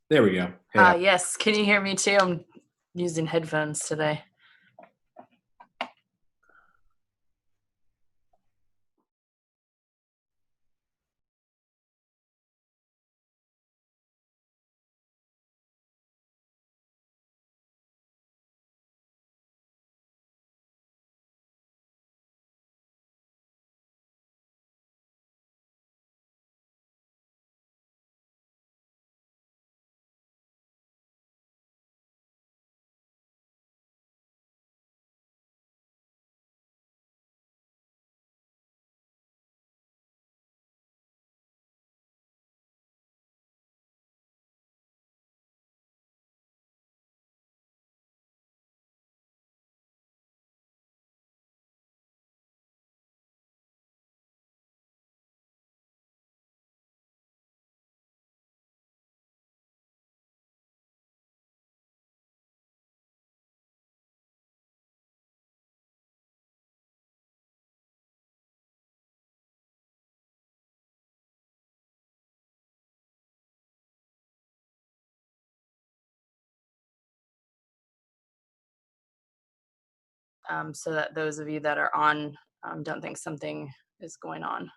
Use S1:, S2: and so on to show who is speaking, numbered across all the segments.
S1: There we go. Hey,
S2: Yes, can you hear me too? I'm using headphones today. So that those of you that are on don't think something is going on.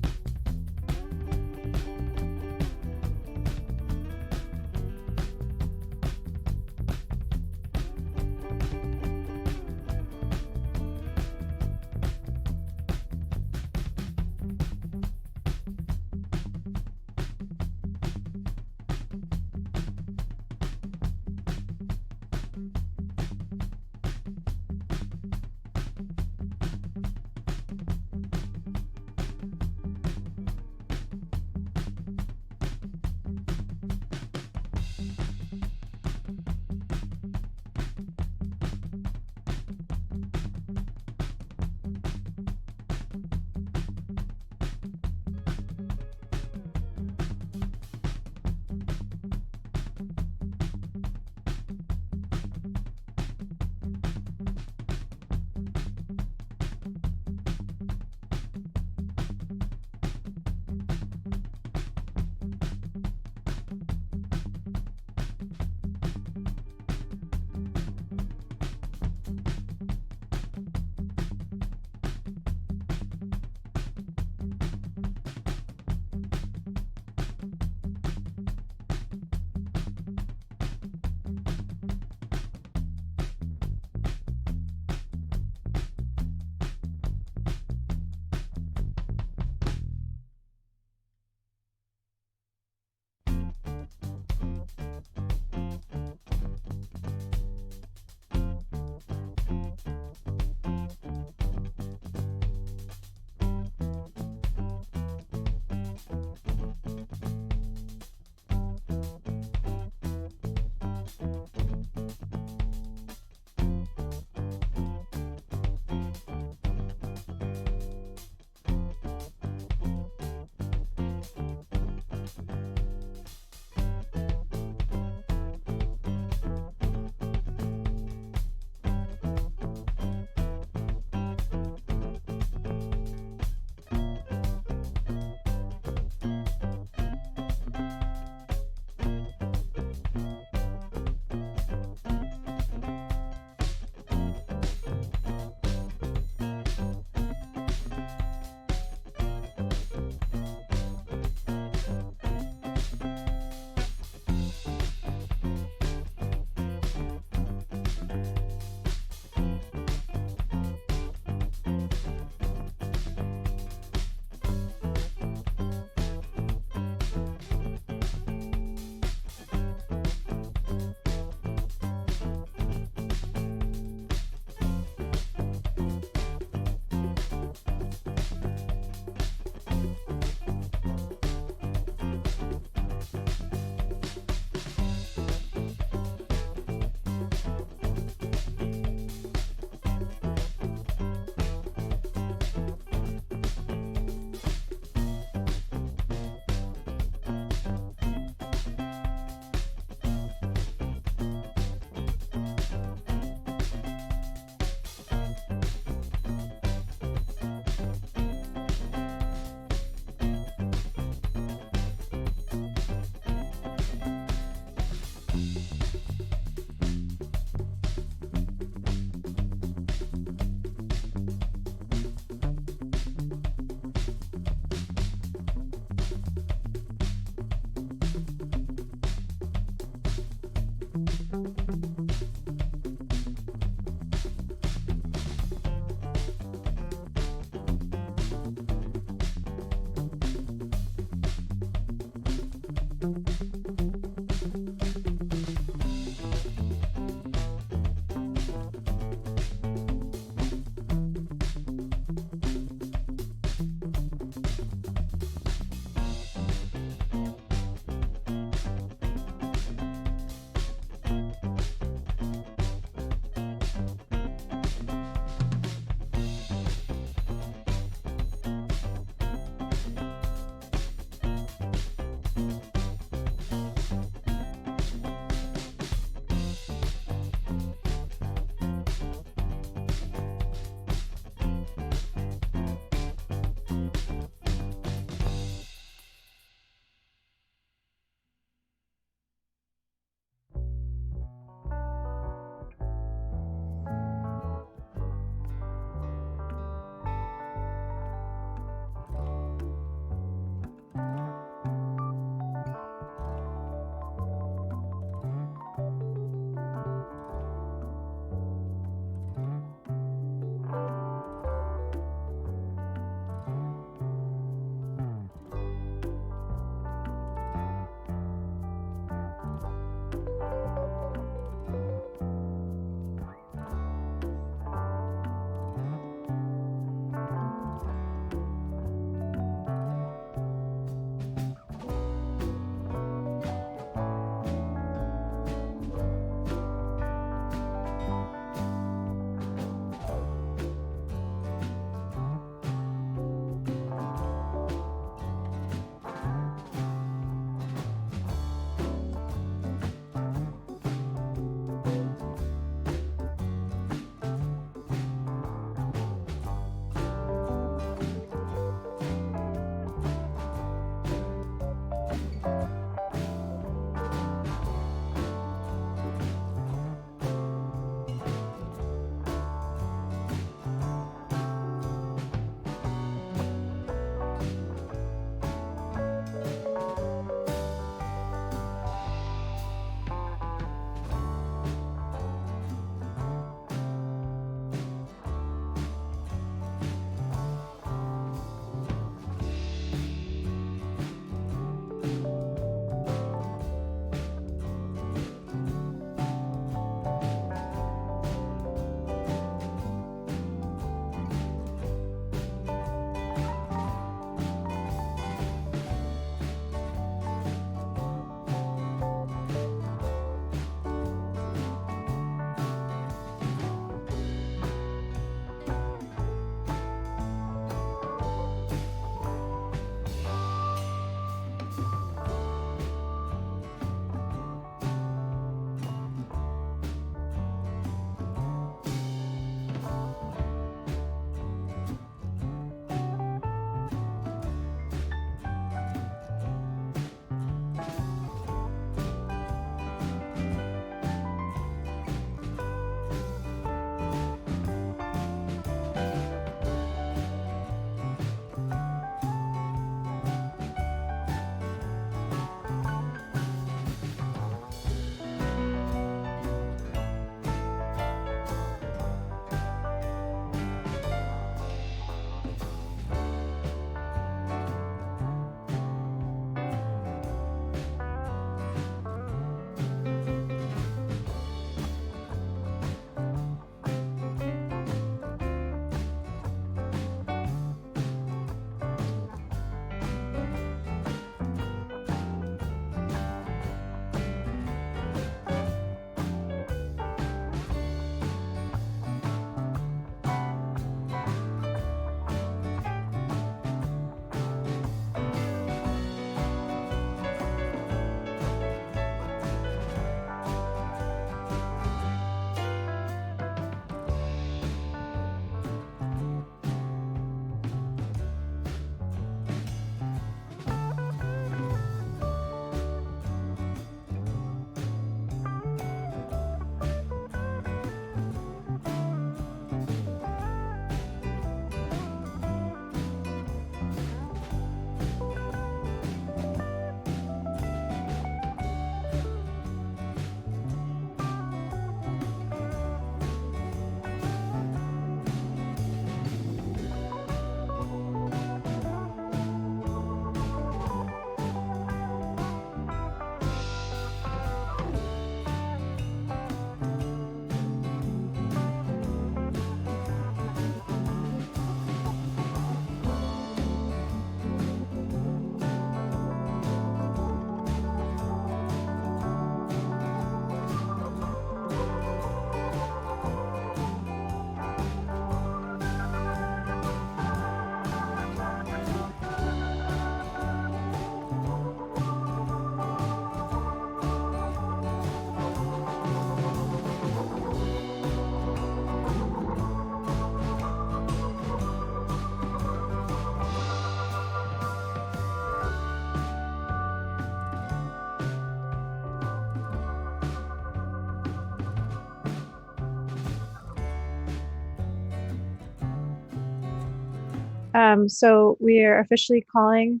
S1: So we are officially calling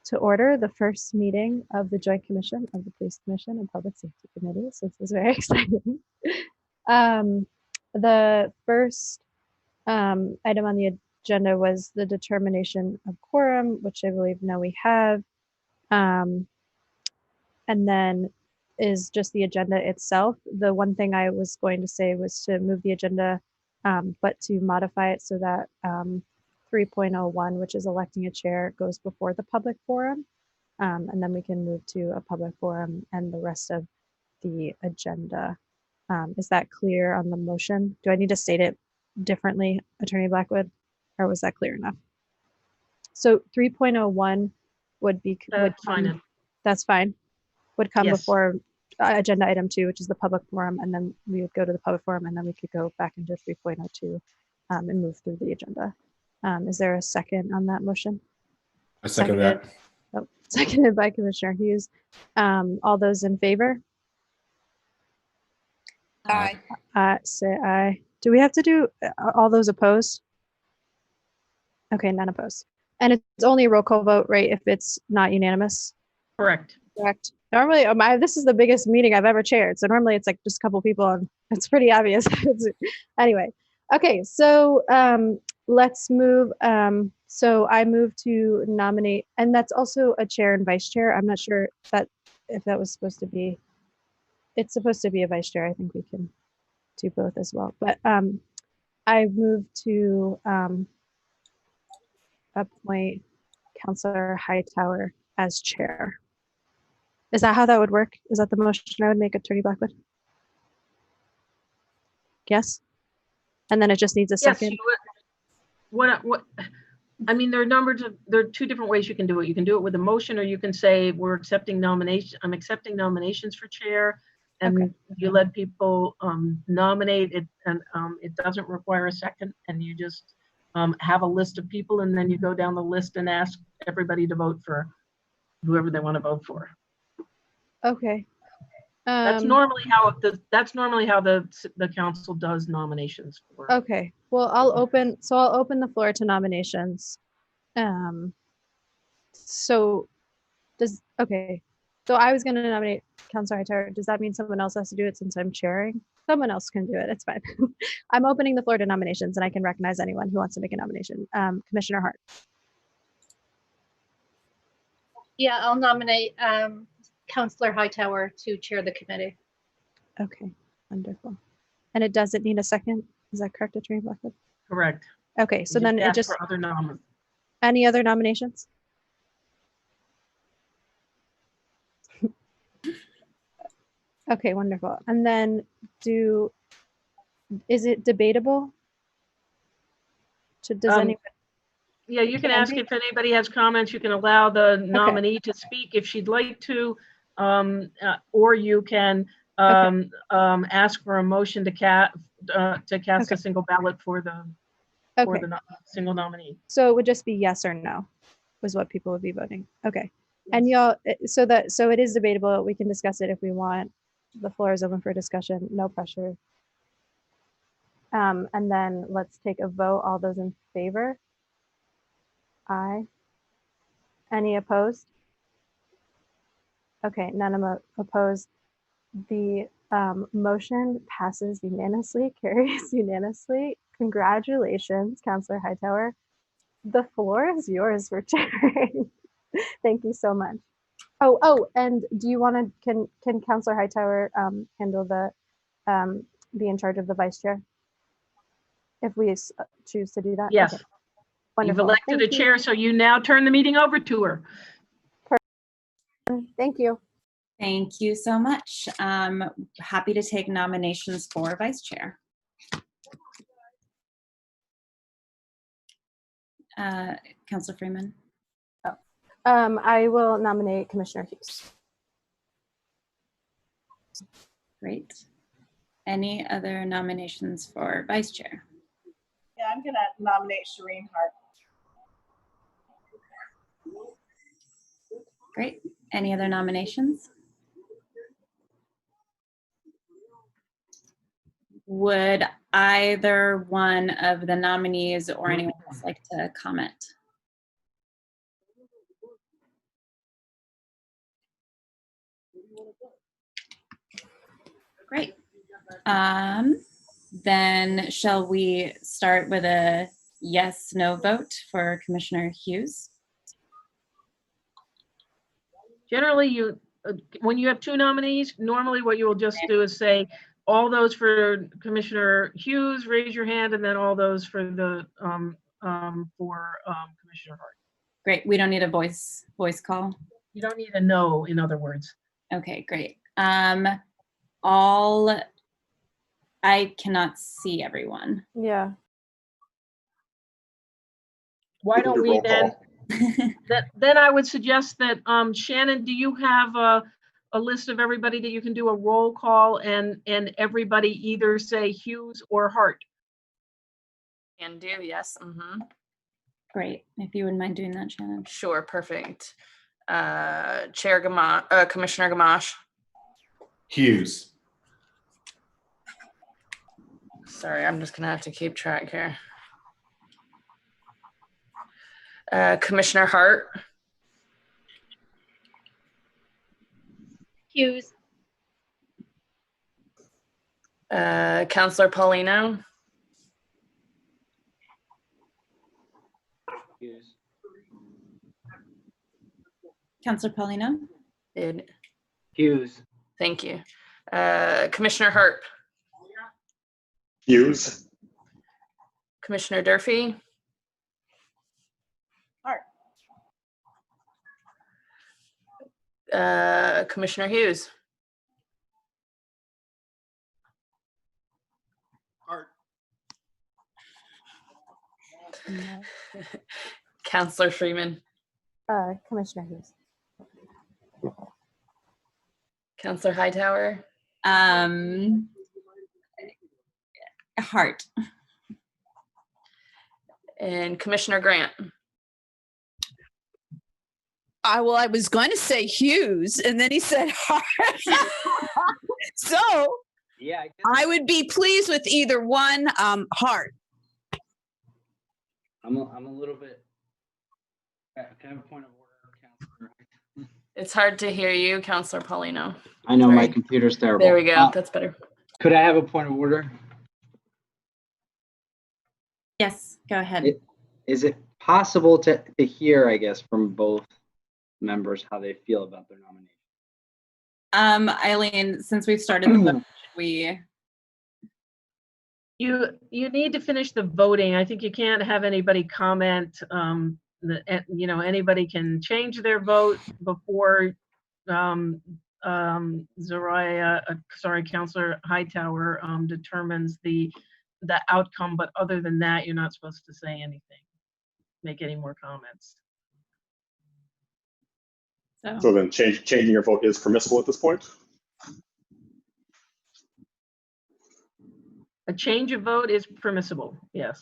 S1: to order the first meeting of the Joint Commission of the Police Commission and Public Safety Committee. So this is very exciting. The first item on the agenda was the determination of quorum, which I believe now we have. And then is just the agenda itself. The one thing I was going to say was to move the agenda, but to modify it so that 3.01, which is electing a chair, goes before the public forum. And then we can move to a public forum and the rest of the agenda. Is that clear on the motion? Do I need to state it differently, Attorney Blackwood, or was that clear enough? So 3.01 would be,
S3: Fine.
S1: that's fine, would come
S3: Yes.
S1: before agenda item 2, which is the public forum, and then we would go to the public forum, and then we could go back into 3.02 and move through the agenda. Is there a second on that motion?
S4: I second that.
S1: Oh, seconded by Commissioner Hughes. All those in favor?
S3: Aye.
S1: Say aye. Do we have to do all those opposed? Okay, none opposed. And it's only a roll call vote, right, if it's not unanimous?
S2: Correct.
S1: Correct. Normally, this is the biggest meeting I've ever chaired, so normally it's like just a couple people, and it's pretty obvious. Anyway, okay, so let's move. So I move to nominate, and that's also a chair and vice chair. I'm not sure if that was supposed to be. It's supposed to be a vice chair. I think we can do both as well. But I move to appoint Councilor Hightower as chair. Is that how that would work? Is that the motion I would make, Attorney Blackwood? Yes? And then it just needs a
S4: Yes,
S1: second?
S4: what, I mean, there are two different ways you can do it. You can do it with a motion, or you can say, we're accepting nomination. I'm accepting nominations for chair, and
S1: Okay.
S4: you let people nominate it, and it doesn't require a second, and you just have a list of people, and then you go down the list and ask everybody to vote for whoever they want to vote for.
S1: Okay.
S4: That's normally how the council does nominations for.
S1: Okay. Well, I'll open the floor to nominations. So okay. So I was going to nominate Councilor Hightower. Does that mean someone else has to do it since I'm chairing? Someone else can do it. It's fine. I'm opening the floor to nominations, and I can recognize anyone who wants to make a nomination. Commissioner Hart.
S3: Yeah, I'll nominate Councilor Hightower to chair the committee.
S1: Okay. Wonderful. And it doesn't need a second. Is that correct, Attorney Blackwood?
S4: Correct.
S1: Okay. So
S4: You
S1: then it
S4: ask
S1: just
S4: for other nominations.
S1: any other nominations? Okay, wonderful. And then is it debatable? Does anyone?
S4: Yeah, you can ask if anybody has comments. You can allow the nominee to speak if she'd like to, or you can ask for a motion to cast a single ballot for the single nominee.
S1: So it would just be yes or no, was what people would be voting. Okay, and y'all, so it is debatable. We can discuss it if we want. The floor is open for discussion. No pressure. And then let's take a vote. All those in favor? Aye. Any opposed? Okay, none opposed. The motion passes unanimously, carries unanimously. Congratulations, Councilor Hightower. The floor is yours for chairing. Thank you so much. Oh, and do you want to, can Councilor Hightower handle be in charge of the vice chair? If we choose to do that?
S4: Yes.
S1: Okay.
S4: You've
S1: Wonderful.
S4: elected a chair, so you now turn the meeting over to her.
S1: Thank you.
S5: Thank you so much. Happy to take nominations for vice chair. Councilor Freeman.
S1: I will nominate Commissioner Hughes.
S5: Great. Any other nominations for vice chair?
S6: Yeah, I'm going to nominate Shireen Hart.
S5: Great. Any other nominations? Would either one of the nominees or anyone else like to comment? Great. Then shall we start with a yes/no vote for Commissioner Hughes?
S4: Generally, when you have two nominees, normally what you will just do is say, all those for Commissioner Hughes, raise your hand, and then all those for the Commissioner Hart.
S5: Great. We don't need a voice call.
S4: You don't need a no, in other words.
S5: Okay, great. I cannot see everyone.
S1: Yeah.
S4: Why don't we then? Then I would suggest that Shannon, do you have a list of everybody that you can do a roll call and everybody either say Hughes or Hart?
S2: Can do, yes.
S5: Great. If you wouldn't mind doing that, Shannon.
S2: Sure, perfect. Commissioner Gamache.
S7: Hughes.
S2: Sorry, I'm just gonna have to keep track here. Commissioner Hart.
S3: Hughes.
S2: Counselor Paulino.
S8: Hughes.
S5: Counselor Paulino?
S8: Hughes.
S2: Thank you. Commissioner Hart.
S7: Hughes.
S2: Commissioner Durfee.
S6: Hart.
S2: Commissioner Hughes.
S7: Hart.
S2: Counselor Freeman.
S1: Commissioner Hughes.
S2: Counselor Hightower.
S5: Hart.
S2: And Commissioner Grant.
S9: Well, I was going to say Hughes, and then he said Hart. So
S8: Yeah, I guess.
S9: I would be pleased with either one. Hart.
S8: I'm a little bit. Can I have a point of order, Counselor?
S2: It's hard to hear you, Counselor Paulino.
S8: I know my
S2: Sorry.
S8: computer's terrible.
S2: There we go. That's better.
S8: Could I have a point of order?
S5: Yes, go ahead.
S8: Is it possible to hear, I guess, from both members how they feel about their nomination?
S5: Eileen, since we've started the vote, should we?
S4: You need to finish the voting. I think you can't have anybody comment. Anybody can change their vote before Counselor Hightower determines the outcome. But other than that, you're not supposed to say anything, make any more comments.
S7: So then changing your vote is permissible at this point?
S4: A change of vote is permissible, yes.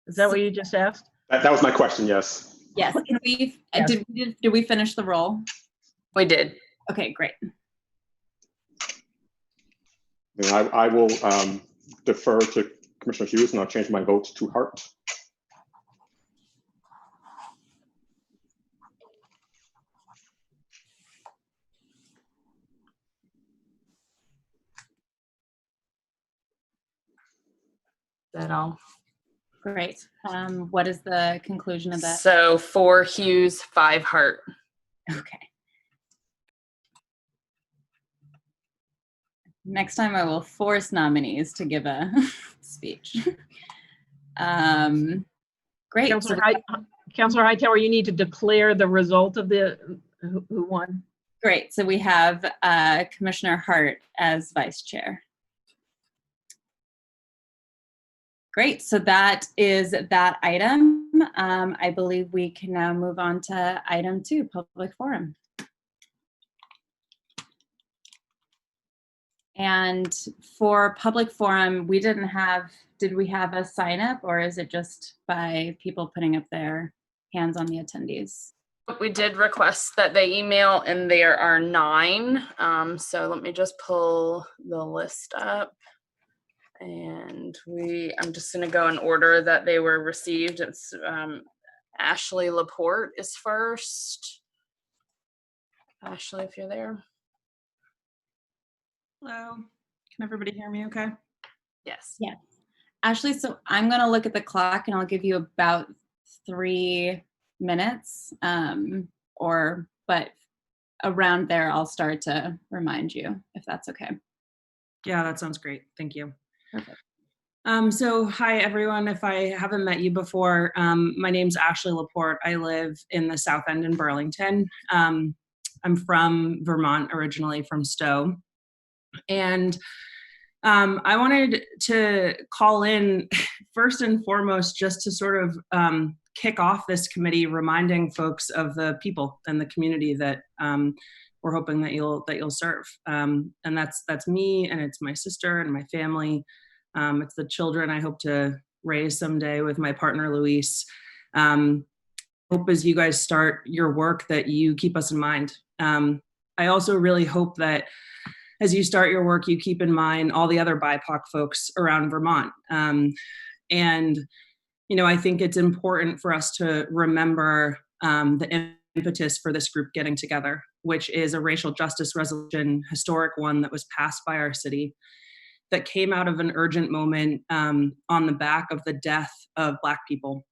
S4: Is that what you just asked?
S7: That was my question, yes.
S5: Yes. Can we,
S4: Yes.
S5: did we finish the roll?
S2: We did.
S5: Okay, great.
S7: And I will defer to Commissioner Hughes, and I'll change my vote to Hart.
S2: Is that all?
S5: Great. What is the conclusion of that?
S2: So 4 Hughes, 5 Hart.
S5: Okay. Next time I will force nominees to give a speech. Great.
S4: Counselor Hightower, you need to declare the result of who won.
S5: Great. So we have Commissioner Hart as vice chair. Great. So that is that item. I believe we can now move on to item 2, public forum. And for public forum, did we have a sign up, or is it just by people putting up their hands on the attendees?
S2: We did request that they email, and there are 9. So let me just pull the list up. And I'm just going to go in order that they were received. It's Ashley Laporte is first. Ashley, if you're there.
S10: Hello. Can everybody hear me okay?
S2: Yes.
S5: Yes. Ashley, so I'm going to look at the clock and I'll give you about 3 minutes, but around there, I'll start to remind you if that's okay.
S10: Yeah, that sounds great. Thank you.
S5: Perfect.
S10: So hi, everyone. If I haven't met you before, my name's Ashley Laporte. I live in the South End in Burlington. I'm from Vermont, originally from Stowe. And I wanted to call in first and foremost just to sort of kick off this committee, reminding folks of the people and the community that we're hoping that you'll serve. And that's me, and it's my sister and my family. It's the children I hope to raise someday with my partner, Luis. hope as you guys start your work that you keep us in mind. I also really hope that as you start your work, you keep in mind all the other BIPOC folks around Vermont. And, you know, I think it's important for us to remember the impetus for this group getting together, which is a racial justice resolution, historic one that was passed by our city, that came out of an urgent moment on the back of the death of Black people.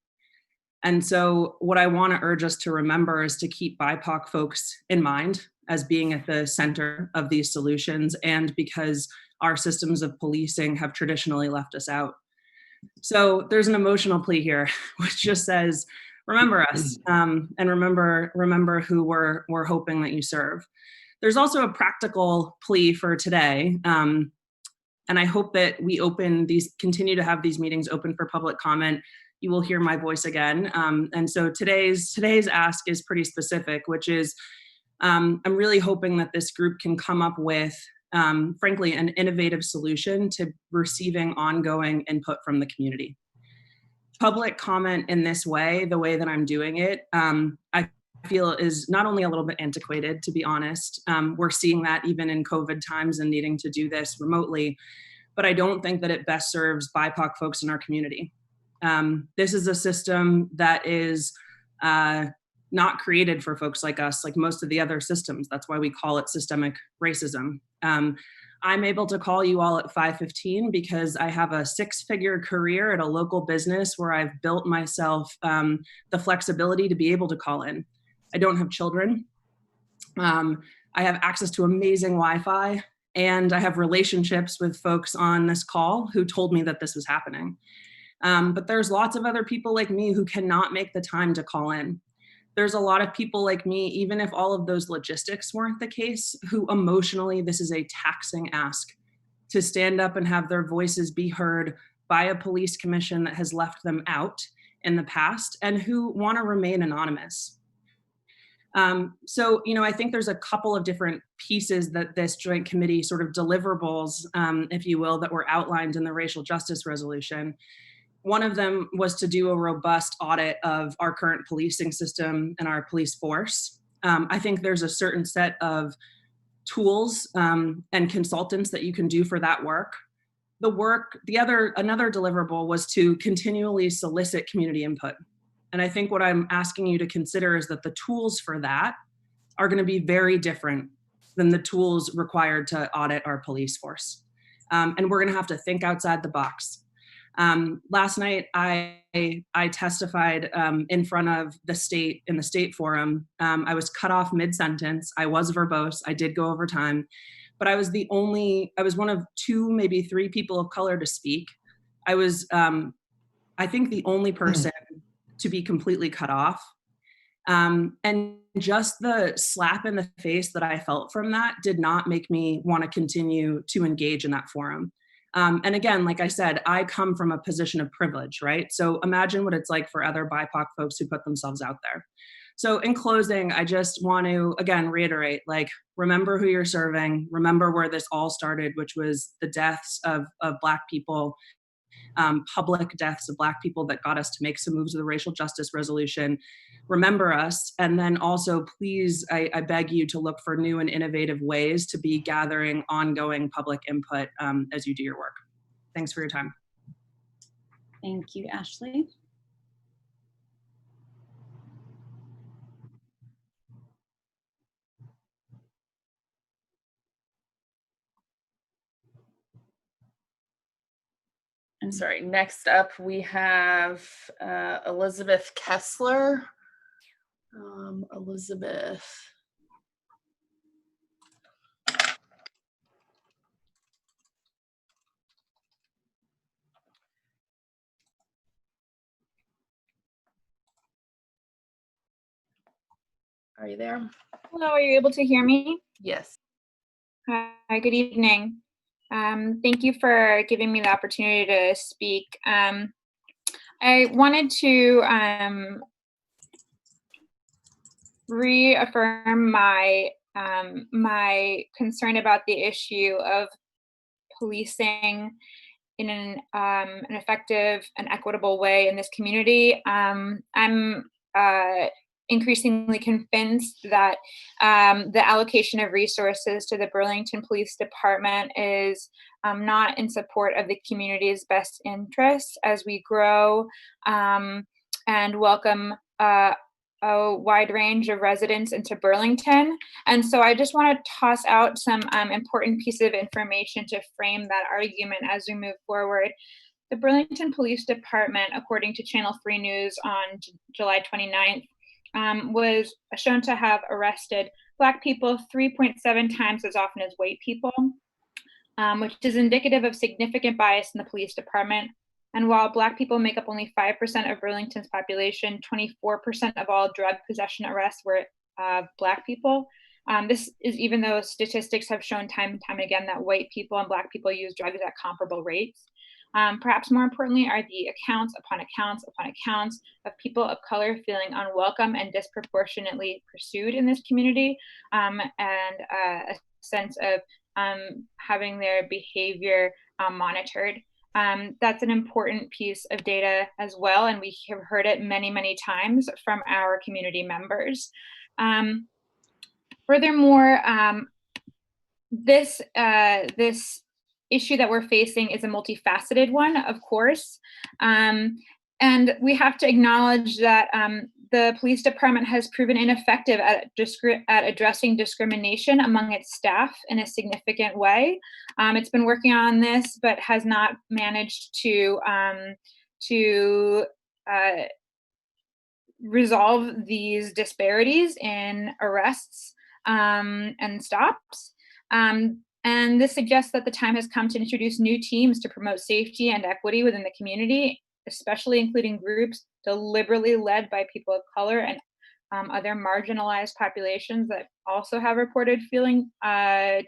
S10: And so what I want to urge us to remember is to keep BIPOC folks in mind as being at the center of these solutions, and because our systems of policing have traditionally left us out. So there's an emotional plea here, which just says, remember us, and remember who we're hoping that you serve. There's also a practical plea for today, and I hope that we continue to have these meetings open for public comment. You will hear my voice again. And so today's ask is pretty specific, which is I'm really hoping that this group can come up with, frankly, an innovative solution to receiving ongoing input from the community. Public comment in this way, the way that I'm doing it, I feel is not only a little bit antiquated, to be honest. We're seeing that even in COVID times and needing to do this remotely, but I don't think that it best serves BIPOC folks in our community. This is a system that is not created for folks like us, like most of the other systems. That's why we call it systemic racism. I'm able to call you all at 5:15 because I have a 6-figure career at a local business where I've built myself the flexibility to be able to call in. I don't have children. I have access to amazing Wi-Fi, and I have relationships with folks on this call who told me that this was happening. But there's lots of other people like me who cannot make the time to call in. There's a lot of people like me, even if all of those logistics weren't the case, who emotionally, this is a taxing ask to stand up and have their voices be heard by a police commission that has left them out in the past and who want to remain anonymous. So, you know, I think there's a couple of different pieces that this joint committee sort of deliverables, if you will, that were outlined in the racial justice resolution. One of them was to do a robust audit of our current policing system and our police force. I think there's a certain set of tools and consultants that you can do for that work. Another deliverable was to continually solicit community input. And I think what I'm asking you to consider is that the tools for that are going to be very different than the tools required to audit our police force. And we're going to have to think outside the box. Last night, I testified in front of the state in the state forum. I was cut off mid-sentence. I was verbose. I did go over time, but I was one of 2, maybe 3 people of color to speak. I was, I think, the only person to be completely cut off. And just the slap in the face that I felt from that did not make me want to continue to engage in that forum. And again, like I said, I come from a position of privilege, right? So imagine what it's like for other BIPOC folks who put themselves out there. So in closing, I just want to, again, reiterate, like, remember who you're serving, remember where this all started, which was the deaths of Black people, public deaths of Black people that got us to make some moves with the racial justice resolution. Remember us. And then also, please, I beg you to look for new and innovative ways to be gathering ongoing public input as you do your work. Thanks for your time.
S5: Thank you, Ashley.
S2: I'm sorry. Next up, we have Elizabeth Kessler. Elizabeth. Are you there?
S11: Hello, are you able to hear me?
S2: Yes.
S11: Hi, good evening. Thank you for giving me the opportunity to speak. I wanted to reaffirm my my concern about the issue of policing in an effective and equitable way in this community. I'm increasingly convinced that the allocation of resources to the Burlington Police Department is not in support of the community's best interests as we grow and welcome a wide range of residents into Burlington. And so I just want to toss out some important piece of information to frame that argument as we move forward. The Burlington Police Department, according to Channel 3 News on July 29th, was shown to have arrested Black people 3.7 times as often as white people, which is indicative of significant bias in the police department. And while Black people make up only 5% of Burlington's population, 24% of all drug possession arrests were Black people. This is even though statistics have shown time and time again that white people and Black people use drugs at comparable rates. Perhaps more importantly are the accounts upon accounts upon accounts of people of color feeling unwelcome and disproportionately pursued in this community, and a sense of having their behavior monitored. That's an important piece of data as well, and we have heard it many, many times from our community members. Furthermore, this issue that we're facing is a multifaceted one, of course, and we have to acknowledge that the police department has proven ineffective at addressing discrimination among its staff in a significant way. It's been working on this, but has not managed to resolve these disparities in arrests and stops. And this suggests that the time has come to introduce new teams to promote safety and equity within the community, especially including groups deliberately led by people of color and other marginalized populations that also have reported feeling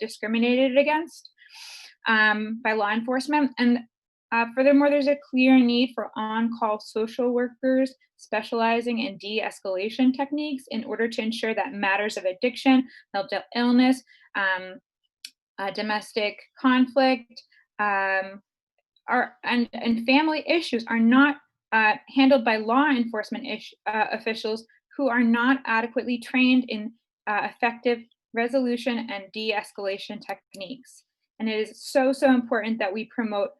S11: discriminated against by law enforcement. And furthermore, there's a clear need for on-call social workers specializing in de-escalation techniques in order to ensure that matters of addiction, mental illness, domestic conflict, and family issues are not handled by law enforcement officials who are not adequately trained in effective resolution and de-escalation techniques. And it is so, so important that we promote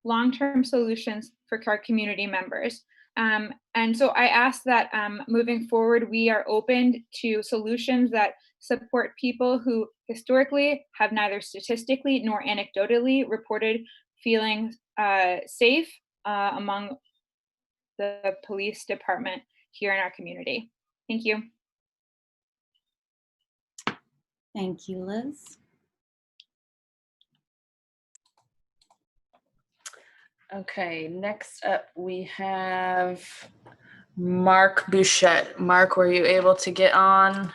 S11: long-term solutions for our community members. And so I ask that moving forward, we are open to solutions that support people who historically have neither statistically nor anecdotally reported feeling safe among the police department here in our community. Thank you.
S5: Thank you, Liz.
S2: Okay, next up we have Mark Bouchette. Mark, were you able to get on?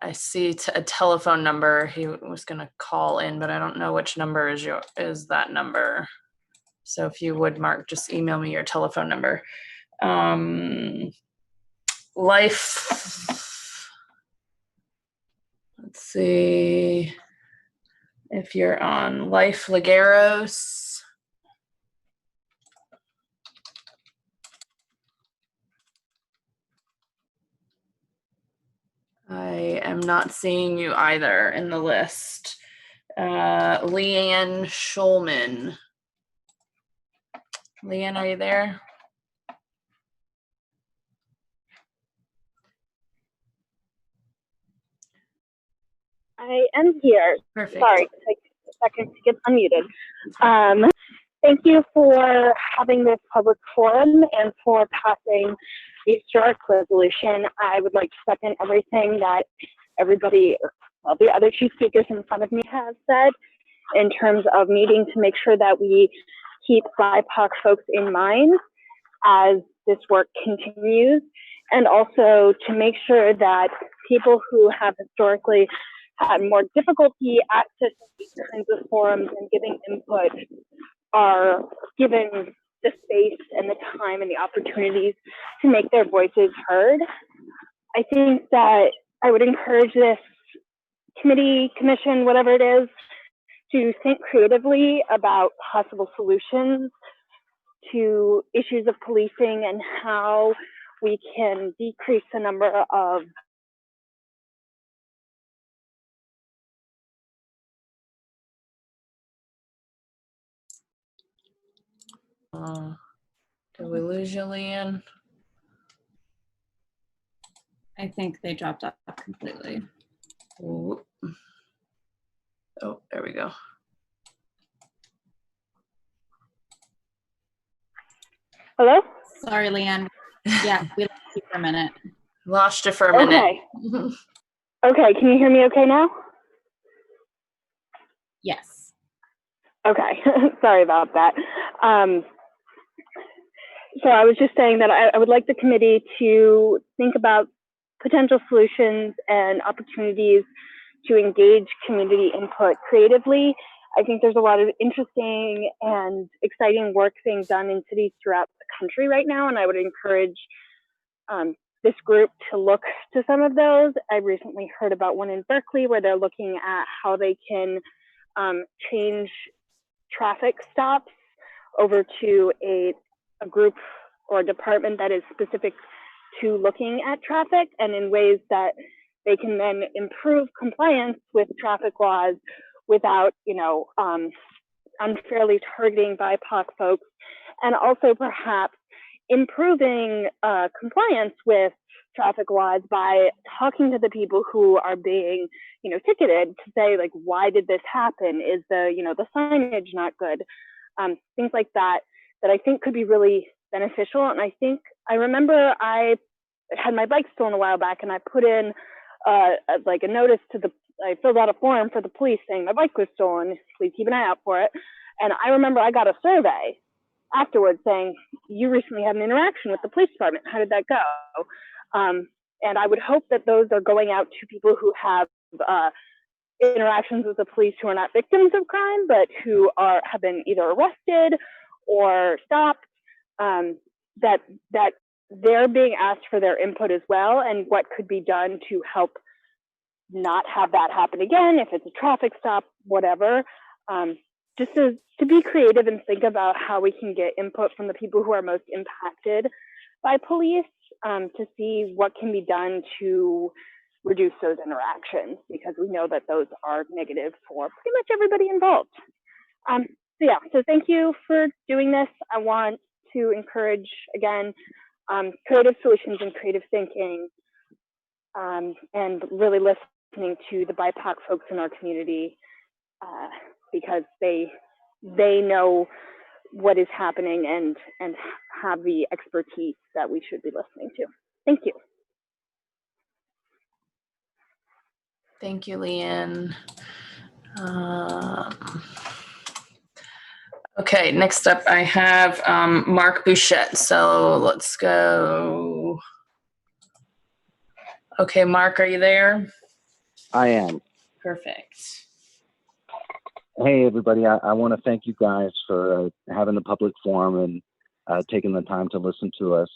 S2: I see a telephone number. He was going to call in, but I don't know which number is that number. So if you would, Mark, just email me your telephone number. Let's see if you're on Life Lagueros. I am not seeing you either in the list. Leanne Schulman. Leanne, are you there?
S12: I am here.
S2: Perfect.
S12: Sorry, take a second to get unmuted. Thank you for having this public forum and for passing the historic resolution. I would like to second everything that the other two speakers in front of me have said in terms of needing to make sure that we keep BIPOC folks in mind as this work continues, and also to make sure that people who have historically had more difficulty accessing these kinds of forums and giving input are given the space and the time and the opportunities to make their voices heard. I think that I would encourage this committee, commission, whatever it is, to think creatively about possible solutions to issues of policing and how we can decrease the number of
S2: did we lose you, Leanne?
S5: I think they dropped off completely.
S2: Ooh. Oh, there we go.
S12: Hello?
S5: Sorry, Leanne. Yeah, we lost you for a minute.
S2: Lost you for a minute.
S12: Okay. Okay, can you hear me okay now?
S5: Yes.
S12: Okay, sorry about that. So I was just saying that I would like the committee to think about potential solutions and opportunities to engage community input creatively. I think there's a lot of interesting and exciting work being done in cities throughout the country right now, and I would encourage this group to look to some of those. I recently heard about one in Berkeley where they're looking at how they can change traffic stops over to a group or a department that is specific to looking at traffic, and in ways that they can then improve compliance with traffic laws without, unfairly targeting BIPOC folks, and also perhaps improving compliance with traffic laws by talking to the people who are being, ticketed, to say, like, why did this happen? Is the signage not good? Things like that I think could be really beneficial. And I remember I had my bike stolen a while back, and I put in a notice I filled out a form for the police saying my bike was stolen, please keep an eye out for it. And I remember I got a survey afterwards saying, you recently had an interaction with the police department, how did that go? And I would hope that those are going out to people who have interactions with the police who are not victims of crime, but who have been either arrested or stopped, that they're being asked for their input as well, and what could be done to help not have that happen again, if it's a traffic stop, whatever. Just to be creative and think about how we can get input from the people who are most impacted by police, to see what can be done to reduce those interactions, because we know that those are negative for pretty much everybody involved. So thank you for doing this. I want to encourage, again, creative solutions and creative thinking, and really listening to the BIPOC folks in our community, because they know what is happening and have the expertise that we should be listening to. Thank you.
S2: Thank you, Leanne. Okay, next up I have Mark Bouchette. So let's go. Okay, Mark, are you there?
S13: I am.
S2: Perfect.
S13: Hey, everybody. I want to thank you guys for having the public forum and taking the time to listen to us.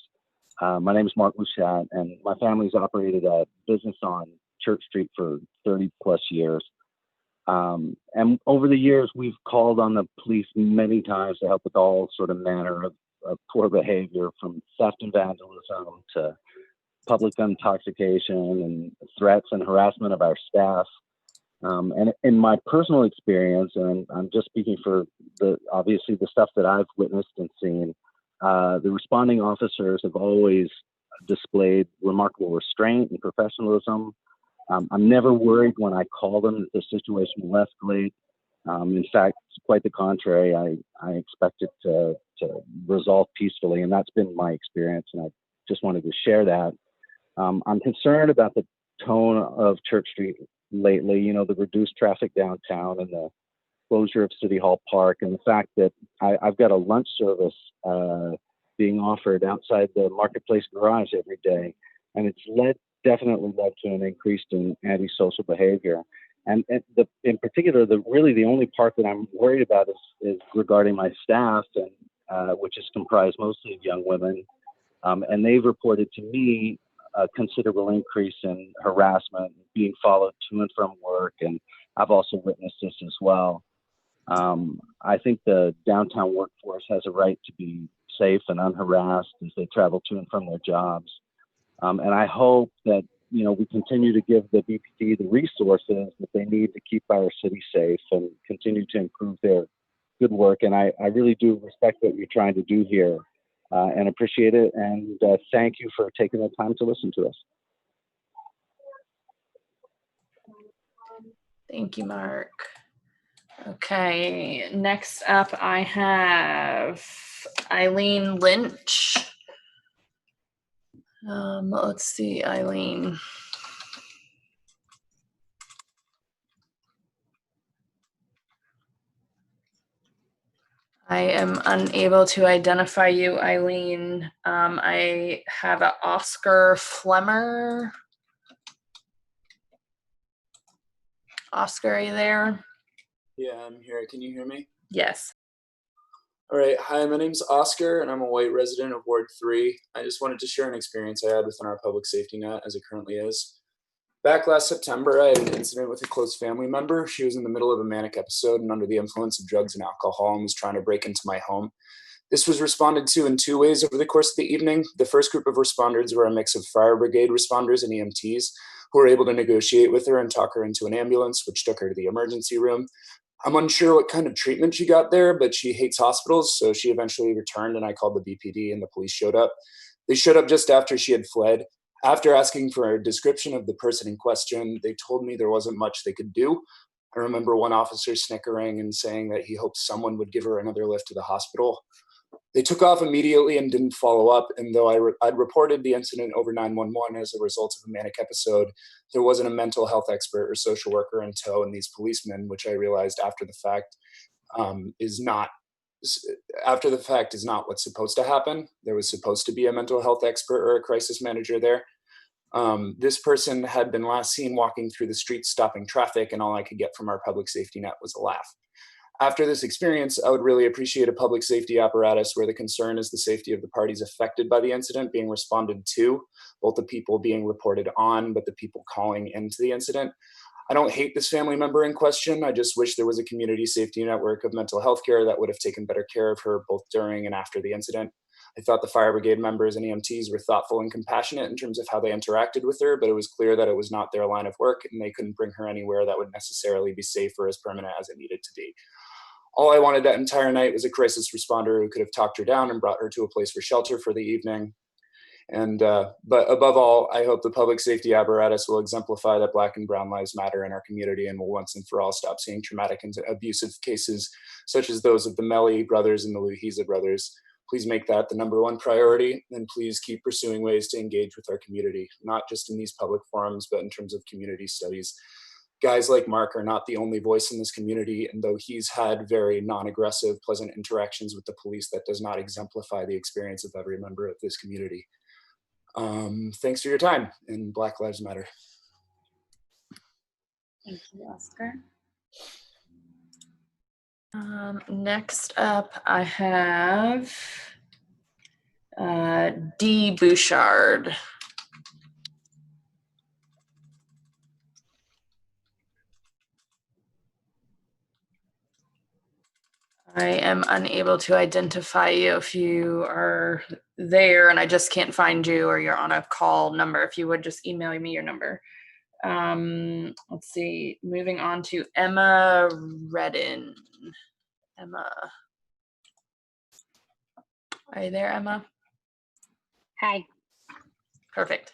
S13: My name is Mark Bouchette, and my family's operated a business on Church Street for 30 plus years. And over the years, we've called on the police many times to help with all sort of manner of poor behavior, from theft and vandalism to public intoxication and threats and harassment of our staff. And in my personal experience, and I'm just speaking for obviously the stuff that I've witnessed and seen, the responding officers have always displayed remarkable restraint and professionalism. I'm never worried when I call them that the situation will escalate. In fact, it's quite the contrary. I expect it to resolve peacefully, and that's been my experience, and I just wanted to share that. I'm concerned about the tone of Church Street lately, the reduced traffic downtown and the closure of City Hall Park, and the fact that I've got a lunch service being offered outside the Marketplace garage every day, and it's definitely led to an increase in antisocial behavior. And in particular, the only part that I'm worried about is regarding my staff, and which is comprised mostly of young women, and they've reported to me a considerable increase in harassment, being followed to and from work, and I've also witnessed this as well. I think the downtown workforce has a right to be safe and unharassed as they travel to and from their jobs. And I hope that, we continue to give the BPD the resources that they need to keep our city safe and continue to improve their good work. And I really do respect what you're trying to do here and appreciate it. And thank you for taking the time to listen to us.
S2: Thank you, Mark. Okay, next up I have Eileen Lynch. Let's see, Eileen. I am unable to identify you, Eileen. I have a Oscar Flemmer. Oscar, are you there?
S14: Yeah, I'm here. Can you hear me?
S2: Yes.
S14: All right. Hi, my name's Oscar, and I'm a white resident of Ward 3. I just wanted to share an experience I had within our public safety net as it currently is. Back last September, I had an incident with a close family member. She was in the middle of a manic episode and under the influence of drugs and alcohol and was trying to break into my home. This was responded to in 2 ways over the course of the evening. The first group of responders were a mix of fire brigade responders and EMTs who were able to negotiate with her and talk her into an ambulance, which took her to the emergency room. I'm unsure what kind of treatment she got there, but she hates hospitals, so she eventually returned and I called the BPD and the police showed up. They showed up just after she had fled. After asking for a description of the person in question, they told me there wasn't much they could do. I remember one officer snickering and saying that he hoped someone would give her another lift to the hospital. They took off immediately and didn't follow up, and though I'd reported the incident over 911 as a result of a manic episode, there wasn't a mental health expert or social worker in tow, and these policemen, which I realized after the fact, is not what's supposed to happen. There was supposed to be a mental health expert or a crisis manager there. This person had been last seen walking through the streets stopping traffic, and all I could get from our public safety net was a laugh. After this experience, I would really appreciate a public safety apparatus where the concern is the safety of the parties affected by the incident being responded to, both the people being reported on, but the people calling into the incident. I don't hate this family member in question. I just wish there was a community safety network of mental health care that would have taken better care of her both during and after the incident. I thought the fire brigade members and EMTs were thoughtful and compassionate in terms of how they interacted with her, but it was clear that it was not their line of work and they couldn't bring her anywhere that would necessarily be safe or as permanent as it needed to be. All I wanted that entire night was a crisis responder who could have talked her down and brought her to a place for shelter for the evening. And but above all, I hope the public safety apparatus will exemplify that Black and Brown lives matter in our community and will once and for all stop seeing traumatic and abusive cases such as those of the Melly brothers and the Luhiza brothers. Please make that the #1 priority, and please keep pursuing ways to engage with our community, not just in these public forums, but in terms of community studies. Guys like Mark are not the only voice in this community, and though he's had very non-aggressive, pleasant interactions with the police, that does not exemplify the experience of every member of this community. Thanks for your time, and Black Lives Matter.
S5: Thank you, Oscar.
S2: Next up, I have D. Bouchard. I am unable to identify you if you are there and I just can't find you or you're on a call number. If you would just email me your number. Let's see, moving on to Emma Redden. Emma. Are you there, Emma?
S15: Hi.
S2: Perfect.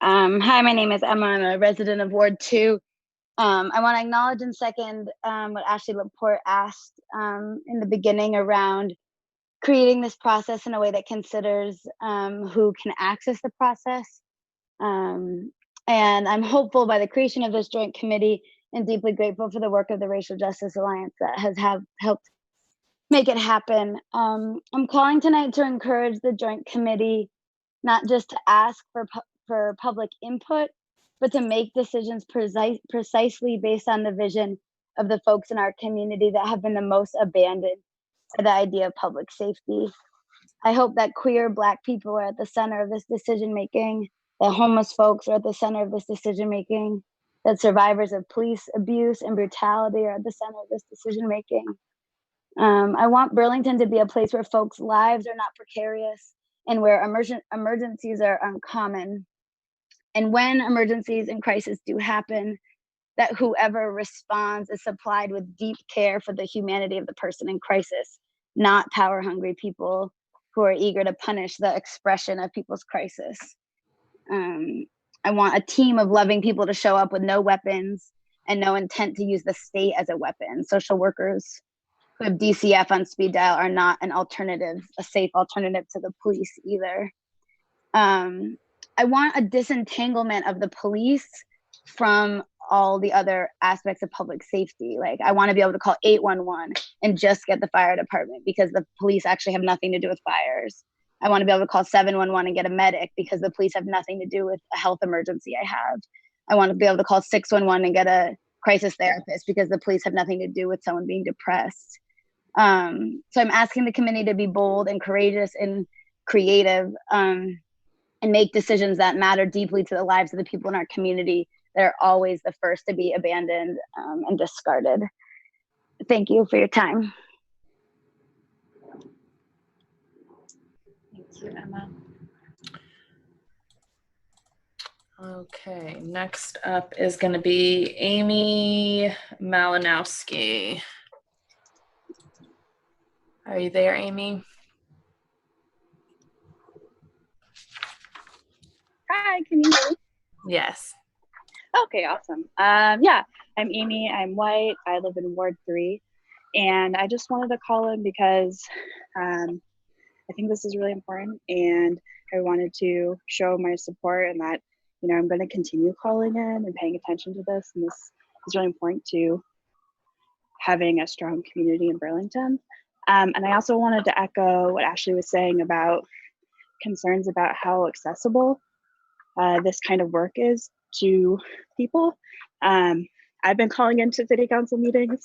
S15: Hi, my name is Emma. I'm a resident of Ward 2. I want to acknowledge and second what Ashley Laporte asked in the beginning around creating this process in a way that considers who can access the process. And I'm hopeful by the creation of this joint committee and deeply grateful for the work of the Racial Justice Alliance that has helped make it happen. I'm calling tonight to encourage the joint committee not just to ask for public input, but to make decisions precisely based on the vision of the folks in our community that have been the most abandoned by the idea of public safety. I hope that queer Black people are at the center of this decision making, that homeless folks are at the center of this decision making, that survivors of police abuse and brutality are at the center of this decision making. I want Burlington to be a place where folks' lives are not precarious and where emergencies are uncommon. And when emergencies and crises do happen, that whoever responds is supplied with deep care for the humanity of the person in crisis, not power-hungry people who are eager to punish the expression of people's crisis. I want a team of loving people to show up with no weapons and no intent to use the state as a weapon. Social workers who have DCF on speed dial are not an alternative, a safe alternative to the police either. I want a disentanglement of the police from all the other aspects of public safety. Like, I want to be able to call 811 and just get the fire department because the police actually have nothing to do with fires. I want to be able to call 711 and get a medic because the police have nothing to do with a health emergency I have. I want to be able to call 611 and get a crisis therapist because the police have nothing to do with someone being depressed. So I'm asking the committee to be bold and courageous and creative, and make decisions that matter deeply to the lives of the people in our community that are always the first to be abandoned and discarded. Thank you for your time.
S5: Thank you, Emma.
S2: Okay, next up is going to be Amy Malinowski. Are you there, Amy?
S16: Hi, can you hear me?
S2: Yes.
S16: Okay, awesome. Yeah, I'm Amy. I'm white. I live in Ward 3. And I just wanted to call in because I think this is really important. And I wanted to show my support and that, you know, I'm going to continue calling in and paying attention to this. And this is really important to having a strong community in Burlington. And I also wanted to echo what Ashley was saying about concerns about how accessible this kind of work is to people. I've been calling into city council meetings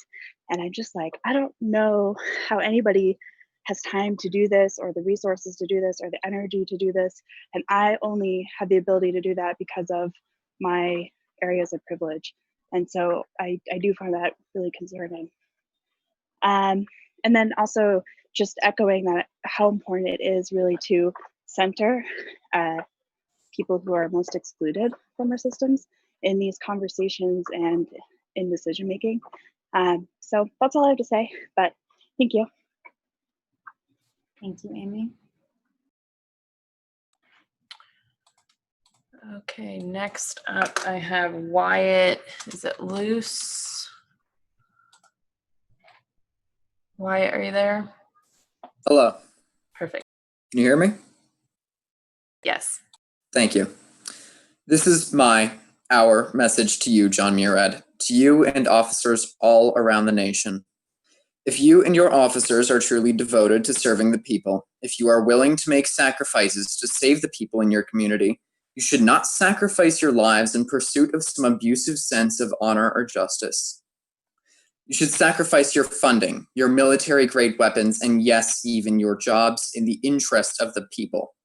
S16: and I'm just like, I don't know how anybody has time to do this or the resources to do this or the energy to do this. And I only have the ability to do that because of my areas of privilege. And so I do find that really concerning. And then also just echoing that how important it is really to center people who are most excluded from our systems in these conversations and in decision making. So that's all I have to say, but thank you.
S5: Thank you, Amy.
S2: Okay, next up I have Wyatt. Is it Loose? Wyatt, are you there?
S17: Hello.
S2: Perfect.
S17: Can you hear me?
S2: Yes.
S17: Thank you. This is our message to you, John Murad, to you and officers all around the nation. If you and your officers are truly devoted to serving the people, if you are willing to make sacrifices to save the people in your community, you should not sacrifice your lives in pursuit of some abusive sense of honor or justice. You should sacrifice your funding, your military-grade weapons, and yes, even your jobs in the interest of the people.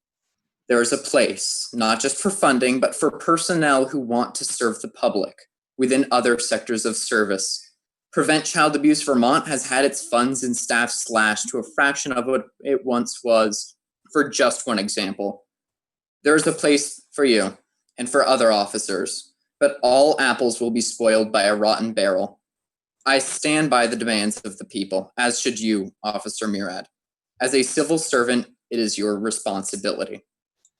S17: There is a place, not just for funding, but for personnel who want to serve the public within other sectors of service. Prevent Child Abuse Vermont has had its funds and staff slashed to a fraction of what it once was, for just one example. There is a place for you and for other officers, but all apples will be spoiled by a rotten barrel. I stand by the demands of the people, as should you, Officer Murad. As a civil servant, it is your responsibility.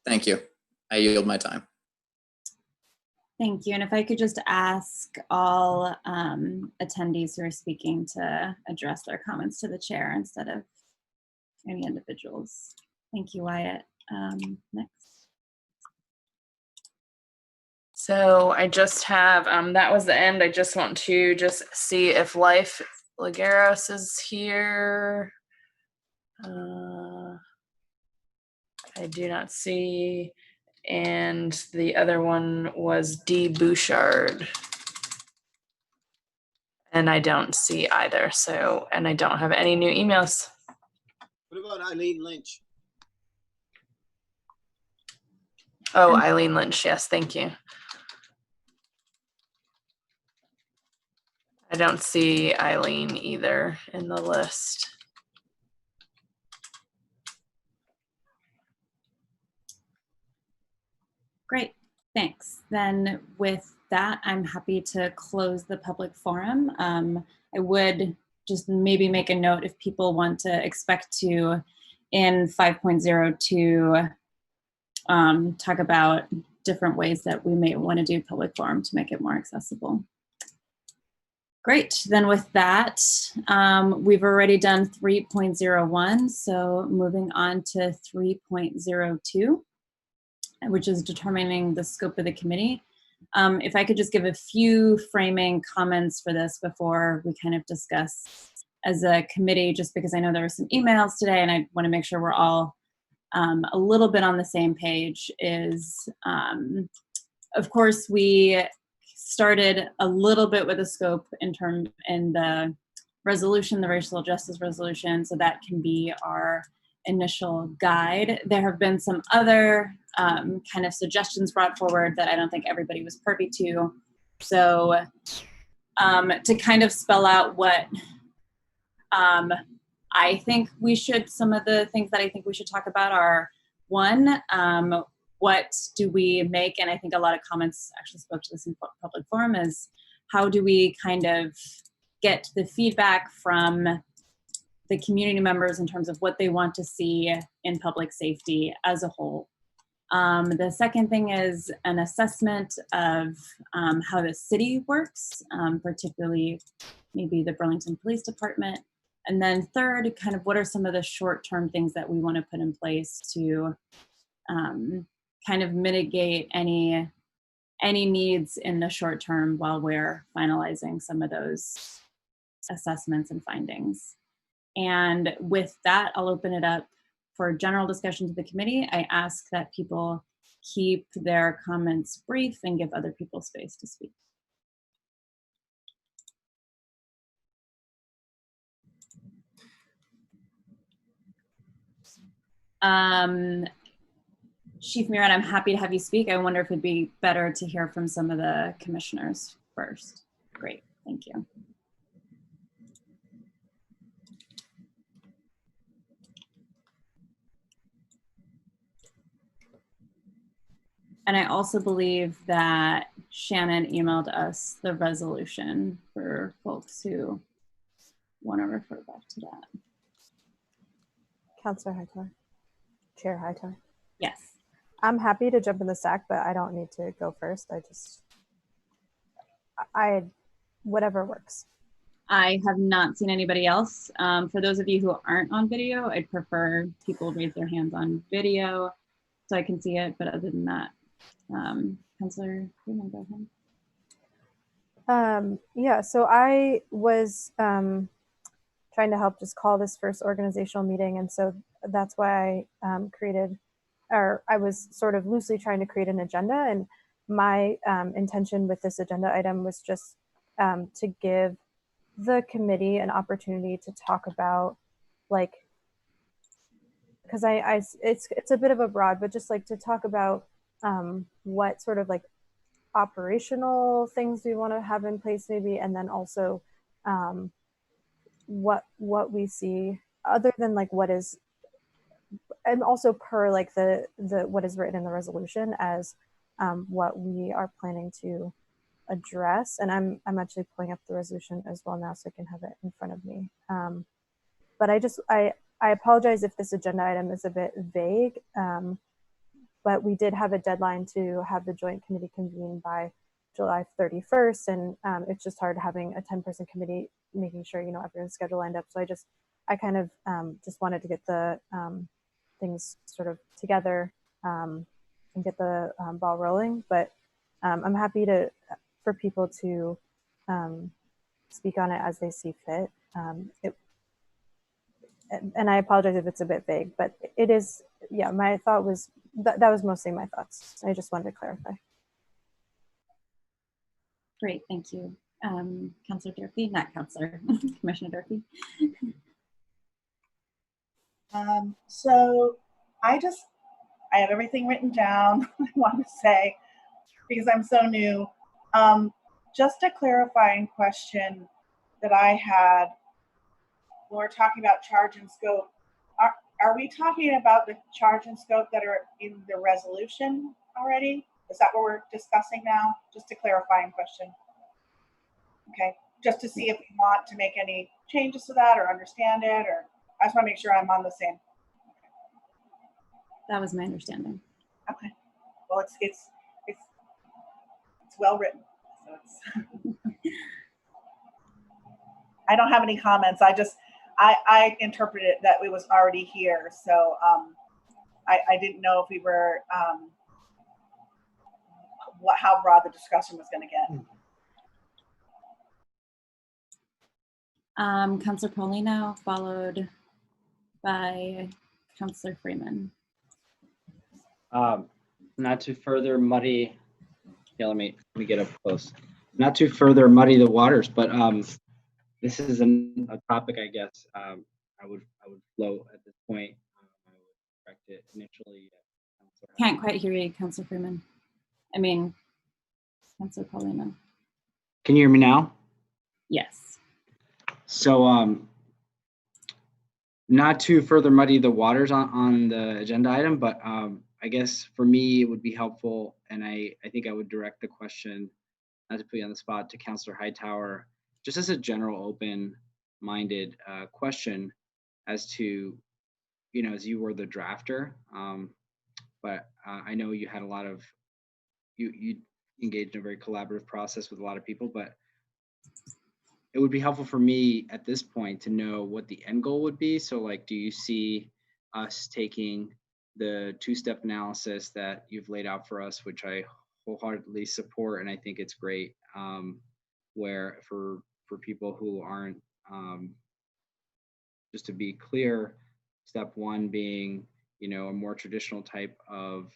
S17: Thank you. I yield my time.
S5: Thank you. And if I could just ask all attendees who are speaking to address their comments to the chair instead of any individuals. Thank you, Wyatt. Next.
S2: So I just have, that was the end. I just want to just see if Life Lagueros is here. I do not see. And the other one was D. Bouchard. And I don't see either. So, and I don't have any new emails.
S18: What about Eileen Lynch?
S2: Oh, Eileen Lynch. Yes, thank you. I don't see Eileen either in the list.
S5: Great, thanks. Then with that, I'm happy to close the public forum. I would just maybe make a note if people want to expect to, in 5.0, to talk about different ways that we may want to do public forum to make it more accessible. Great, then with that, we've already done 3.01, so moving on to 3.02, which is determining the scope of the committee. If I could just give a few framing comments for this before we kind of discuss as a committee, just because I know there were some emails today and I want to make sure we're all a little bit on the same page, is of course we started a little bit with a scope in the resolution, the racial justice resolution, so that can be our initial guide. There have been some other kind of suggestions brought forward that I don't think everybody was privy to. So to kind of spell out what I think we should, some of the things that I think we should talk about are, one, what do we make, and I think a lot of comments actually spoke to this in public forum, is how do we kind of get the feedback from the community members in terms of what they want to see in public safety as a whole. The second thing is an assessment of how the city works, particularly maybe the Burlington Police Department. And then third, kind of what are some of the short-term things that we want to put in place to kind of mitigate any needs in the short term while we're finalizing some of those assessments and findings. And with that, I'll open it up for general discussion to the committee. I ask that people keep their comments brief and give other people space to speak. Chief Murat, I'm happy to have you speak. I wonder if it'd be better to hear from some of the commissioners first. Great, thank you. And I also believe that Shannon emailed us the resolution for folks who want to refer back to that.
S1: Councilor Hightower, Chair Hightower.
S5: Yes.
S1: I'm happy to jump in the stack, but I don't need to go first. Whatever works.
S5: I have not seen anybody else. For those of you who aren't on video, I'd prefer people raise their hands on video so I can see it. But other than that, Councilor, you want to go ahead?
S1: Yeah, so I was trying to help just call this first organizational meeting. And so that's why I was sort of loosely trying to create an agenda. And my intention with this agenda item was just to give the committee an opportunity to talk about, like, because it's a bit of a broad, but just like to talk about what sort of like operational things we want to have in place maybe, and then also what we see other than like what is, and also per like the what is written in the resolution as what we are planning to address. And I'm actually pulling up the resolution as well now so I can have it in front of me. But I apologize if this agenda item is a bit vague, but we did have a deadline to have the joint committee convene by July 31st. And it's just hard having a 10-person committee, making sure, everyone's schedule lined up. So I kind of just wanted to get the things sort of together and get the ball rolling. But I'm happy for people to speak on it as they see fit. And I apologize if it's a bit vague, but it is, yeah, my thought was, that was mostly my thoughts. I just wanted to clarify.
S5: Great, thank you. Councilor Durfee, not Councilor, Commissioner Durfee.
S6: So I have everything written down, I want to say, because I'm so new. Just a clarifying question. that I had, when we're talking about charge and scope, are we talking about the charge and scope that are in the resolution already? Is that what we're discussing now? Just a clarifying question. Okay, just to see if we want to make any changes to that or understand it, or I just want to make sure I'm on the same.
S5: That was my understanding.
S6: Okay. Well, it's well written. So it's I don't have any comments. I interpreted it that it was already here. So I didn't know if we were how broad the discussion was going to get.
S5: Councillor Paulino, followed by Councillor Freeman.
S8: Not to further muddy, yeah, let me get up close. Not to further muddy the waters, but this is a topic, I guess, I would float at this point. I would direct it initially.
S5: Can't quite hear you, Councillor Freeman. I mean, Councillor Paulino.
S8: Can you hear me now?
S5: Yes.
S8: So, not to further muddy the waters on the agenda item, but I guess for me it would be helpful, and I think I would direct the question, not to put you on the spot, to Councillor Hightower, just as a general open-minded question as to, you know, as you were the drafter, but I know you had a lot of, you engaged in a very collaborative process with a lot of people, but it would be helpful for me at this point to know what the end goal would be. So like, do you see us taking the two-step analysis that you've laid out for us, which I wholeheartedly support, and I think it's great, where for people who aren't, just to be clear, step one being, you know, a more traditional type of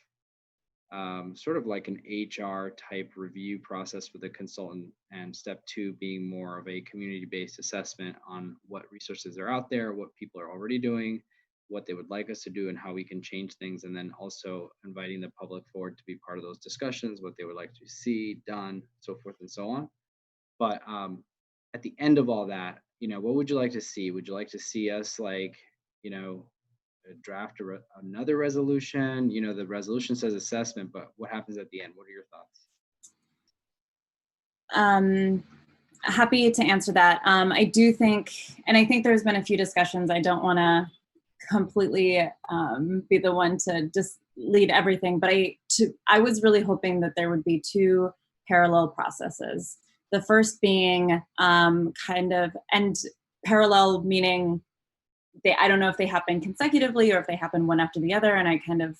S8: sort of like an HR type review process with a consultant, and step two being more of a community-based assessment on what resources are out there, what people are already doing, what they would like us to do, and how we can change things, and then also inviting the public forward to be part of those discussions, what they would like to see done, so forth and so on. But at the end of all that, you know, what would you like to see? Would you like to see us, like, you know, draft another resolution? You know, the resolution says assessment, but what happens at the end? What are your thoughts?
S5: Happy to answer that. I do think, and I think there's been a few discussions. I don't want to completely be the one to just lead everything, but I was really hoping that there would be two parallel processes. The first being kind of, and parallel meaning I don't know if they happen consecutively or if they happen one after the other, and I kind of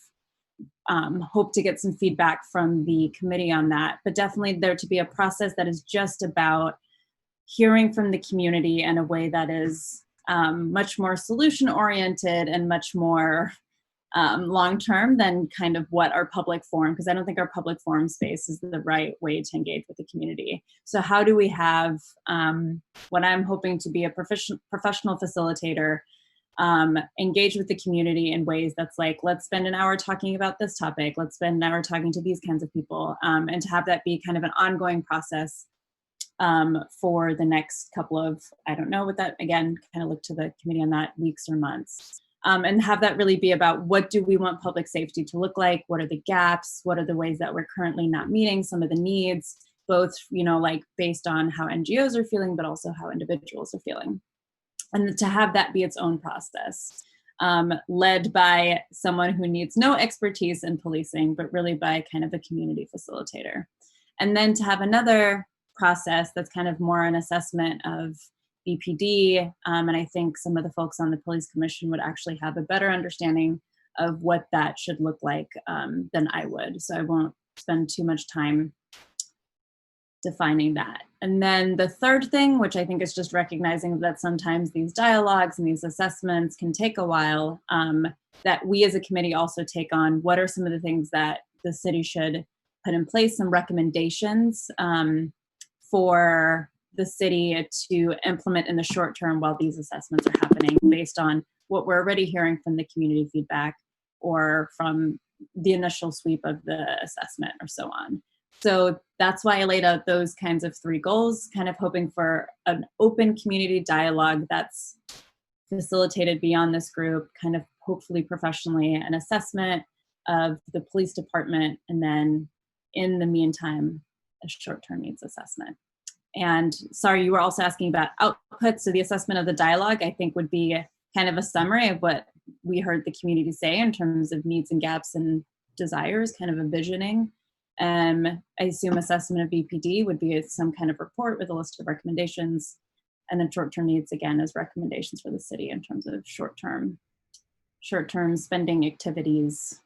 S5: hope to get some feedback from the committee on that. But definitely there to be a process that is just about hearing from the community in a way that is much more solution oriented and much more long-term than kind of what our public forum, because I don't think our public forum space is the right way to engage with the community. So how do we have what I'm hoping to be a professional facilitator engage with the community in ways that's like, let's spend an hour talking about this topic, let's spend an hour talking to these kinds of people, and to have that be kind of an ongoing process for the next couple of, I don't know what that, again, kind of look to the committee on that, weeks or months. And have that really be about what do we want public safety to look like? What are the gaps? What are the ways that we're currently not meeting some of the needs, both, you know, like based on how NGOs are feeling, but also how individuals are feeling. And to have that be its own process, led by someone who needs no expertise in policing, but really by kind of a community facilitator. And then to have another process that's kind of more an assessment of BPD, and I think some of the folks on the Police Commission would actually have a better understanding of what that should look like than I would. So I won't spend too much time defining that. And then the third thing, which I think is just recognizing that sometimes these dialogues and these assessments can take a while, that we as a committee also take on what are some of the things that the city should put in place, some recommendations for the city to implement in the short term while these assessments are happening, based on what we're already hearing from the community feedback or from the initial sweep of the assessment or so on. So that's why I laid out those kinds of 3 goals, kind of hoping for an open community dialogue that's facilitated beyond this group, kind of hopefully professionally, an assessment of the police department, and then in the meantime, a short-term needs assessment. And sorry, you were also asking about output. So the assessment of the dialogue, I think, would be kind of a summary of what we heard the community say in terms of needs and gaps and desires, kind of envisioning. I assume assessment of BPD would be some kind of report with a list of recommendations, and then short-term needs again as recommendations for the city in terms of short-term spending activities,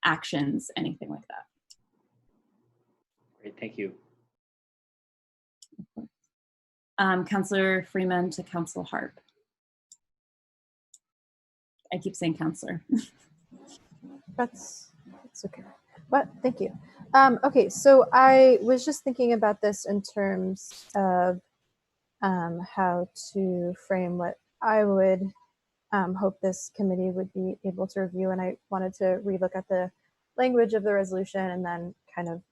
S5: actions, anything like that.
S8: Great, thank you.
S5: Councillor Freeman to Council Harp. I keep saying Councillor.
S1: That's okay. But thank you. Okay, so I was just thinking about this in terms of how to frame what I would hope this committee would be able to review, and I wanted to relook at the language of the resolution and then kind of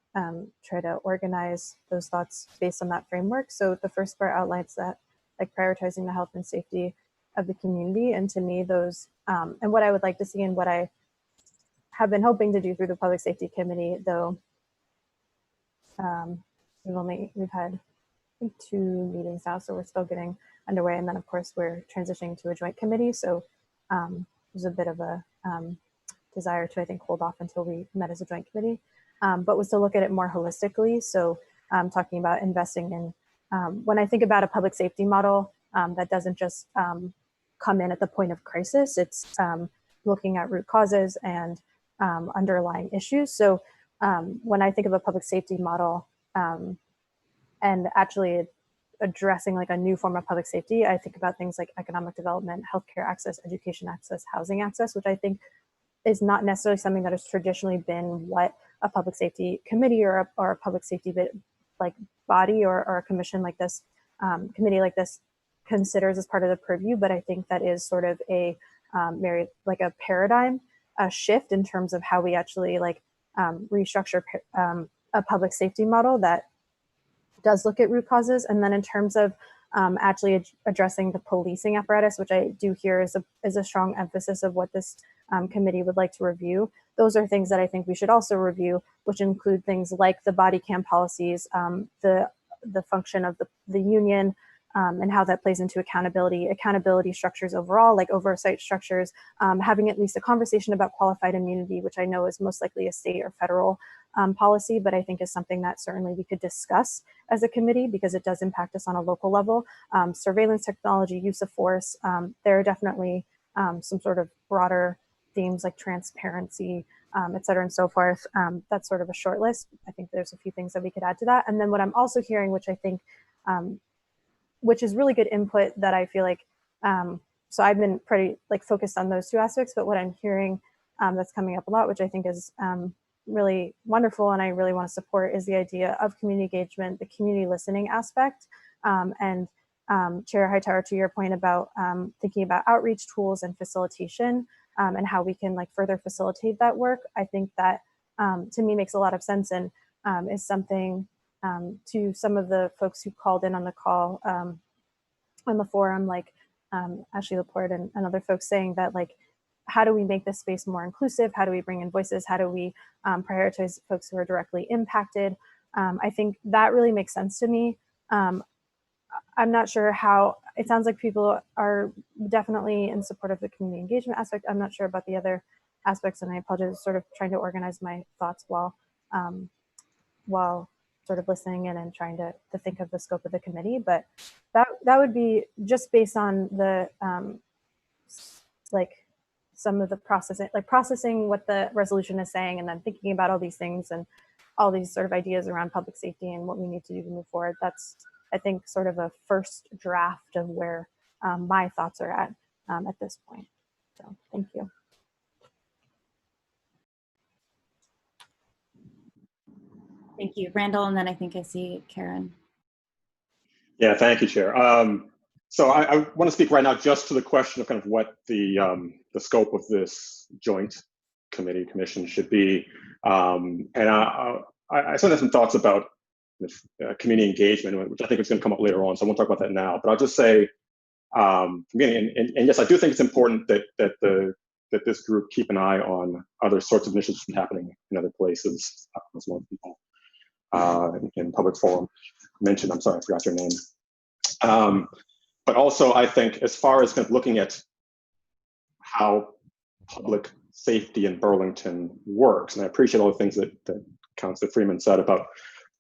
S1: try to organize those thoughts based on that framework. So the first part outlines that, like, prioritizing the health and safety of the community, and to me those and what I would like to see and what I have been hoping to do through the Public Safety Committee, though we've had, I think, 2 meetings now, so we're still getting underway, and then of course we're transitioning to a joint committee, so there's a bit of a desire to, I think, hold off until we met as a joint committee, but was to look at it more holistically. So talking about investing in, when I think about a public safety model that doesn't just come in at the point of crisis, it's looking at root causes and underlying issues. So when I think of a public safety model and actually addressing like a new form of public safety, I think about things like economic development, healthcare access, education access, housing access, which I think is not necessarily something that has traditionally been what a public safety committee or a public safety like body or a commission like this, committee like this considers as part of the purview. But I think that is sort of a very like a paradigm shift in terms of how we actually like restructure a public safety model that does look at root causes. And then in terms of actually addressing the policing apparatus, which I do hear is a strong emphasis of what this committee would like to review. Those are things that I think we should also review, which include things like the body cam policies, the function of the union, and how that plays into accountability structures overall, like oversight structures, having at least a conversation about qualified immunity, which I know is most likely a state or federal policy, but I think is something that certainly we could discuss as a committee because it does impact us on a local level. Surveillance technology, use of force, there are definitely some sort of broader themes like transparency, et cetera, and so forth. That's sort of a short list. I think there's a few things that we could add to that. And then what I'm also hearing, which I think, which is really good input that I feel like, so I've been pretty like focused on those 2 aspects, but what I'm hearing that's coming up a lot, which I think is really wonderful and I really want to support, is the idea of community engagement, the community listening aspect. And Chair Hightower, to your point about thinking about outreach tools and facilitation and how we can like further facilitate that work, I think that to me makes a lot of sense and is something to some of the folks who called in on the call on the forum, like Ashley Laporte and other folks saying that like, how do we make this space more inclusive? How do we bring in voices? How do we prioritize folks who are directly impacted? I think that really makes sense to me. I'm not sure how, it sounds like people are definitely in support of the community engagement aspect. I'm not sure about the other aspects, and I apologize, sort of trying to organize my thoughts while sort of listening in and trying to think of the scope of the committee. But that would be just based on the like some of the processing what the resolution is saying, and then thinking about all these things and all these sort of ideas around public safety and what we need to do to move forward. That's, I think, sort of a first draft of where my thoughts are at this point. So thank you.
S5: Thank you, Randall, and then I think I see Karen.
S7: Yeah, thank you, Chair. So I want to speak right now just to the question of kind of what the scope of this joint commission should be. And I certainly have some thoughts about community engagement, which I think is going to come up later on. So I won't talk about that now. But I'll just say, and yes, I do think it's important that this group keep an eye on other sorts of initiatives happening in other places. As one people in public forum mentioned. I'm sorry, I forgot your name. But also, I think as far as kind of looking at how public safety in Burlington works, and I appreciate all the things that Councilor Freeman said about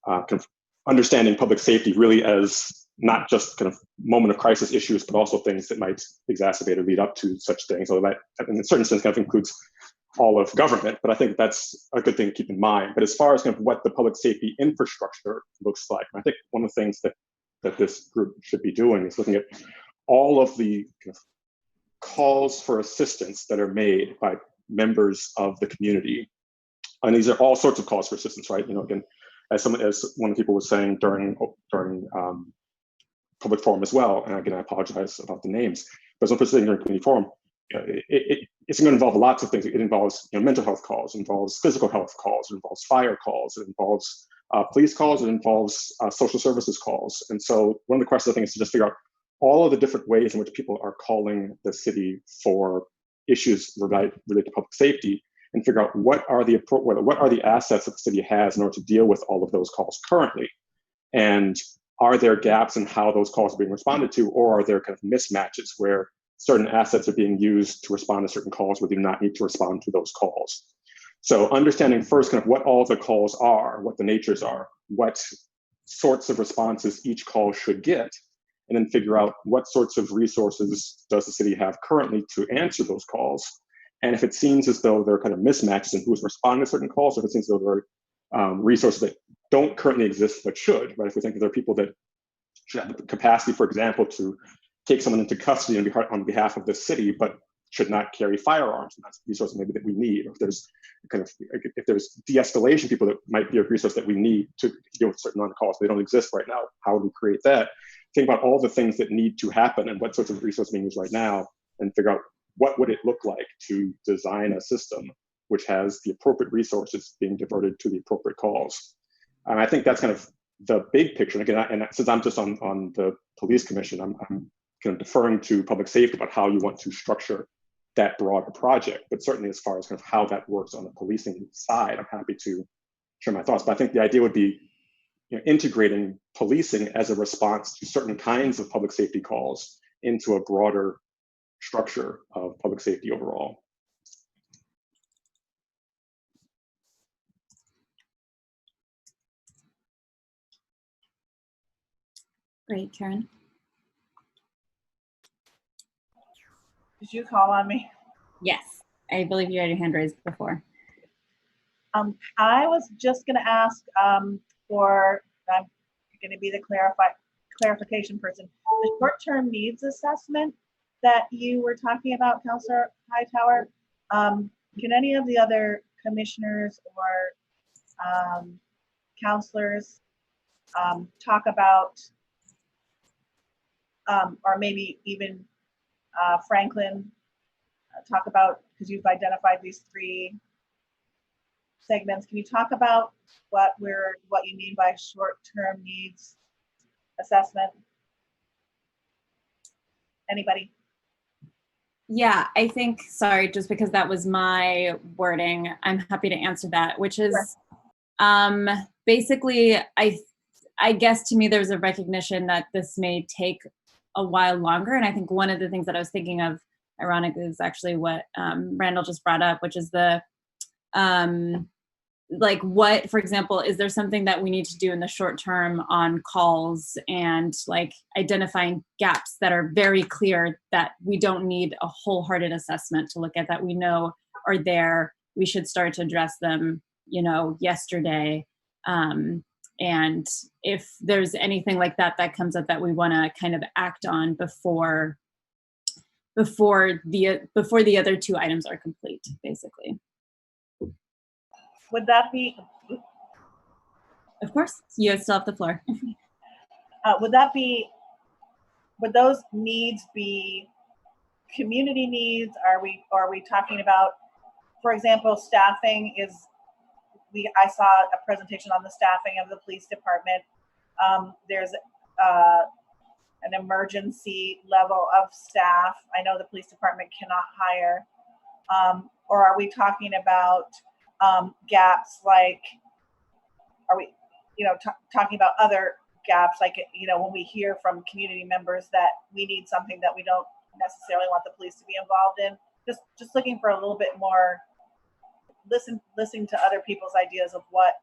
S7: kind of understanding public safety really as not just kind of moment of crisis issues, but also things that might exacerbate or lead up to such things. So that, in a certain sense, kind of includes all of government, but I think that's a good thing to keep in mind. But as far as kind of what the public safety infrastructure looks like, I think one of the things that this group should be doing is looking at all of the kind of calls for assistance that are made by members of the community. And these are all sorts of calls for assistance, right? You know, again, as one of the people was saying during public forum as well, and again, I apologize about the names, but as one person saying during community forum, it's going to involve lots of things. It involves mental health calls, it involves physical health calls, it involves fire calls, it involves police calls, it involves social services calls. And so one of the questions I think is to just figure out all of the different ways in which people are calling the city for issues related to public safety, and figure out what are the assets that the city has in order to deal with all of those calls currently, and are there gaps in how those calls are being responded to, or are there kind of mismatches where certain assets are being used to respond to certain calls where they do not need to respond to those calls. So understanding first kind of what all of the calls are, what the natures are, what sorts of responses each call should get, and then figure out what sorts of resources does the city have currently to answer those calls. And if it seems as though there are kind of mismatches in who's responding to certain calls, or if it seems as though there are resources that don't currently exist but should, right? If we think that there are people that should have the capacity, for example, to take someone into custody on behalf of the city, but should not carry firearms, and that's a resource maybe that we need. Or if there's de-escalation people that might be a resource that we need to deal with certain non-calls, they don't exist right now. How would we create that? Think about all the things that need to happen and what sorts of resources being used right now, and figure out what would it look like to design a system which has the appropriate resources being diverted to the appropriate calls. And I think that's kind of the big picture. And again, and since I'm just on the police commission, I'm kind of deferring to public safety about how you want to structure that broader project. But certainly as far as kind of how that works on the policing side, I'm happy to share my thoughts. But I think the idea would be integrating policing as a response to certain kinds of public safety calls into a broader structure of public safety overall.
S5: Great, Karen.
S6: Did you call on me?
S5: Yes, I believe you had your hand raised before.
S6: I was just going to ask I'm going to be the clarification person. The short-term needs assessment that you were talking about, Councilor Hightower, can any of the other commissioners or councilors talk about, or maybe even Franklin, talk about, because you've identified these 3 segments. Can you talk about what you mean by short-term needs assessment? Anybody?
S5: Yeah, I think, sorry, just because that was my wording, I'm happy to answer that, which is basically, I guess to me, there's a recognition that this may take a while longer. And I think one of the things that I was thinking of, ironically, is actually what Randall just brought up, which is the, like what, for example, is there something that we need to do in the short term on calls and like identifying gaps that are very clear that we don't need a wholehearted assessment to look at, that we know are there, we should start to address them, yesterday. And if there's anything like that that comes up that we want to kind of act on before the other 2 items are complete, basically.
S6: Would that be?
S5: Of course, you still have the floor.
S6: Would those needs be community needs? Are we talking about, for example, staffing is I saw a presentation on the staffing of the police department. There's an emergency level of staff. I know the police department cannot hire. Or are we talking about gaps like, are we, talking about other gaps like, when we hear from community members that we need something that we don't necessarily want the police to be involved in? Just looking for a little bit more, listening to other people's ideas of what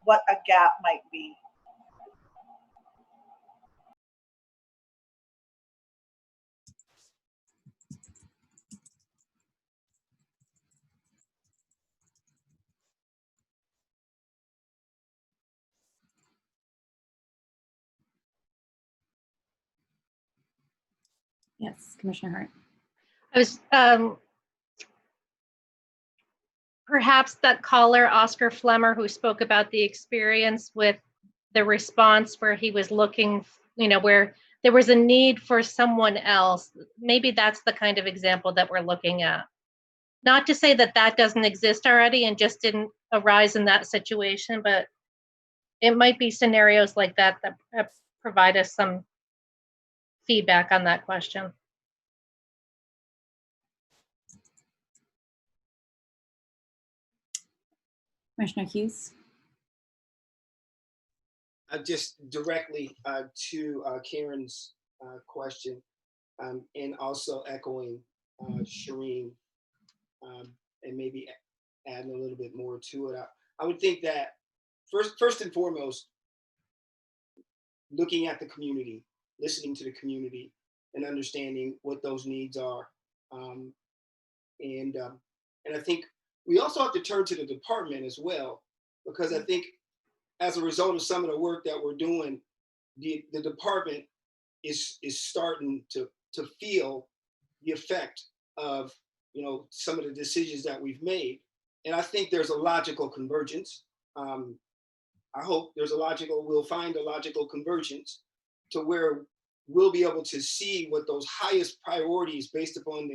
S6: a gap might be.
S5: Yes, Commissioner Hart.
S3: I was perhaps that caller, Oscar Flemmer, who spoke about the experience with the response where he was looking, where there was a need for someone else. Maybe that's the kind of example that we're looking at. Not to say that that doesn't exist already and just didn't arise in that situation, but it might be scenarios like that that provide us some feedback on that question.
S5: Commissioner Hughes.
S18: Just directly to Karen's question, and also echoing Shireen, and maybe adding a little bit more to it. I would think that first and foremost, looking at the community, listening to the community, and understanding what those needs are, and I think we also have to turn to the department as well, because I think as a result of some of the work that we're doing, the department is starting to feel the effect of some of the decisions that we've made, and I think there's a logical convergence. I hope we'll find a logical convergence to where we'll be able to see what those highest priorities based upon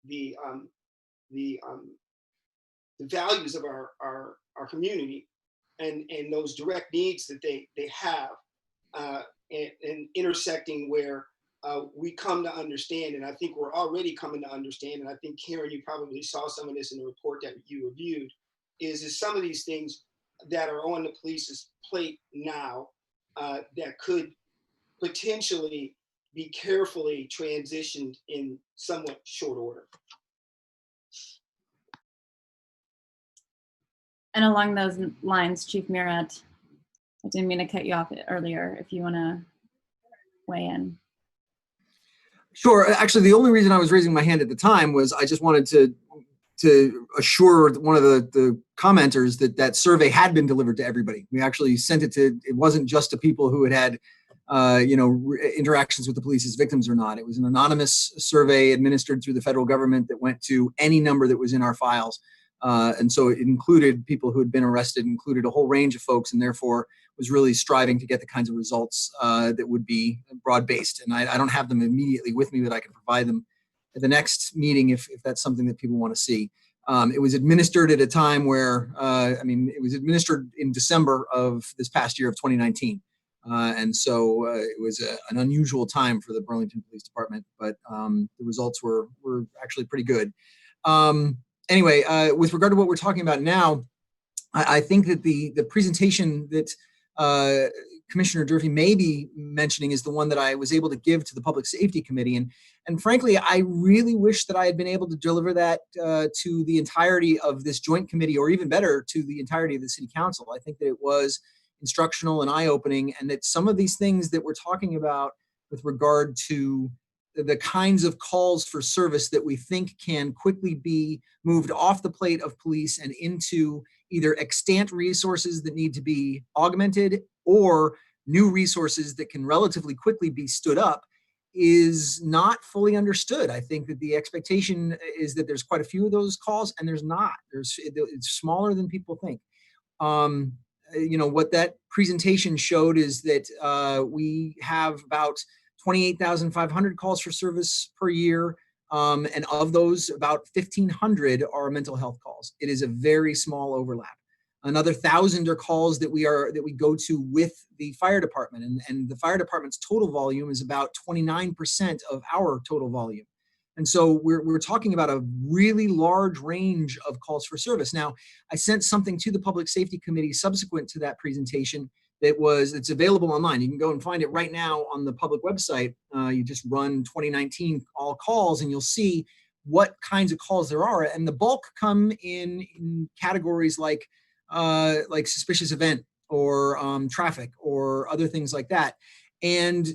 S18: the values of our community and those direct needs that they have, and intersecting where we come to understand, and I think we're already coming to understand, and I think Karen, you probably saw some of this in the report that you reviewed, is some of these things that are on the police's plate now that could potentially be carefully transitioned in somewhat short order.
S5: And along those lines, Chief Murat, I didn't mean to cut you off earlier. If you want to weigh in.
S19: Sure. Actually, the only reason I was raising my hand at the time was I just wanted to assure one of the commenters that survey had been delivered to everybody. We actually sent it wasn't just to people who had interactions with the police as victims or not. It was an anonymous survey administered through the federal government that went to any number that was in our files. And so it included people who had been arrested, included a whole range of folks, and therefore was really striving to get the kinds of results that would be broad-based. And I don't have them immediately with me, but I can provide them at the next meeting if that's something that people want to see. It was administered at a time where, it was administered in December of this past year of 2019. And so it was an unusual time for the Burlington Police Department, but the results were actually pretty good. Anyway, with regard to what we're talking about now, I think that the presentation that Commissioner Durfee may be mentioning is the one that I was able to give to the Public Safety Committee. And frankly, I really wish that I had been able to deliver that to the entirety of this joint committee, or even better, to the entirety of the City Council. I think that it was instructional and eye-opening, and that some of these things that we're talking about with regard to the kinds of calls for service that we think can quickly be moved off the plate of police and into either extant resources that need to be augmented or new resources that can relatively quickly be stood up is not fully understood. I think that the expectation is that there's quite a few of those calls, and there's not. It's smaller than people think. What that presentation showed is that we have about 28,500 calls for service per year. And of those, about 1,500 are mental health calls. It is a very small overlap. Another 1,000 are calls that we go to with the fire department, and the fire department's total volume is about 29% of our total volume. And so we're talking about a really large range of calls for service. Now, I sent something to the Public Safety Committee subsequent to that presentation it's available online. You can go and find it right now on the public website. You just run 2019 all calls and you'll see what kinds of calls there are. And the bulk come in categories like suspicious event or traffic or other things like that. And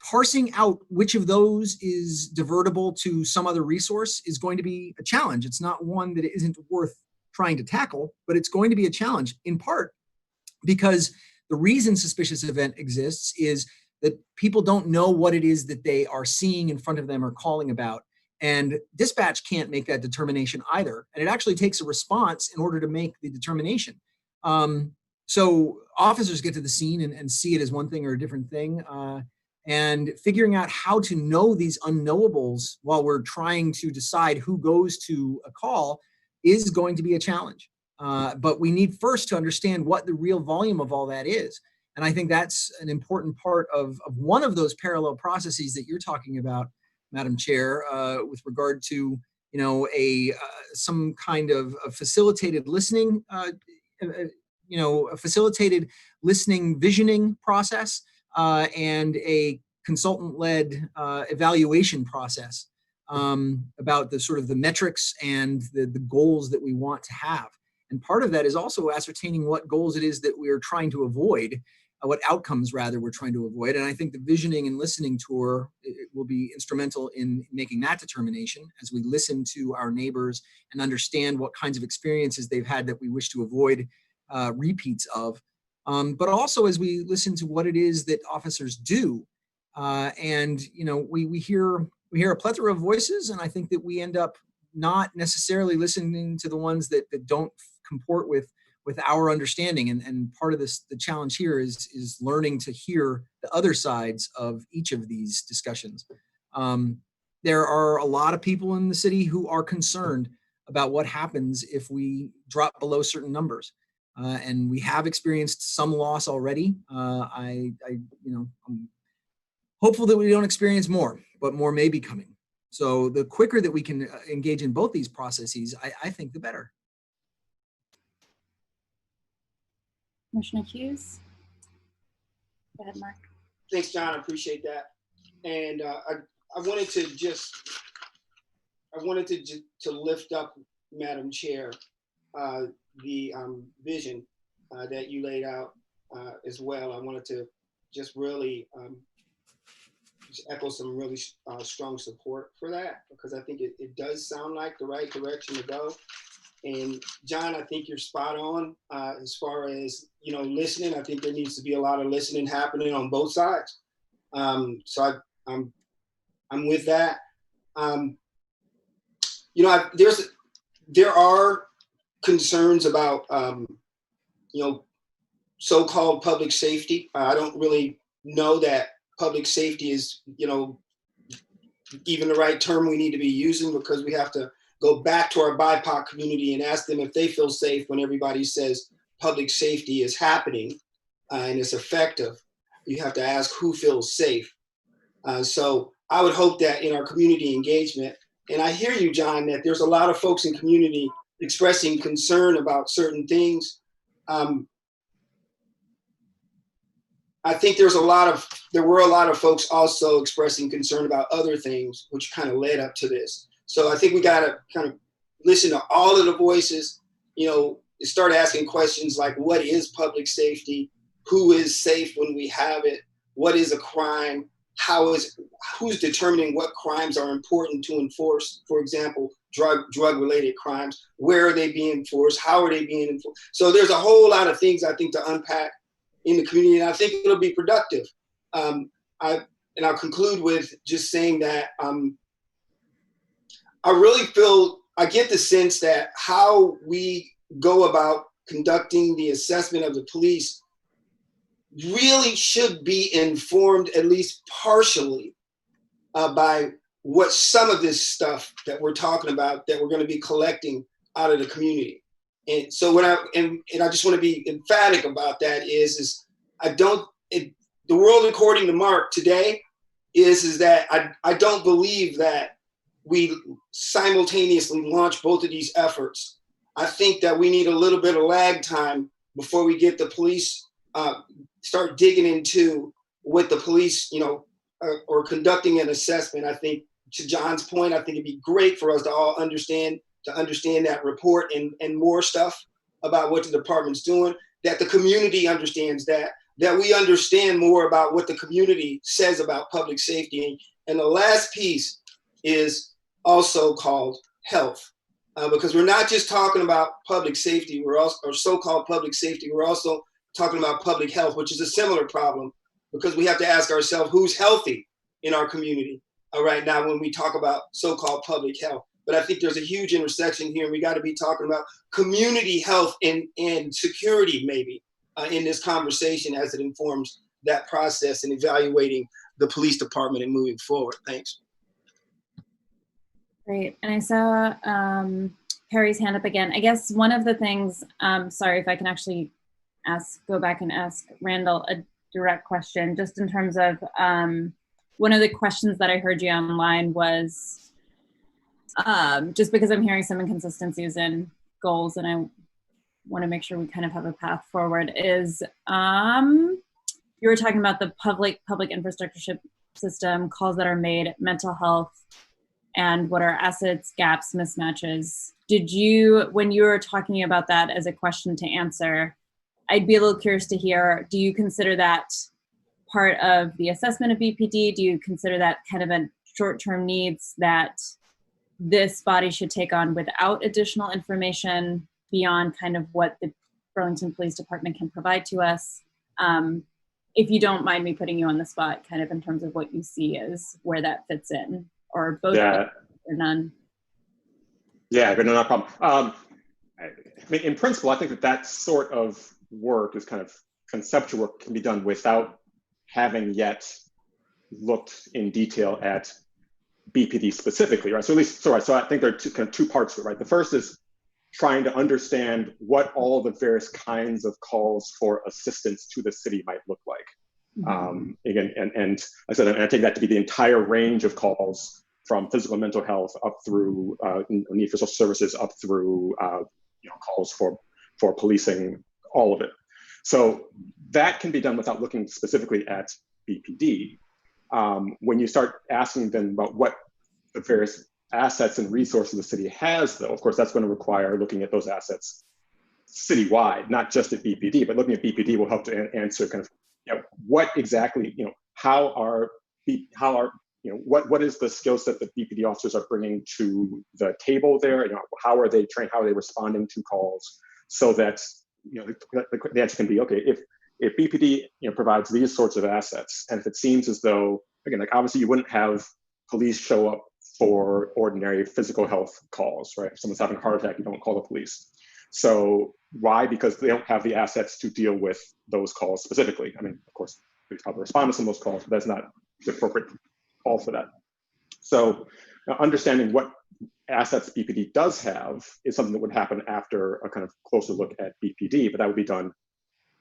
S19: parsing out which of those is divertible to some other resource is going to be a challenge. It's not one that isn't worth trying to tackle, but it's going to be a challenge in part because the reason suspicious event exists is that people don't know what it is that they are seeing in front of them or calling about. And dispatch can't make that determination either. And it actually takes a response in order to make the determination. So officers get to the scene and see it as one thing or a different thing. And figuring out how to know these unknowables while we're trying to decide who goes to a call is going to be a challenge. But we need first to understand what the real volume of all that is. And I think that's an important part of one of those parallel processes that you're talking about, Madam Chair, with regard to, some kind of a facilitated listening, a facilitated listening visioning process and a consultant-led evaluation process about the sort of the metrics and the goals that we want to have. And part of that is also ascertaining what goals it is that we're trying to avoid, what outcomes rather we're trying to avoid. And I think the visioning and listening tour will be instrumental in making that determination as we listen to our neighbors and understand what kinds of experiences they've had that we wish to avoid repeats of. But also as we listen to what it is that officers do. We hear a plethora of voices, and I think that we end up not necessarily listening to the ones that don't comport with our understanding. And part of the challenge here is learning to hear the other sides of each of these discussions. There are a lot of people in the city who are concerned about what happens if we drop below certain numbers. And we have experienced some loss already. I'm hopeful that we don't experience more, but more may be coming. So the quicker that we can engage in both these processes, I think the better.
S5: Commissioner Hughes. Go ahead, Mark.
S18: Thanks, John. I appreciate that. And I wanted to lift up, Madam Chair, the vision that you laid out as well. I wanted to just really just echo some really strong support for that, because I think it does sound like the right direction to go. And John, I think you're spot on as far as, listening. I think there needs to be a lot of listening happening on both sides. So I'm with that. There are concerns about, so-called public safety. I don't really know that public safety is, even the right term we need to be using, because we have to go back to our BIPOC community and ask them if they feel safe when everybody says public safety is happening and it's effective. You have to ask who feels safe. So I would hope that in our community engagement, and I hear you, John, that there's a lot of folks in community expressing concern about certain things. I think there were a lot of folks also expressing concern about other things, which kind of led up to this. So I think we got to kind of listen to all of the voices, start asking questions like, what is public safety? Who is safe when we have it? What is a crime? Who's determining what crimes are important to enforce? For example, drug-related crimes. Where are they being enforced? How are they being enforced? So there's a whole lot of things I think to unpack in the community, and I think it'll be productive. I'll conclude with just saying that I get the sense that how we go about conducting the assessment of the police really should be informed, at least partially, by what some of this stuff that we're talking about that we're going to be collecting out of the community. And so what and I just want to be emphatic about that is the world according to Mark today is that I don't believe that we simultaneously launch both of these efforts. I think that we need a little bit of lag time before we get the police start digging into what the police, or conducting an assessment. I think, to John's point, I think it'd be great for us to all understand that report and more stuff about what the department's doing, that the community understands that we understand more about what the community says about public safety. And the last piece is also called health, because we're not just talking about public safety, or so-called public safety, we're also talking about public health, which is a similar problem, because we have to ask ourselves who's healthy in our community right now when we talk about so-called public health. But I think there's a huge intersection here, and we got to be talking about community health and security maybe in this conversation as it informs that process and evaluating the police department and moving forward. Thanks.
S5: Great. And I saw Perry's hand up again. I guess one of the things, sorry if I can actually go back and ask Randall a direct question, just in terms of one of the questions that I heard you online was, just because I'm hearing some inconsistencies in goals and I want to make sure we kind of have a path forward, is you were talking about the public infrastructure system, calls that are made, mental health, and what are assets, gaps, mismatches. When you were talking about that as a question to answer, I'd be a little curious to hear, do you consider that part of the assessment of BPD? Do you consider that kind of a short-term needs that this body should take on without additional information beyond kind of what the Burlington Police Department can provide to us? If you don't mind me putting you on the spot, kind of in terms of what you see as where that fits in, or both, or none.
S7: Yeah, but no problem. I mean, in principle, I think that sort of work is kind of conceptual work, can be done without having yet looked in detail at BPD specifically, right? So I think there are two parts to it, right? The first is trying to understand what all the various kinds of calls for assistance to the city might look like. Again, and I said, and I take that to be the entire range of calls, from physical and mental health up through need for social services, up through calls for policing, all of it. So that can be done without looking specifically at BPD. When you start asking them about what the various assets and resources the city has, though, of course, that's going to require looking at those assets citywide, not just at BPD, but looking at BPD will help to answer kind of, what exactly, what is the skill set that BPD officers are bringing to the table there? How are they trained? How are they responding to calls? So that the answer can be, okay, if BPD provides these sorts of assets, and if it seems as though, again, like obviously you wouldn't have police show up for ordinary physical health calls, right? If someone's having a heart attack, you don't call the police. So why? Because they don't have the assets to deal with those calls specifically. I mean, of course, police probably respond to some of those calls, but that's not the appropriate call for that. So understanding what assets BPD does have is something that would happen after a kind of closer look at BPD, but that would be done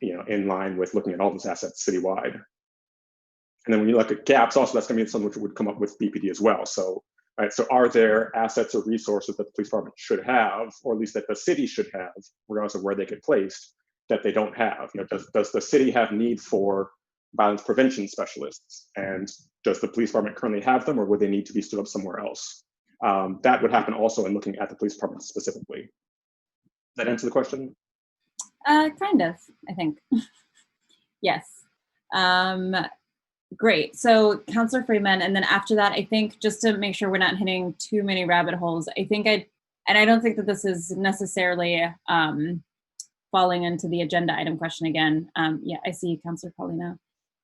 S7: in line with looking at all those assets citywide. And then when you look at gaps, also that's going to be something which would come up with BPD as well. So, right, so are there assets or resources that the police department should have, or at least that the city should have, regardless of where they get placed, that they don't have? Does the city have need for violence prevention specialists? And does the police department currently have them, or would they need to be stood up somewhere else? That would happen also in looking at the police department specifically. Does that answer the question?
S5: Kind of, I think. Yes. Great. So Councillor Freeman, and then after that, I think just to make sure we're not hitting too many rabbit holes, I think and I don't think that this is necessarily falling into the agenda item question again. Yeah, I see Councillor Paulino.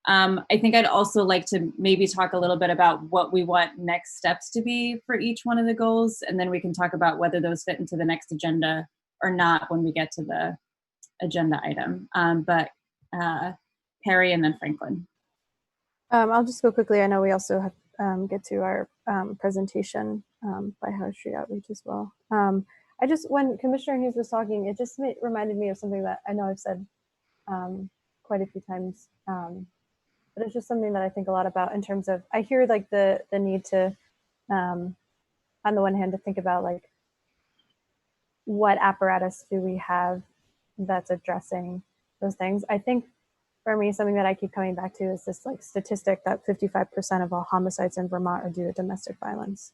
S5: I think I'd also like to maybe talk a little bit about what we want next steps to be for each one of the goals, and then we can talk about whether those fit into the next agenda or not when we get to the agenda item. But Perry and then Franklin.
S1: I'll just go quickly. I know we also have get to our presentation by High Street Outreach as well. I just, when Commissioner Hughes was talking, it just reminded me of something that I know I've said quite a few times, but it's just something that I think a lot about in terms of, I hear like the need to, on the one hand, to think about like, what apparatus do we have that's addressing those things. I think for me, something that I keep coming back to is this like statistic that 55% of all homicides in Vermont are due to domestic violence.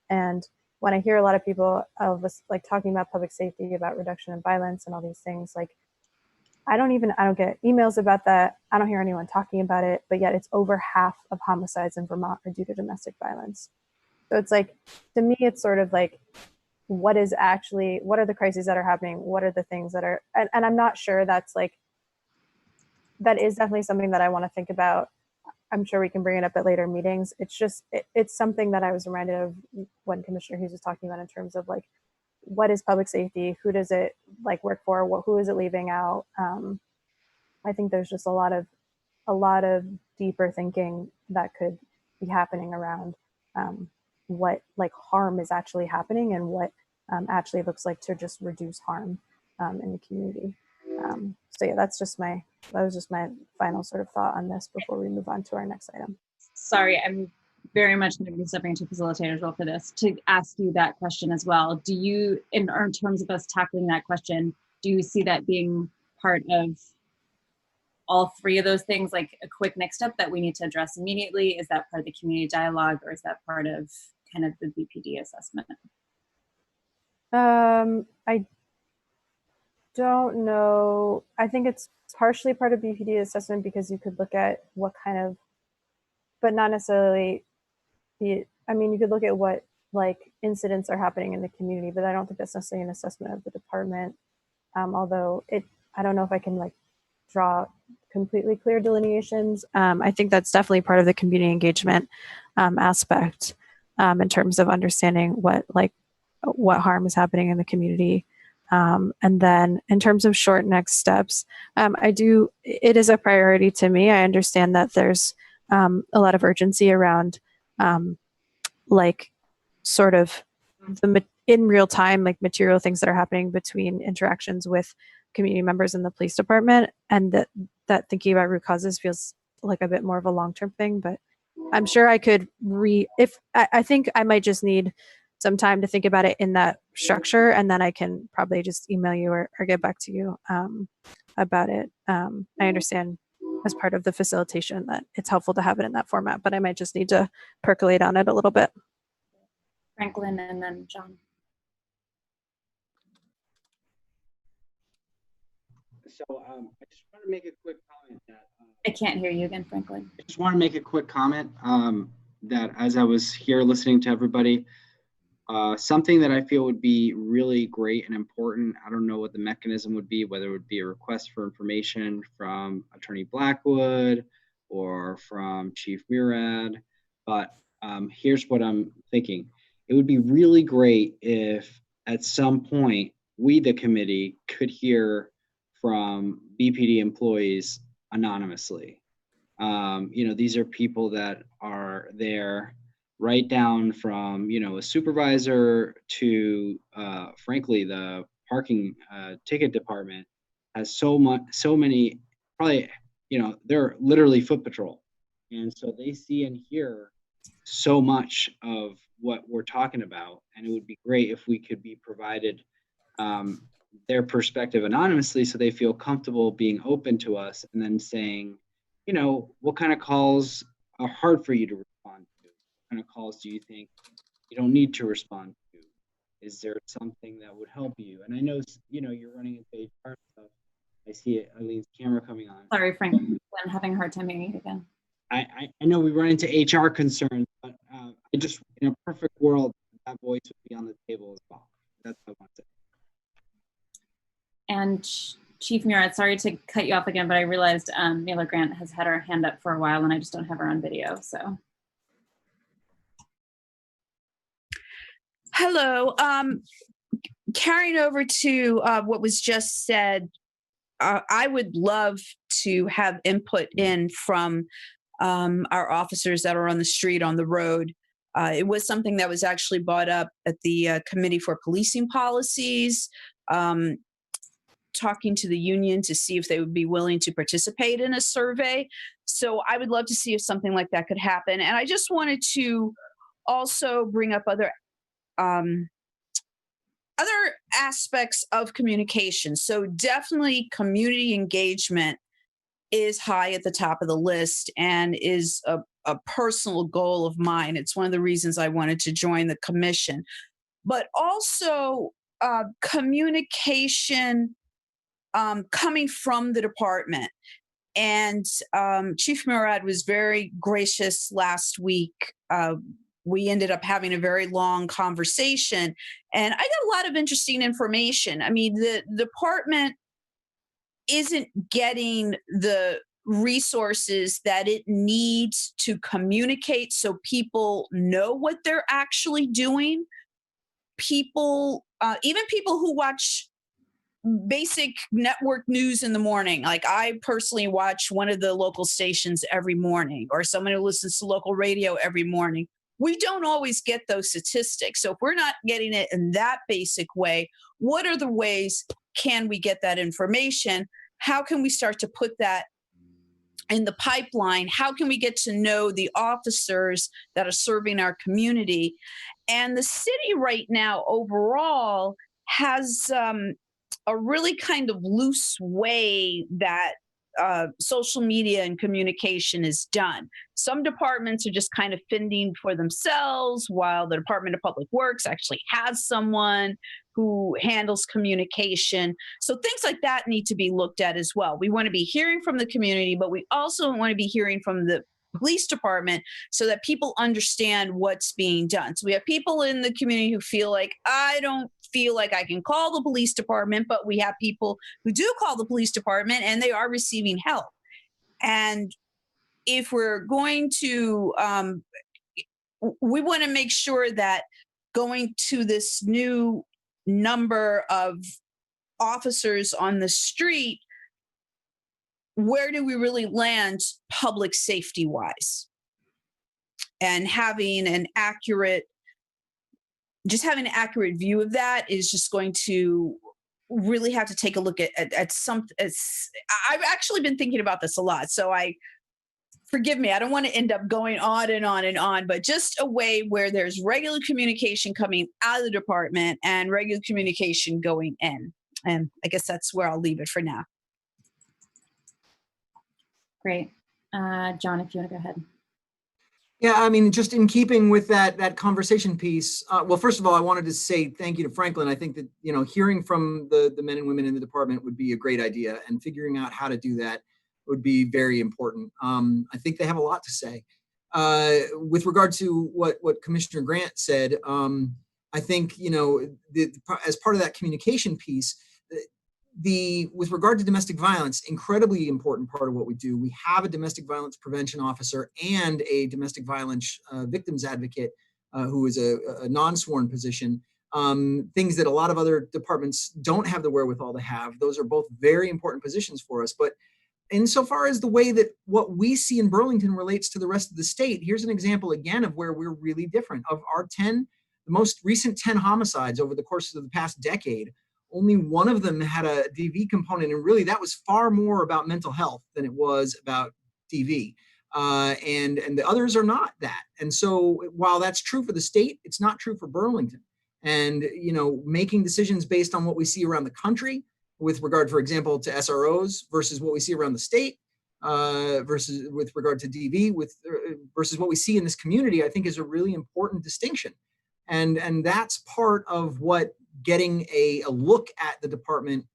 S1: And when I hear a lot of people of us like talking about public safety, about reduction in violence and all these things, like I don't get emails about that. I don't hear anyone talking about it, but yet it's over half of homicides in Vermont are due to domestic violence. So it's like, to me, it's sort of like, what are the crises that are happening? What are the things that are, and I'm not sure that's like, that is definitely something that I want to think about. I'm sure we can bring it up at later meetings. It's just, it's something that I was reminded of when Commissioner Hughes was talking about in terms of like, what is public safety? Who does it like work for? Who is it leaving out? I think there's just a lot of deeper thinking that could be happening around what like harm is actually happening and what actually looks like to just reduce harm in the community. So yeah, that was just my final sort of thought on this before we move on to our next item.
S5: Sorry, I'm very much going to be stepping into facilitator's role for this to ask you that question as well. Do you, in terms of us tackling that question, do you see that being part of all three of those things, like a quick next step that we need to address immediately? Is that part of the community dialogue, or is that part of kind of the BPD assessment?
S1: I don't know. I think it's partially part of BPD assessment because you could look at what kind of, but not necessarily you could look at what like incidents are happening in the community, but I don't think that's necessarily an assessment of the department. Although I don't know if I can like draw completely clear delineations. I think that's definitely part of the community engagement aspect in terms of understanding what harm is happening in the community. And then in terms of short next steps, it is a priority to me. I understand that there's a lot of urgency around like sort of in real time, like material things that are happening between interactions with community members in the police department, and that thinking about root causes feels like a bit more of a long-term thing. But I'm sure I could I think I might just need some time to think about it in that structure, and then I can probably just email you or get back to you about it. I understand as part of the facilitation that it's helpful to have it in that format, but I might just need to percolate on it a little bit.
S5: Franklin and then John.
S8: So I just want to make a quick comment that
S5: I can't hear you again, Franklin.
S8: I just want to make a quick comment that as I was here listening to everybody, something that I feel would be really great and important, I don't know what the mechanism would be, whether it would be a request for information from Attorney Blackwood or from Chief Murad, but here's what I'm thinking. It would be really great if at some point we, the committee, could hear from BPD employees anonymously. These are people that are there right down from, a supervisor to, frankly, the parking ticket department has so many, probably, they're literally foot patrol. And so they see and hear so much of what we're talking about. And it would be great if we could be provided their perspective anonymously so they feel comfortable being open to us and then saying, what kind of calls are hard for you to respond to? What kind of calls do you think you don't need to respond to? Is there something that would help you? And I know, you're running into HR stuff. I see it, Eileen's camera coming on.
S5: Sorry, Franklin, I'm having a hard time hearing you again.
S8: I know we run into HR concerns, but I just, in a perfect world, that voice would be on the table as well. That's what I want to say.
S5: And Chief Murad, sorry to cut you off again, but I realized Mila Grant has had her hand up for a while and I just don't have her on video, so.
S9: Hello. Carrying over to what was just said, I would love to have input in from our officers that are on the street, on the road, It was something that was actually brought up at the Committee for Policing Policies, talking to the union to see if they would be willing to participate in a survey. So I would love to see if something like that could happen. And I just wanted to also bring up other aspects of communication. So definitely community engagement is high at the top of the list and is a personal goal of mine. It's one of the reasons I wanted to join the commission. But also communication coming from the department. And Chief Murad was very gracious last week. We ended up having a very long conversation, and I got a lot of interesting information. I mean, the department isn't getting the resources that it needs to communicate so people know what they're actually doing. People, even people who watch basic network news in the morning. Like I personally watch one of the local stations every morning, or someone who listens to local radio every morning. We don't always get those statistics. So if we're not getting it in that basic way, what are the ways can we get that information? How can we start to put that in the pipeline? How can we get to know the officers that are serving our community? And the city right now overall has a really kind of loose way that social media and communication is done. Some departments are just kind of fending for themselves, while the Department of Public Works actually has someone who handles communication. So things like that need to be looked at as well. We want to be hearing from the community, but we also want to be hearing from the police department so that people understand what's being done. So we have people in the community who feel like, I don't feel like I can call the police department, but we have people who do call the police department and they are receiving help. And if we're going to, we want to make sure that going to this new number of officers on the street, where do we really land public safety wise? And having an accurate view of that is just going to really have to take a look at some. I've actually been thinking about this a lot. So forgive me, I don't want to end up going on and on and on, but just a way where there's regular communication coming out of the department and regular communication going in. And I guess that's where I'll leave it for now.
S5: Great. John, if you want to go ahead.
S19: Yeah, I mean, just in keeping with that conversation piece, well, first of all, I wanted to say thank you to Franklin. I think that, hearing from the men and women in the department would be a great idea, and figuring out how to do that would be very important. I think they have a lot to say. With regard to what Commissioner Grant said, I think, as part of that communication piece, with regard to domestic violence, incredibly important part of what we do. We have a domestic violence prevention officer and a domestic violence victims advocate who is a non-sworn position. Things that a lot of other departments don't have the wherewithal to have. Those are both very important positions for us. But insofar as the way that what we see in Burlington relates to the rest of the state, here's an example again of where we're really different. Of our the most recent 10 homicides over the course of the past decade, only one of them had a DV component, and really that was far more about mental health than it was about DV. And the others are not that. And so while that's true for the state, it's not true for Burlington. And, making decisions based on what we see around the country with regard, for example, to SROs versus what we see around the state, versus with regard to DV versus what we see in this community, I think is a really important distinction. And that's part of what getting a look at the department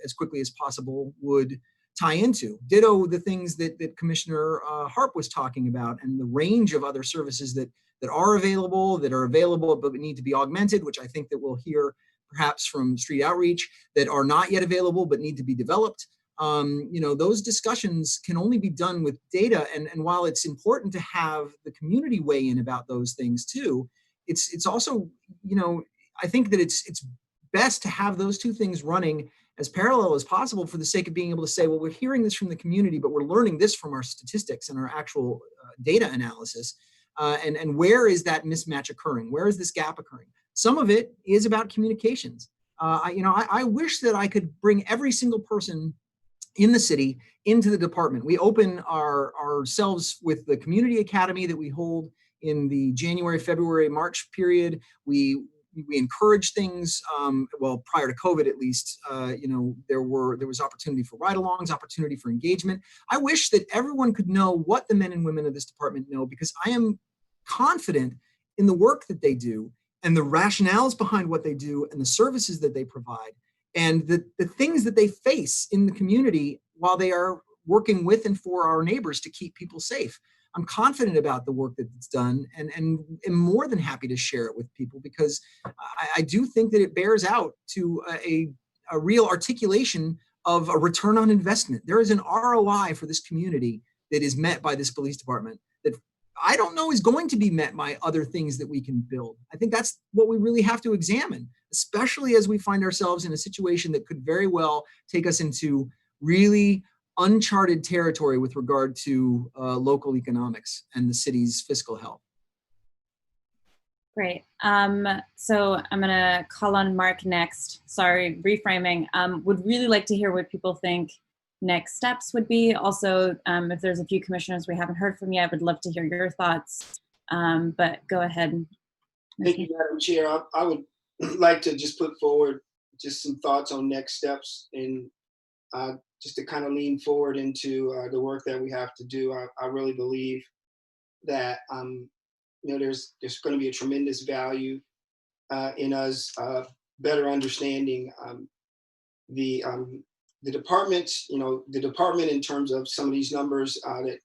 S19: as quickly as possible would tie into. Ditto the things that Commissioner Harp was talking about, and the range of other services that are available but need to be augmented, which I think that we'll hear perhaps from Street Outreach, that are not yet available but need to be developed. Those discussions can only be done with data. And while it's important to have the community weigh in about those things too, it's also, I think that it's best to have those two things running as parallel as possible, for the sake of being able to say, well, we're hearing this from the community, but we're learning this from our statistics and our actual data analysis. and where is that mismatch occurring? Where is this gap occurring? Some of it is about communications. I wish that I could bring every single person in the city into the department. We open ourselves with the community academy that we hold in the January, February, March period. We encourage things. Prior to COVID, at least, there was opportunity for ride-alongs, opportunity for engagement. I wish that everyone could know what the men and women of this department know, because I am confident in the work that they do and the rationales behind what they do and the services that they provide and the things that they face in the community while they are working with and for our neighbors to keep people safe. I'm confident about the work that's done and am more than happy to share it with people, because I do think that it bears out to a real articulation of a return on investment. There is an ROI for this community that is met by this police department that I don't know is going to be met by other things that we can build. I think that's what we really have to examine, especially as we find ourselves in a situation that could very well take us into really uncharted territory with regard to local economics and the city's fiscal health.
S5: Great. So I'm going to call on Mark next. Sorry, reframing. Would really like to hear what people think next steps would be. Also, if there's a few commissioners we haven't heard from yet, I would love to hear your thoughts. But go ahead.
S18: Thank you, Madam Chair. I would like to just put forward just some thoughts on next steps and just to kind of lean forward into the work that we have to do. I really believe that there's going to be a tremendous value in us better understanding the department, the department in terms of some of these numbers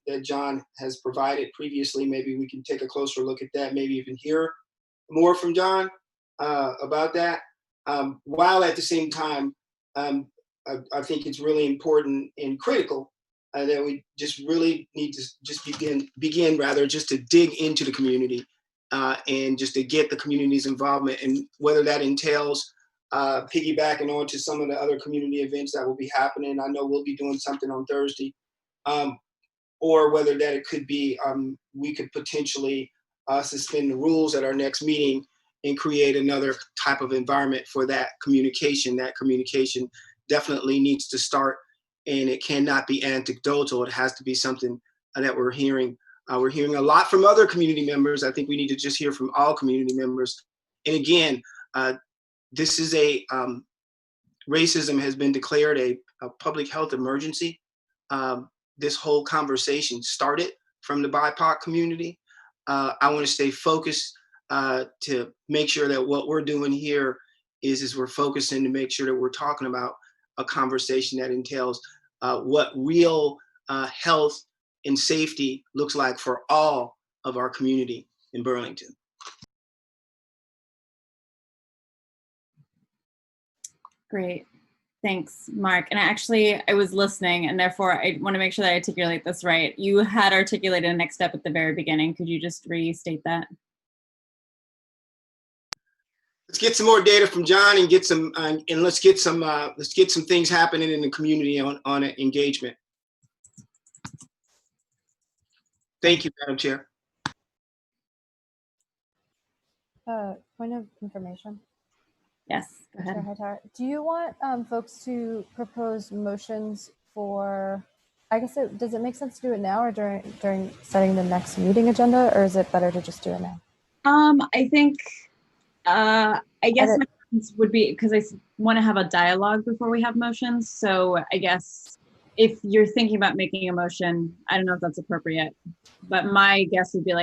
S18: that John has provided previously. Maybe we can take a closer look at that, maybe even hear more from John about that. While at the same time, I think it's really important and critical that we just really need to just begin rather just to dig into the community and just to get the community's involvement, and whether that entails piggybacking on to some of the other community events that will be happening. I know we'll be doing something on Thursday, or whether that it could be we could potentially suspend the rules at our next meeting and create another type of environment for that communication. That communication definitely needs to start, and it cannot be anecdotal. It has to be something that we're hearing. We're hearing a lot from other community members. I think we need to just hear from all community members. And again, this is racism has been declared a public health emergency. This whole conversation started from the BIPOC community. I want to stay focused to make sure that what we're doing here is we're focusing to make sure that we're talking about a conversation that entails what real health and safety looks like for all of our community in Burlington.
S5: Great. Thanks, Mark. And I was listening, and therefore I want to make sure that I articulate this right. You had articulated a next step at the very beginning. Could you just restate that?
S18: Let's get some more data from John and get some, and let's get some things happening in the community on engagement. Thank you, Madam Chair.
S1: Point of information.
S5: Yes, go ahead.
S1: Hightower, do you want folks to propose motions for, I guess does it make sense to do it now or during setting the next meeting agenda, or is it better to just do it now?
S5: I think, I guess my preference would be, because I want to have a dialogue before we have motions. So I guess if you're thinking about making a motion, I don't know if that's appropriate, but my guess would be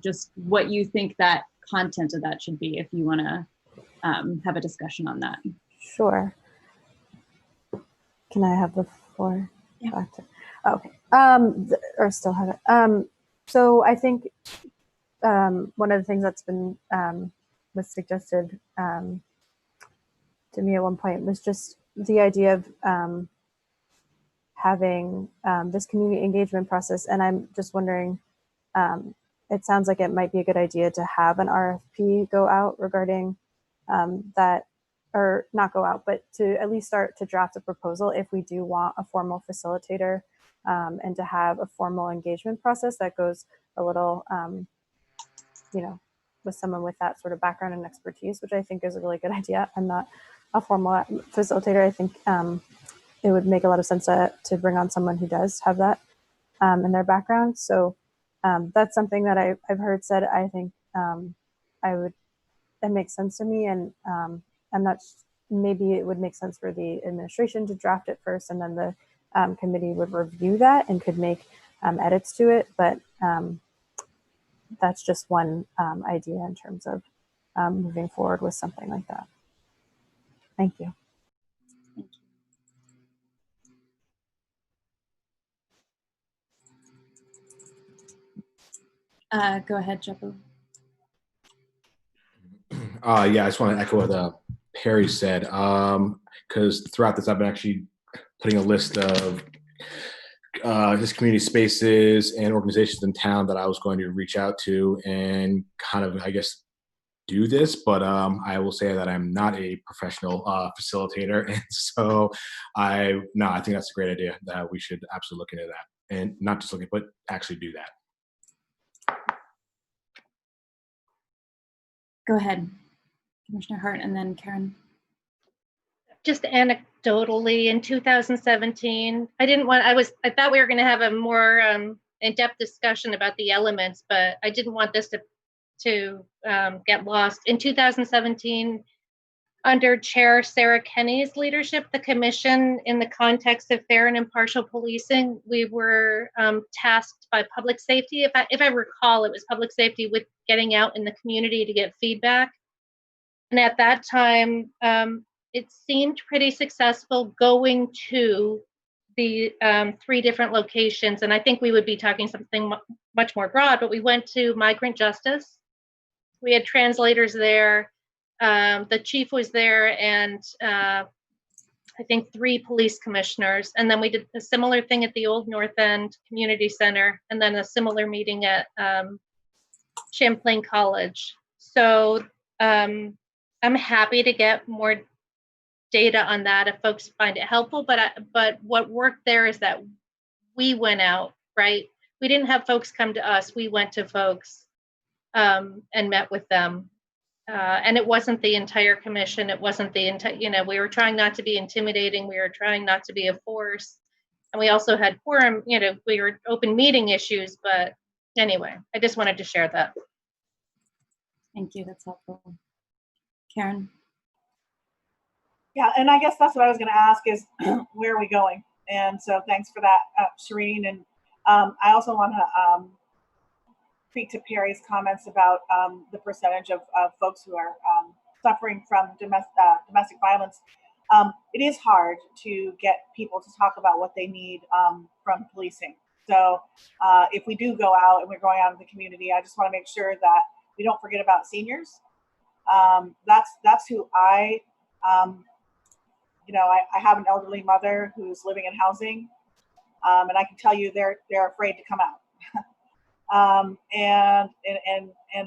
S5: just what you think that content of that should be, if you want to have a discussion on that.
S1: Sure. Can I have the floor?
S5: Yeah.
S1: Okay. Or still have it. So I think one of the things that's been was suggested to me at one point was just the idea of having this community engagement process. And I'm just wondering, it sounds like it might be a good idea to have an RFP go out regarding that, or not go out, but to at least start to draft a proposal if we do want a formal facilitator, and to have a formal engagement process that goes a little you know, with someone with that sort of background and expertise, which I think is a really good idea. I'm not a formal facilitator. I think it would make a lot of sense to bring on someone who does have that in their background. So that's something that I've heard said. I think it makes sense to me, and I'm not. Maybe it would make sense for the administration to draft it first, and then the committee would review that and could make edits to it. But that's just one idea in terms of moving forward with something like that. Thank you.
S5: Go ahead, Jeppo.
S20: Yeah, I just want to echo what Perry said, because throughout this, I've been actually putting a list of his community spaces and organizations in town that I was going to reach out to and kind of, I guess, do this. But I will say that I'm not a professional facilitator, and so I think that's a great idea that we should absolutely look into that, and not just look at, but actually do that.
S5: Go ahead, Commissioner Hart, and then Karen.
S3: Just anecdotally, in 2017, I thought we were going to have a more in-depth discussion about the elements, but I didn't want this to get lost. In 2017, under Chair Sarah Kenny's leadership, the commission, in the context of fair and impartial policing, we were tasked by public safety. If I recall, it was public safety with getting out in the community to get feedback. And at that time, it seemed pretty successful going to the 3 different locations. And I think we would be talking something much more broad, but we went to migrant justice. We had translators there. The chief was there, and I think 3 police commissioners. And then we did a similar thing at the Old North End Community Center, and then a similar meeting at Champlain College. So I'm happy to get more data on that if folks find it helpful. But what worked there is that we went out, right? We didn't have folks come to us. We went to folks and met with them. And it wasn't the entire commission. It wasn't the entire, we were trying not to be intimidating. We were trying not to be a force. And we also had quorum, we were open meeting issues. But anyway, I just wanted to share that.
S5: Thank you. That's helpful. Karen?
S6: Yeah, and I guess that's what I was going to ask is where are we going? And so thanks for that, Shireen. And I also want to speak to Perry's comments about the percentage of folks who are suffering from domestic violence. It is hard to get people to talk about what they need from policing. So if we do go out and we're going out in the community, I just want to make sure that we don't forget about seniors. That's who I have an elderly mother who's living in housing, and I can tell you they're afraid to come out. And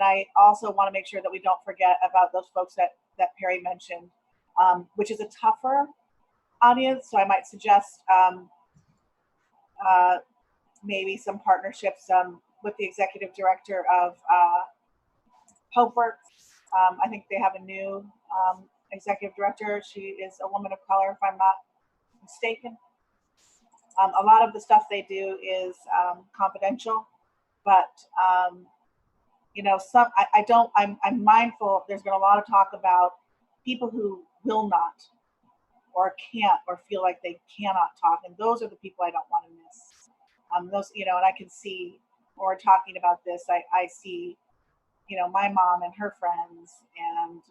S6: I also want to make sure that we don't forget about those folks that Perry mentioned, which is a tougher audience. So I might suggest maybe some partnerships with the executive director of HopeWorks. I think they have a new executive director. She is a woman of color, if I'm not mistaken. A lot of the stuff they do is confidential, but I'm mindful. There's been a lot of talk about people who will not, or can't, or feel like they cannot talk, and those are the people I don't want to miss. Those, and I can see when we're talking about this, I see, my mom and her friends, and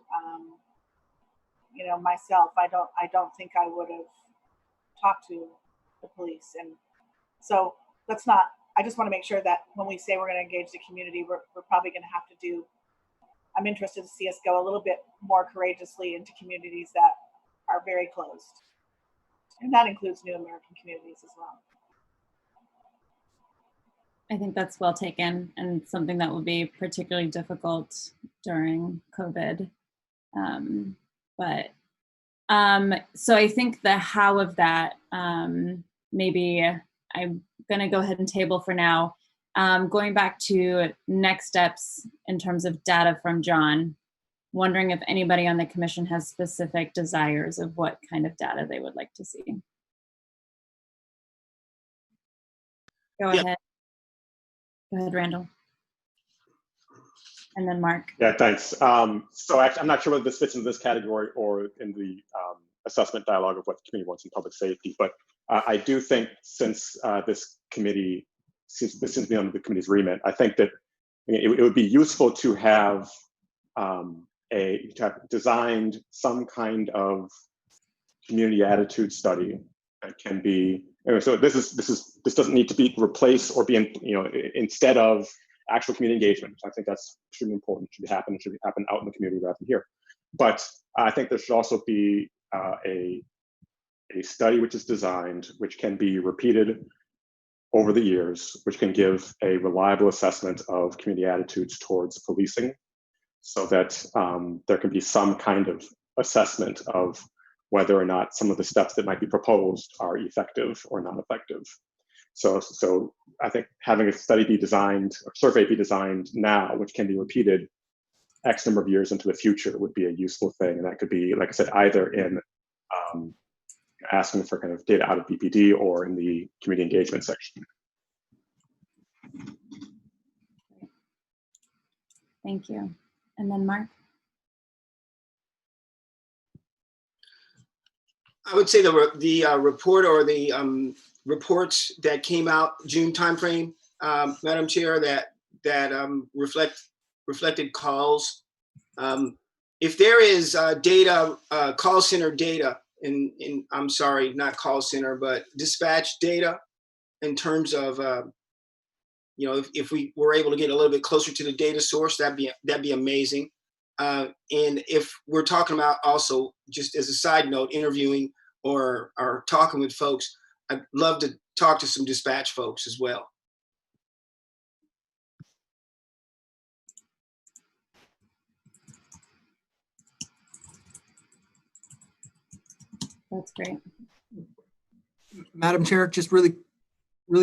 S6: myself. I don't think I would have talked to the police, and so let's not. I just want to make sure that when we say we're going to engage the community, we're probably going to have to do. I'm interested to see us go a little bit more courageously into communities that are very closed, and that includes New American communities as well.
S5: I think that's well taken, and something that will be particularly difficult during COVID. So I think the how of that, maybe I'm going to go ahead and table for now. Going back to next steps in terms of data from John, wondering if anybody on the commission has specific desires of what kind of data they would like to see. Go ahead. Go ahead, Randall. And then Mark.
S7: Yeah, thanks. So actually, I'm not sure whether this fits into this category or in the assessment dialogue of what the committee wants in public safety, but I do think since this committee, since this is beyond the committee's remit, I think that it would be useful to have designed some kind of community attitude study that can be. Anyway, so this doesn't need to be replaced or be instead of actual community engagement. I think that's extremely important. It should happen out in the community rather than here. But I think there should also be a study which is designed, which can be repeated over the years, which can give a reliable assessment of community attitudes towards policing, so that there can be some kind of assessment of whether or not some of the steps that might be proposed are effective or not effective. So I think having a study be designed, or survey be designed now, which can be repeated X number of years into the future, would be a useful thing. And that could be, like I said, either in asking for kind of data out of BPD or in the community engagement section.
S5: Thank you. And then Mark?
S18: I would say the report or the reports that came out June timeframe, Madam Chair, that reflected calls. If there is data, call center data, in I'm sorry, not call center, but dispatch data, in terms of if we were able to get a little bit closer to the data source, that'd be amazing. And if we're talking about also, just as a side note, interviewing or talking with folks, I'd love to talk to some dispatch folks as well.
S5: That's great.
S19: Madam Chair, just really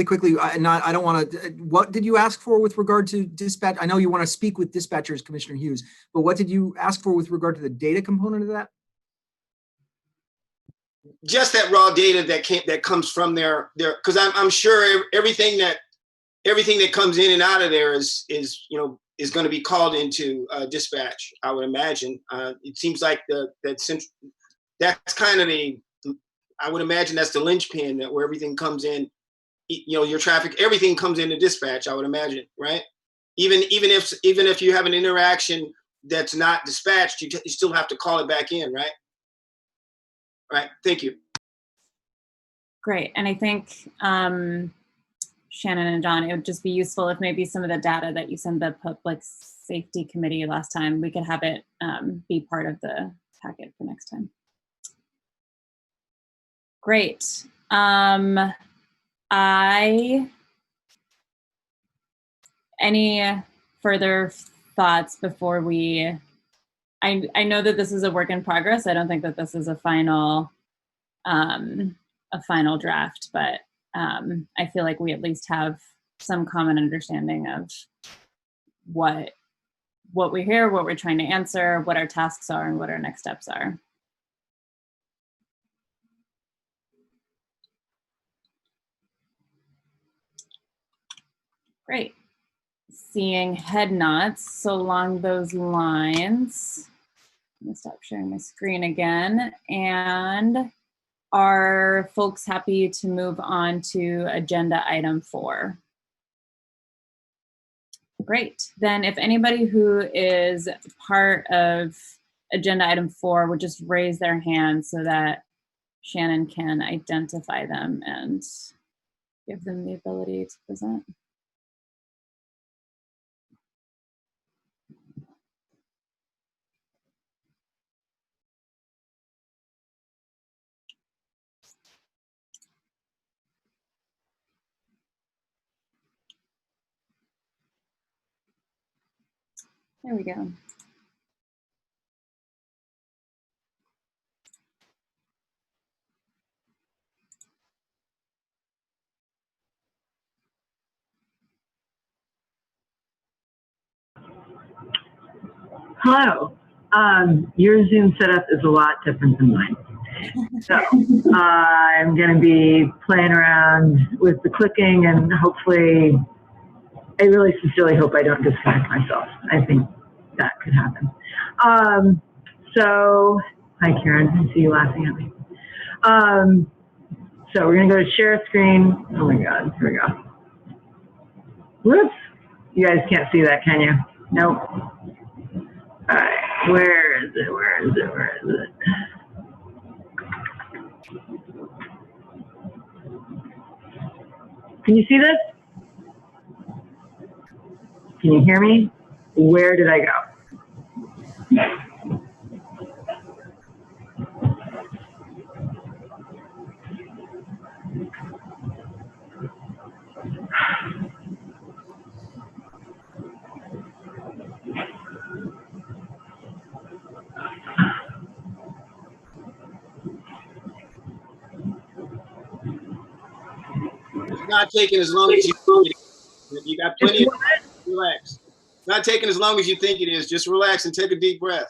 S19: quickly, I don't want to, what did you ask for with regard to dispatch? I know you want to speak with dispatchers, Commissioner Hughes, but what did you ask for with regard to the data component of that?
S18: Just that raw data that comes from their, because I'm sure everything that comes in and out of there is going to be called into dispatch. I would imagine. It seems like that's kind of I would imagine that's the linchpin, that where everything comes in. Your traffic, everything comes into dispatch, I would imagine, right? Even if you have an interaction that's not dispatched, you still have to call it back in, right? Right. Thank you.
S5: Great. And I think Shannon and John, it would just be useful if maybe some of the data that you sent the Public Safety Committee last time, we could have it be part of the packet for next time. Great. Any further thoughts before we, I know that this is a work in progress. I don't think that this is a final draft, but I feel like we at least have some common understanding of what we hear, what we're trying to answer, what our tasks are, and what our next steps are. Great. Seeing head nods, so along those lines, I'm gonna stop sharing my screen again. And are folks happy to move on to agenda item 4? Great. Then if anybody who is part of agenda item 4 would just raise their hand so that Shannon can identify them and give them the ability to present. There we go.
S21: Hello. Your Zoom setup is a lot different than mine. So I'm going to be playing around with the clicking, and hopefully, I really sincerely hope I don't disconnect myself. I think that could happen. So, hi Karen, I see you laughing at me. So we're going to go to share screen. Oh my God, here we go. Whoops. You guys can't see that, can you? Nope. All right, where is it? Where is it? Where is it? Can you see this? Can you hear me? Where did I go?
S18: It's not taking as long as you think it is. You got plenty of time. Relax. It's not taking as long as you think it is. Just relax and take a deep breath.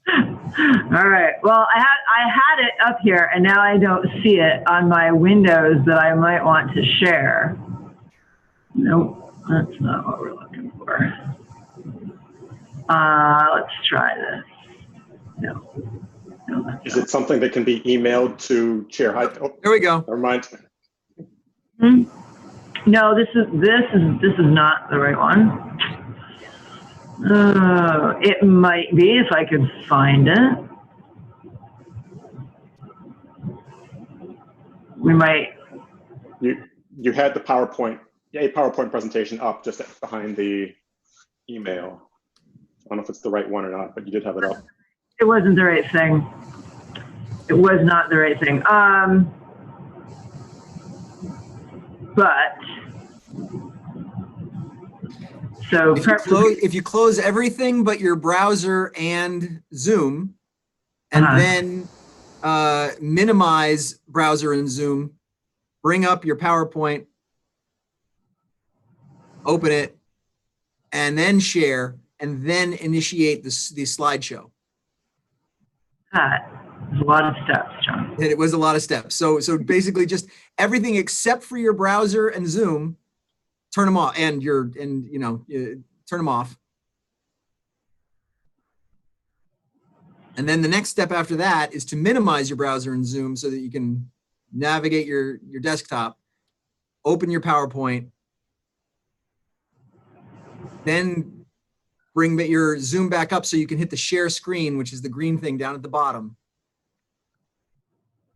S21: All right. Well, I had it up here, and now I don't see it on my windows that I might want to share. Nope, that's not what we're looking for. Let's try this. No.
S7: Is it something that can be emailed to Chair Hyde? Oh,
S19: there we go.
S7: Never mind.
S21: Hmm? No, this is not the right one. It might be if I could find it. We might.
S7: You had the PowerPoint, a PowerPoint presentation up just behind the email. I don't know if it's the right one or not, but you did have it up.
S21: It wasn't the right thing. It was not the right thing. But so
S19: if you close everything but your browser and Zoom, and then minimize browser and Zoom, bring up your PowerPoint, open it, and then share, and then initiate the slideshow.
S21: There's a lot of steps, John.
S19: And it was a lot of steps. So basically just everything except for your browser and Zoom, turn them off, and turn them off. And then the next step after that is to minimize your browser and Zoom so that you can navigate your desktop, open your PowerPoint, then bring your Zoom back up so you can hit the share screen, which is the green thing down at the bottom.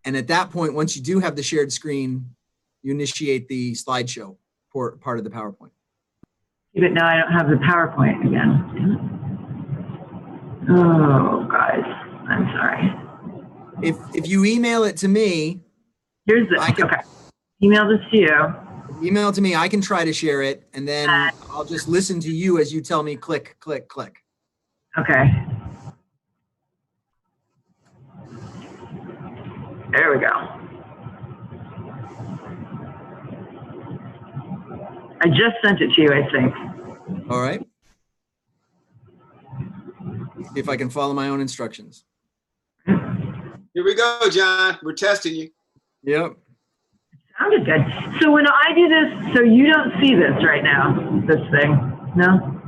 S19: And at that point, once you do have the shared screen, you initiate the slideshow part of the PowerPoint.
S21: But now I don't have the PowerPoint again. Oh, guys, I'm sorry.
S19: If you email it to me,
S21: here's the okay. Email this to you.
S19: Email it to me. I can try to share it, and then I'll just listen to you as you tell me click, click, click.
S21: Okay. There we go. I just sent it to you, I think.
S19: All right. See if I can follow my own instructions.
S18: Here we go, John. We're testing you.
S19: Yep.
S21: Sounded good. So when I do this, so you don't see this right now, this thing, no?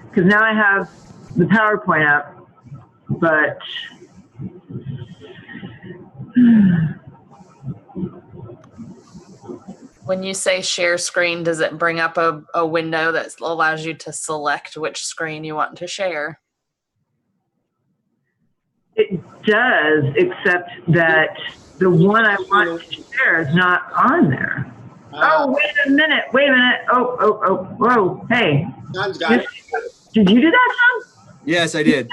S21: Because now I have the PowerPoint up, but
S2: When you say share screen, does it bring up a window that allows you to select which screen you want to share?
S21: it does, except that the one I want to share is not on there. Oh, wait a minute. Oh, whoa, hey. Did you do that, Tom?
S19: Yes, I did.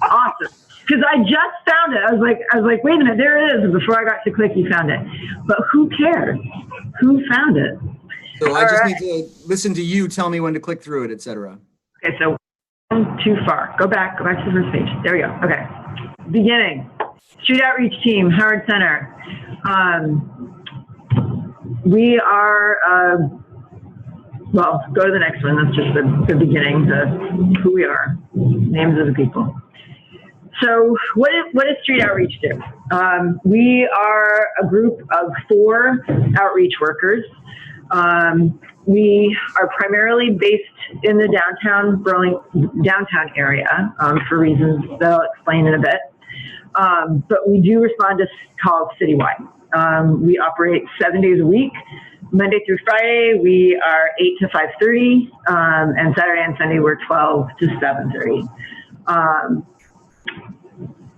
S21: Awesome. Because I just found it. I was like, wait a minute, there it is. And before I got to click, you found it. But who cares? Who found it?
S19: So I just need to listen to you tell me when to click through it, etc.
S21: Okay, so too far. Go back to the first page. There we go. Okay. Beginning. Street Outreach Team, Howard Center. We are well, go to the next one. That's just the beginning, who we are, names of the people. So what does street outreach do? We are a group of 4 outreach workers. We are primarily based in the downtown area for reasons that I'll explain in a bit. But we do respond to calls citywide. We operate 7 days a week. Monday through Friday, we are 8 to 5:30, and Saturday and Sunday, we're 12 to 7:30.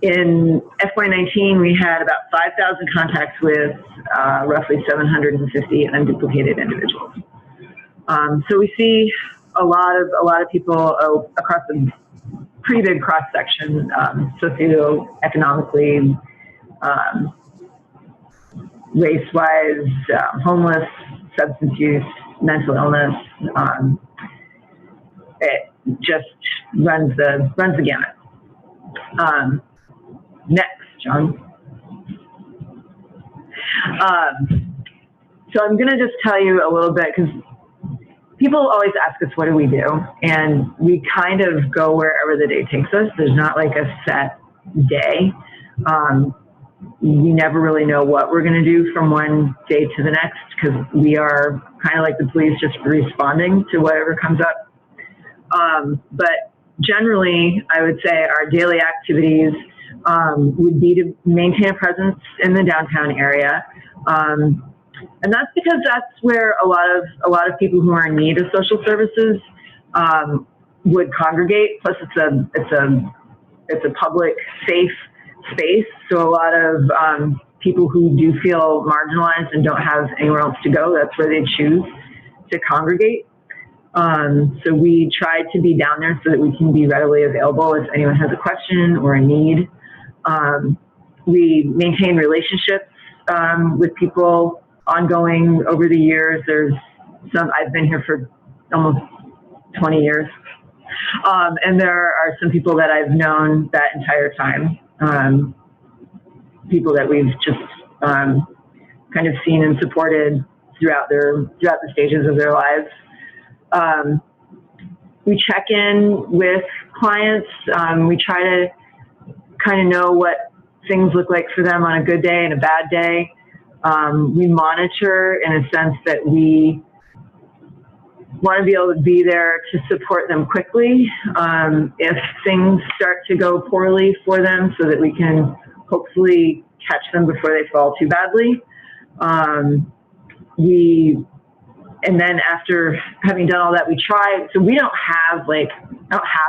S21: In FY19, we had about 5,000 contacts with roughly 750 unduplicated individuals. So we see a lot of people across a pretty big cross section, socioeconomically, race-wise, homeless, substance use, mental illness. It just runs the gamut. Next, John. So I'm going to just tell you a little bit, because people always ask us, what do we do? And we kind of go wherever the day takes us. There's not like a set day. We never really know what we're going to do from one day to the next, because we are kind of like the police, just responding to whatever comes up. But generally, I would say our daily activities would be to maintain a presence in the downtown area. And that's because that's where a lot of people who are in need of social services would congregate. Plus, it's a public, safe space. So a lot of people who do feel marginalized and don't have anywhere else to go, that's where they choose to congregate. So we try to be down there so that we can be readily available if anyone has a question or a need. We maintain relationships with people ongoing over the years. There's some, I've been here for almost 20 years. And there are some people that I've known that entire time. People that we've just kind of seen and supported throughout the stages of their lives. We check in with clients. We try to kind of know what things look like for them on a good day and a bad day. We monitor in a sense that we want to be able to be there to support them quickly if things start to go poorly for them, so that we can hopefully catch them before they fall too badly. And then after having done all that, we try, so we don't have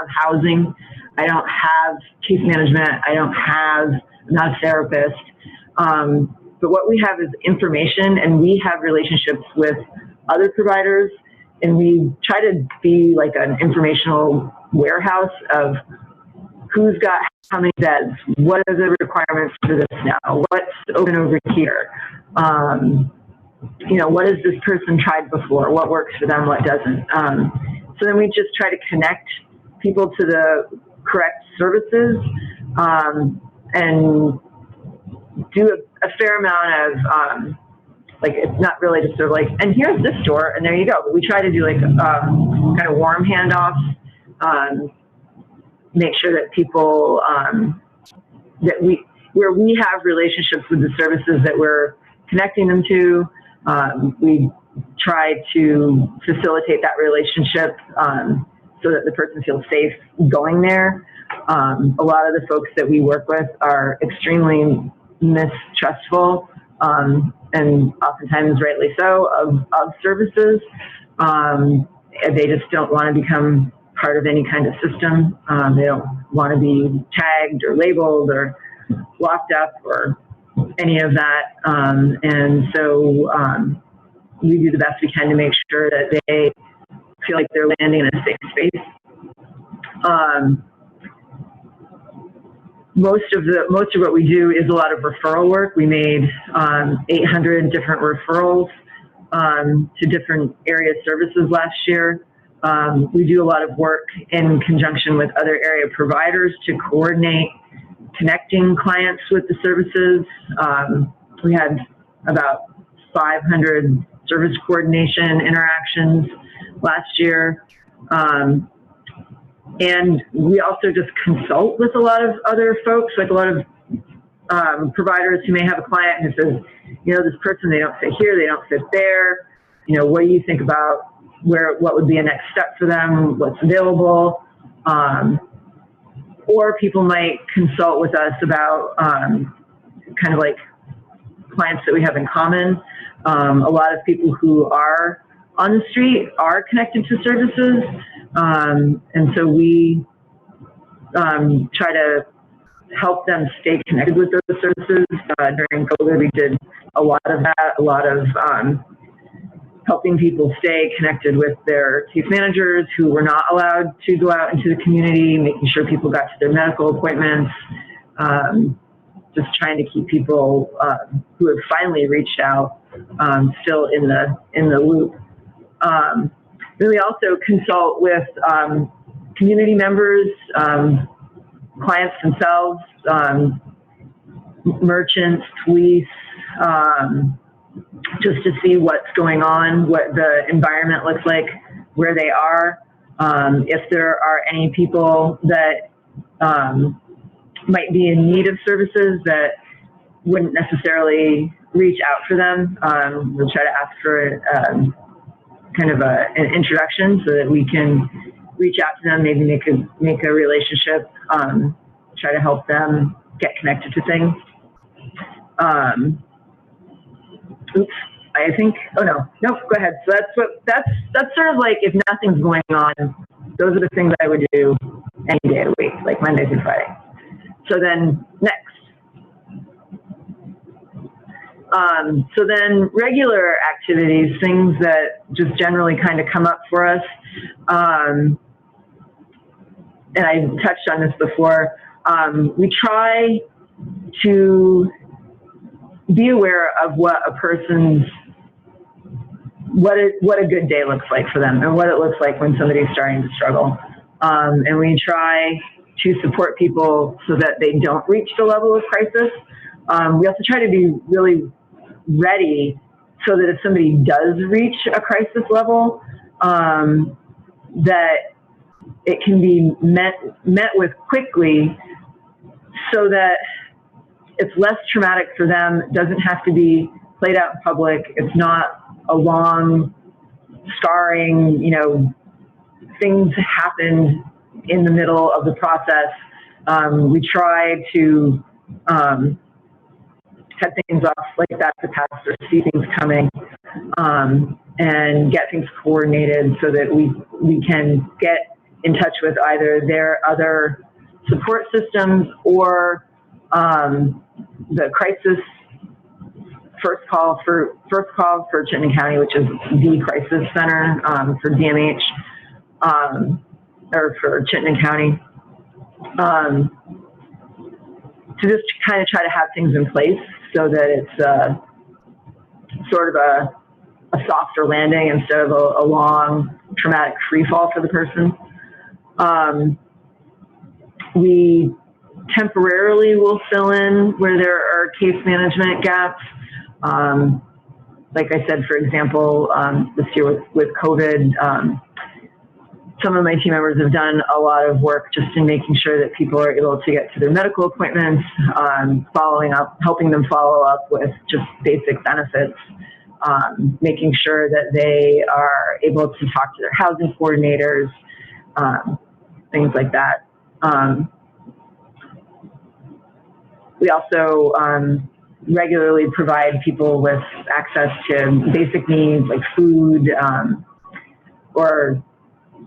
S21: housing. I don't have case management. I'm not a therapist. But what we have is information, and we have relationships with other providers, and we try to be like an informational warehouse of who's got how many beds, what are the requirements for this now, what's open over here, what has this person tried before, what works for them, what doesn't. So then we just try to connect people to the correct services, and do a fair amount of, it's not really just sort of like, and here's this store, and there you go. But we try to do like kind of warm handoffs, make sure that people, where we have relationships with the services that we're connecting them to, we try to facilitate that relationship so that the person feels safe going there. A lot of the folks that we work with are extremely mistrustful, and oftentimes rightly so, of services. They just don't want to become part of any kind of system. They don't want to be tagged or labeled or locked up or any of that. And so we do the best we can to make sure that they feel like they're landing in a safe space. Most of what we do is a lot of referral work. We made 800 different referrals to different area services last year. We do a lot of work in conjunction with other area providers to coordinate connecting clients with the services. We had about 500 service coordination interactions last year. And we also just consult with a lot of other folks, like a lot of providers who may have a client who says, you know, this person, they don't fit here, they don't fit there. You know, what do you think about what would be a next step for them, what's available? Or people might consult with us about kind of like clients that we have in common. A lot of people who are on the street are connected to services. And so we try to help them stay connected with those services. During COVID, we did a lot of that, a lot of helping people stay connected with their case managers who were not allowed to go out into the community, making sure people got to their medical appointments, just trying to keep people who have finally reached out still in the loop. Then we also consult with community members, clients themselves, merchants, police, just to see what's going on, what the environment looks like, where they are, if there are any people that might be in need of services that wouldn't necessarily reach out for them. We'll try to ask for kind of an introduction so that we can reach out to them, maybe make a relationship, try to help them get connected to things. Oops, I think, oh no, nope, go ahead. So that's sort of like, if nothing's going on, those are the things I would do any day of the week, like Monday through Friday. So then next. So then regular activities, things that just generally kind of come up for us. And I touched on this before. We try to be aware of what a person's, what a good day looks like for them and what it looks like when somebody's starting to struggle. And we try to support people so that they don't reach the level of crisis. We also try to be really ready so that if somebody does reach a crisis level, that it can be met with quickly so that it's less traumatic for them. It doesn't have to be played out in public. It's not a long, scarring, you know, things happen in the middle of the process. We try to cut things off like that to pass or see things coming, and get things coordinated so that we can get in touch with either their other support systems or the crisis first call for Chittenden County, which is the crisis center for DMH, or for Chittenden County, to just kind of try to have things in place so that it's sort of a softer landing instead of a long traumatic free fall for the person. We temporarily will fill in where there are case management gaps. Like I said, for example, this year with COVID, some of my team members have done a lot of work just in making sure that people are able to get to their medical appointments, following up, helping them follow up with just basic benefits, making sure that they are able to talk to their housing coordinators, things like that. We also regularly provide people with access to basic needs like food, or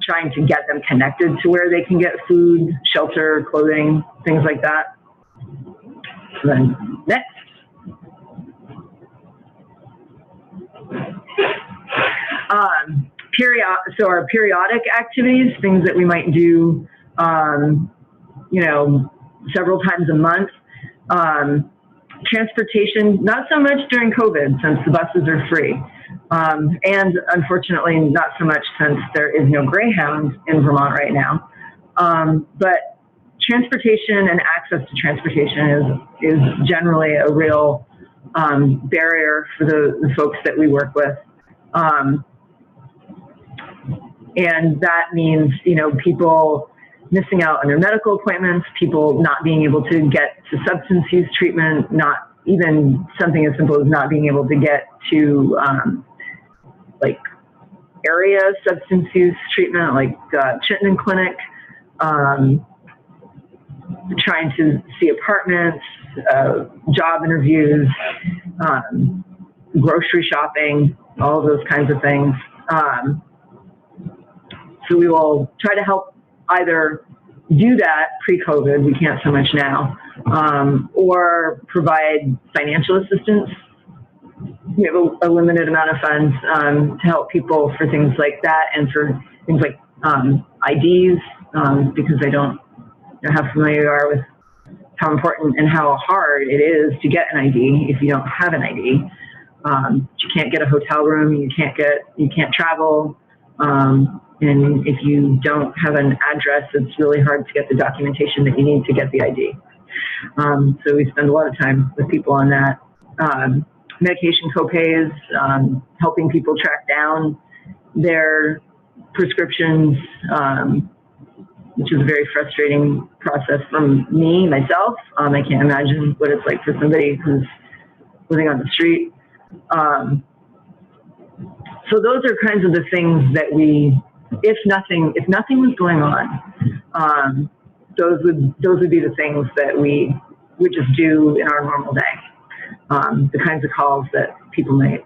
S21: trying to get them connected to where they can get food, shelter, clothing, things like that. So then next. So our periodic activities, things that we might do, you know, several times a month. Transportation, not so much during COVID since the buses are free. And unfortunately, not so much since there is no Greyhound in Vermont right now. But transportation and access to transportation is generally a real barrier for the folks that we work with. And that means, you know, people missing out on their medical appointments, people not being able to get to substance use treatment, not even something as simple as not being able to get to like area substance use treatment, like Chittenden Clinic, trying to see apartments, job interviews, grocery shopping, all of those kinds of things. So we will try to help either do that pre-COVID, we can't so much now, or provide financial assistance. We have a limited amount of funds to help people for things like that and for things like IDs, because I don't know how familiar you are with how important and how hard it is to get an ID if you don't have an ID. You can't get a hotel room, you can't travel, and if you don't have an address, it's really hard to get the documentation that you need to get the ID. So we spend a lot of time with people on that. Medication copays, helping people track down their prescriptions, which is a very frustrating process for me, myself. I can't imagine what it's like for somebody who's living on the street. So those are kinds of the things that we, if nothing was going on, those would be the things that we would just do in our normal day. The kinds of calls that people might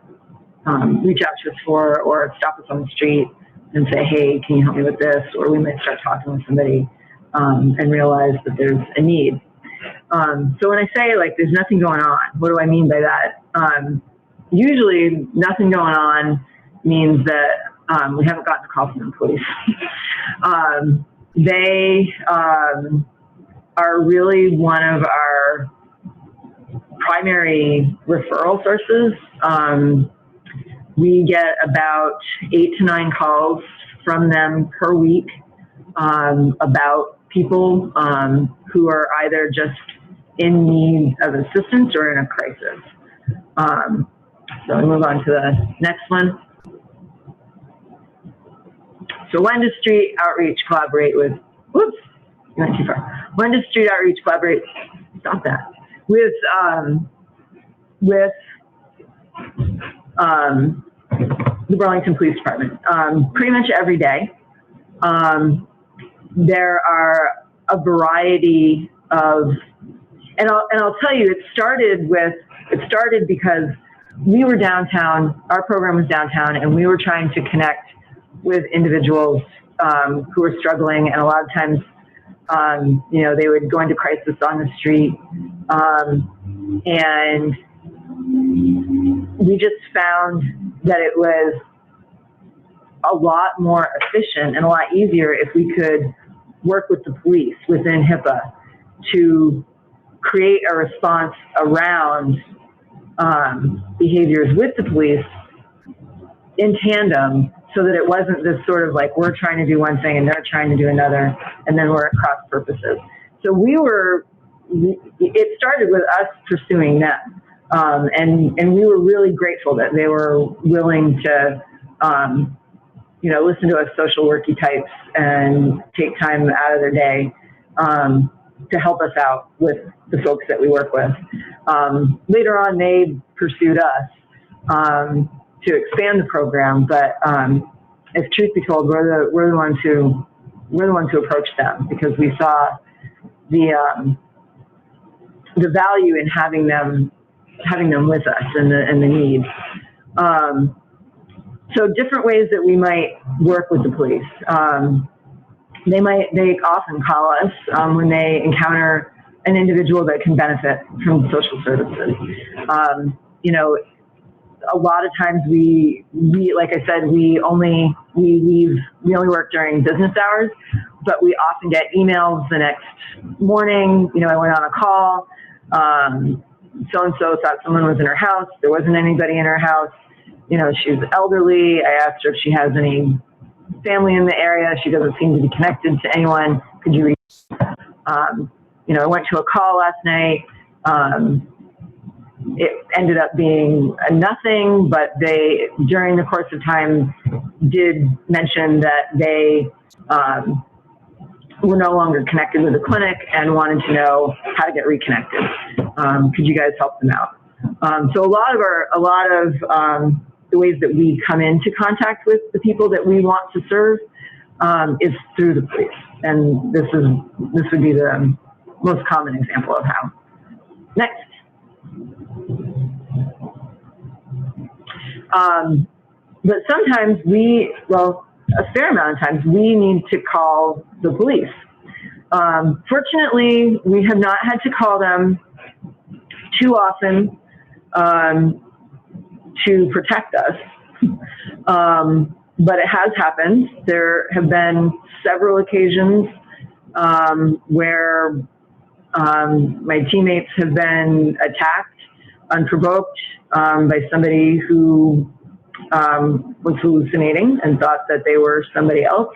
S21: reach out to us for, or stop us on the street and say, hey, can you help me with this? Or we might start talking with somebody and realize that there's a need. So when I say like there's nothing going on, what do I mean by that? Usually nothing going on means that we haven't gotten a call from the police. They are really one of our primary referral sources. We get about 8 to 9 calls from them per week about people who are either just in need of assistance or in a crisis. So we move on to the next one. So Wenda Street Outreach collaborate with, whoops, you went too far. Wenda Street Outreach collaborate, stop that, with the Burlington Police Department. Pretty much every day. There are a variety of, and I'll tell you, it started because we were downtown, our program was downtown, and we were trying to connect with individuals who were struggling, and a lot of times, you know, they would go into crisis on the street, and we just found that it was a lot more efficient and a lot easier if we could work with the police within HIPAA to create a response around behaviors with the police in tandem, so that it wasn't this sort of like we're trying to do one thing and they're trying to do another, and then we're at cross purposes. So it started with us pursuing them, and we were really grateful that they were willing to you know, listen to us social worky types and take time out of their day to help us out with the folks that we work with. Later on, they pursued us to expand the program, but if truth be told, we're the ones who approached them, because we saw the value in having them with us and the need. So different ways that we might work with the police. They often call us when they encounter an individual that can benefit from social services. You know, a lot of times we like I said, we only work during business hours, but we often get emails the next morning. You know, I went on a call. So-and-so thought someone was in her house. There wasn't anybody in her house. You know, she's elderly. I asked her if she has any family in the area. She doesn't seem to be connected to anyone. Could you reach? You know, I went to a call last night. it ended up being a nothing, but they, during the course of time, did mention that they were no longer connected with the clinic and wanted to know how to get reconnected. Could you guys help them out? So a lot of the ways that we come into contact with the people that we want to serve is through the police, and this would be the most common example of how. Next. But sometimes a fair amount of times we need to call the police. Fortunately, we have not had to call them too often to protect us. But it has happened. There have been several occasions where my teammates have been attacked unprovoked by somebody who was hallucinating and thought that they were somebody else,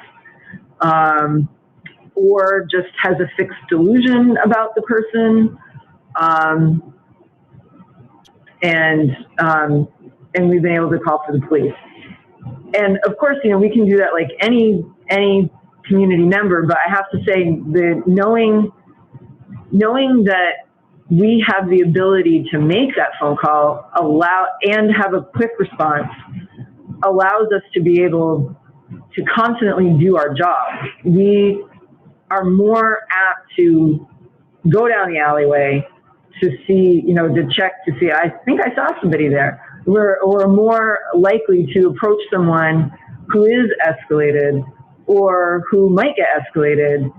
S21: or just has a fixed delusion about the person, and we've been able to call for the police. And of course, we can do that like any community member, but I have to say that knowing that we have the ability to make that phone call and have a quick response allows us to be able to confidently do our job. We are more apt to go down the alleyway to see, to check to see, I think I saw somebody there. We're more likely to approach someone who is escalated or who might get escalated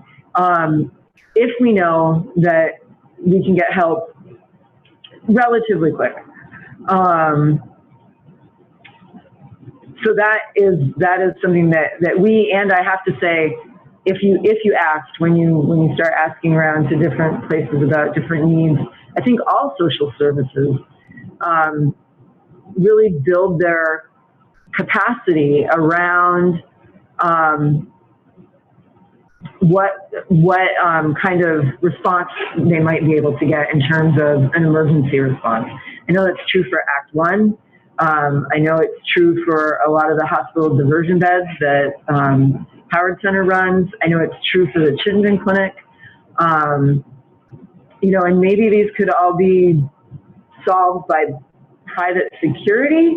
S21: if we know that we can get help relatively quick. So that is something that we, and I have to say, if you asked, when you start asking around to different places about different needs, I think all social services really build their capacity around what kind of response they might be able to get in terms of an emergency response. I know that's true for Act 1. I know it's true for a lot of the hospital diversion beds that Howard Center runs. I know it's true for the Chittenden Clinic. And maybe these could all be solved by private security,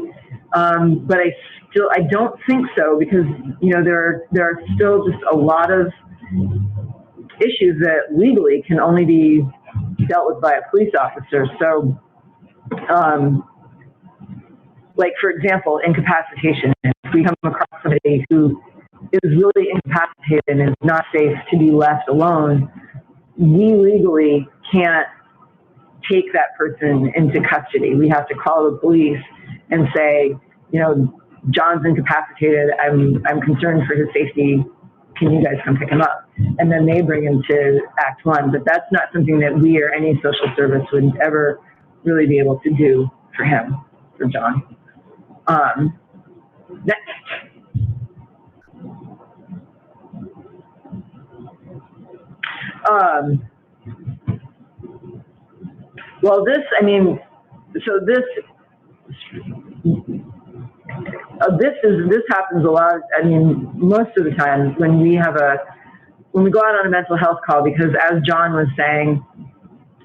S21: but I don't think so, because there are still just a lot of issues that legally can only be dealt with by a police officer. So, like for example, incapacitation. If we come across somebody who is really incapacitated and is not safe to be left alone, we legally can't take that person into custody. We have to call the police and say, John's incapacitated. I'm concerned for his safety. Can you guys come pick him up? And then they bring him to Act 1. But that's not something that we or any social service would ever really be able to do for him, for John. Next. Well, this happens a lot. Most of the time when we go out on a mental health call, because as John was saying,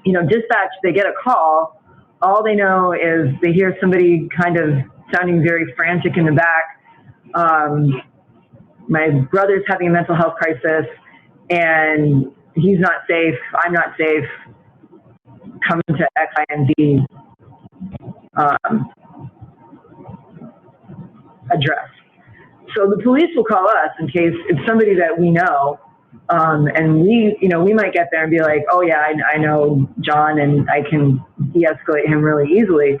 S21: dispatch, they get a call, all they know is they hear somebody kind of sounding very frantic in the back. My brother's having a mental health crisis and he's not safe, I'm not safe, come to X, Y, and Z address. So the police will call us in case it's somebody that we know, and we might get there and be like, oh yeah, I know John and I can de-escalate him really easily.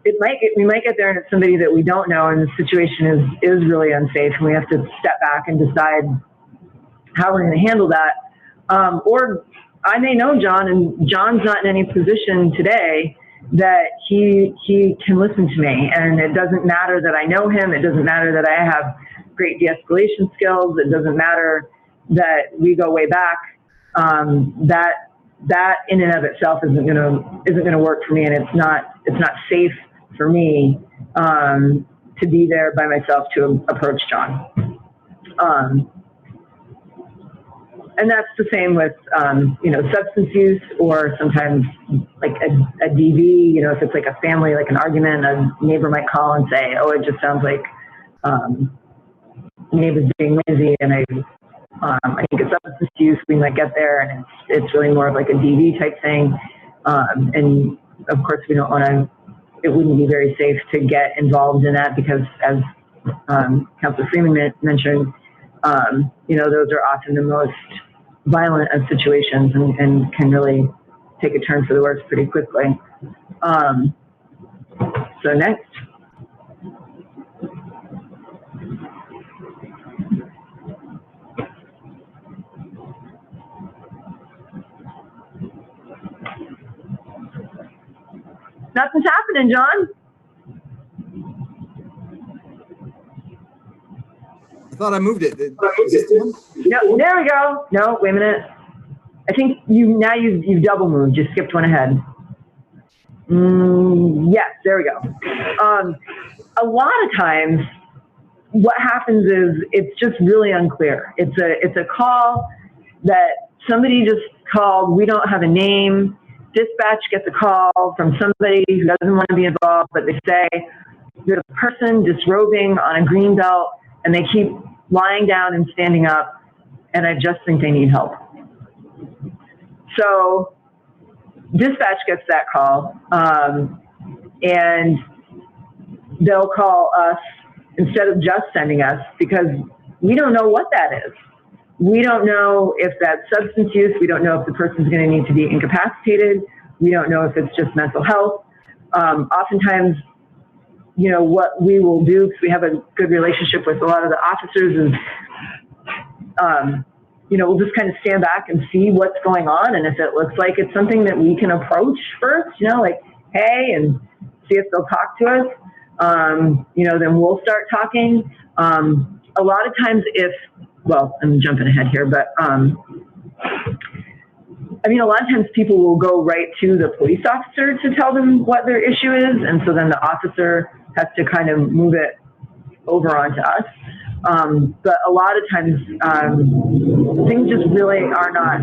S21: We might get there and it's somebody that we don't know and the situation is really unsafe and we have to step back and decide how we're going to handle that. Or I may know John and John's not in any position today that he can listen to me, and it doesn't matter that I know him, it doesn't matter that I have great de-escalation skills, it doesn't matter that we go way back, that that in and of itself isn't gonna work for me, and it's not safe for me to be there by myself to approach John. And that's the same with, substance use, or sometimes like a DV, if it's like a family, like an argument, a neighbor might call and say, oh, it just sounds like neighbor's being lazy, and I think it's substance use. We might get there, and it's really more of like a DV type thing. And of course, we don't want to, it wouldn't be very safe to get involved in that, because as Councilor Freeman mentioned, those are often the most violent of situations, and can really take a turn for the worse pretty quickly. So next. Nothing's happening, John.
S19: I thought I moved it. Is this the one?
S21: No, there we go. No, wait a minute. I think you've double moved. You skipped one ahead. Yes, there we go. A lot of times, what happens is it's just really unclear. It's a call that somebody just called. We don't have a name. Dispatch gets a call from somebody who doesn't want to be involved, but they say there's a person disrobing on a green belt, and they keep lying down and standing up, and I just think they need help. So dispatch gets that call, and they'll call us instead of just sending us, because we don't know what that is. We don't know if that's substance use. We don't know if the person's going to need to be incapacitated. We don't know if it's just mental health. Oftentimes, what we will do, because we have a good relationship with a lot of the officers, is, we'll just kind of stand back and see what's going on. And if it looks like it's something that we can approach first, like, hey, and see if they'll talk to us, then we'll start talking. A lot of times I'm jumping ahead here, but a lot of times people will go right to the police officer to tell them what their issue is. And so then the officer has to kind of move it over onto us. But a lot of times things just really are not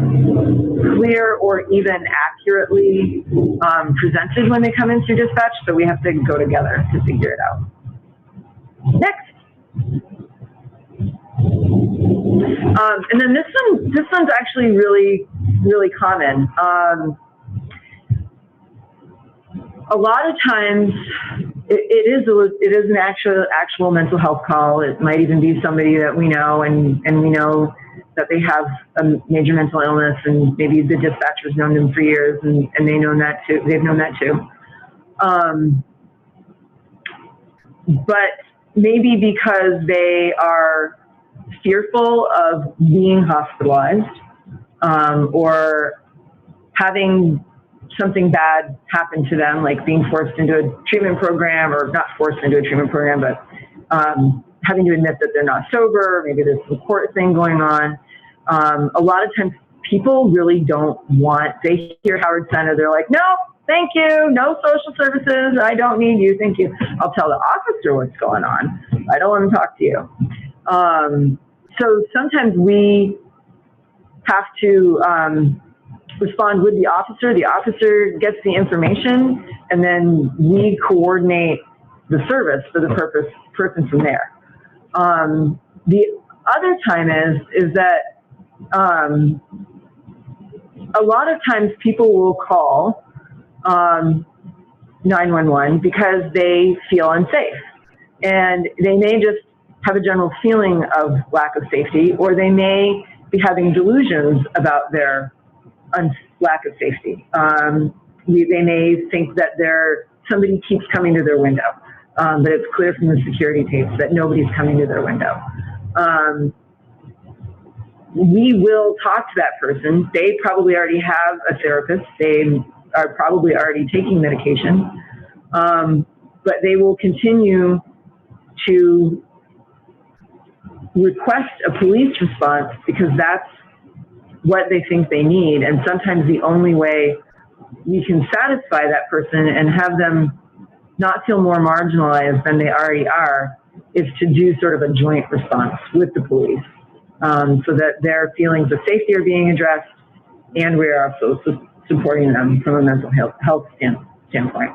S21: clear or even accurately presented when they come in through dispatch. So we have to go together to figure it out. Next. And then this one's actually really, really common. A lot of times it is an actual mental health call. It might even be somebody that we know, and we know that they have a major mental illness, and maybe the dispatcher's known them for years, and they've known that too. But maybe because they are fearful of being hospitalized, or having something bad happen to them, like being forced into a treatment program, or not forced into a treatment program, but having to admit that they're not sober, maybe there's some court thing going on. A lot of times people really don't they hear Howard Center, they're like, no, thank you, no social services, I don't need you, thank you. I'll tell the officer what's going on. I don't want to talk to you. So sometimes we have to respond with the officer. The officer gets the information, and then we coordinate the service for the person from there. The other time is that a lot of times people will call 911 because they feel unsafe, and they may just have a general feeling of lack of safety, or they may be having delusions about their lack of safety. They may think that somebody keeps coming to their window, but it's clear from the security tapes that nobody's coming to their window. We will talk to that person. They probably already have a therapist. They are probably already taking medication, but they will continue to request a police response because that's what they think they need. And sometimes the only way we can satisfy that person and have them not feel more marginalized than they already are is to do sort of a joint response with the police, so that their feelings of safety are being addressed, and we are also supporting them from a mental health standpoint.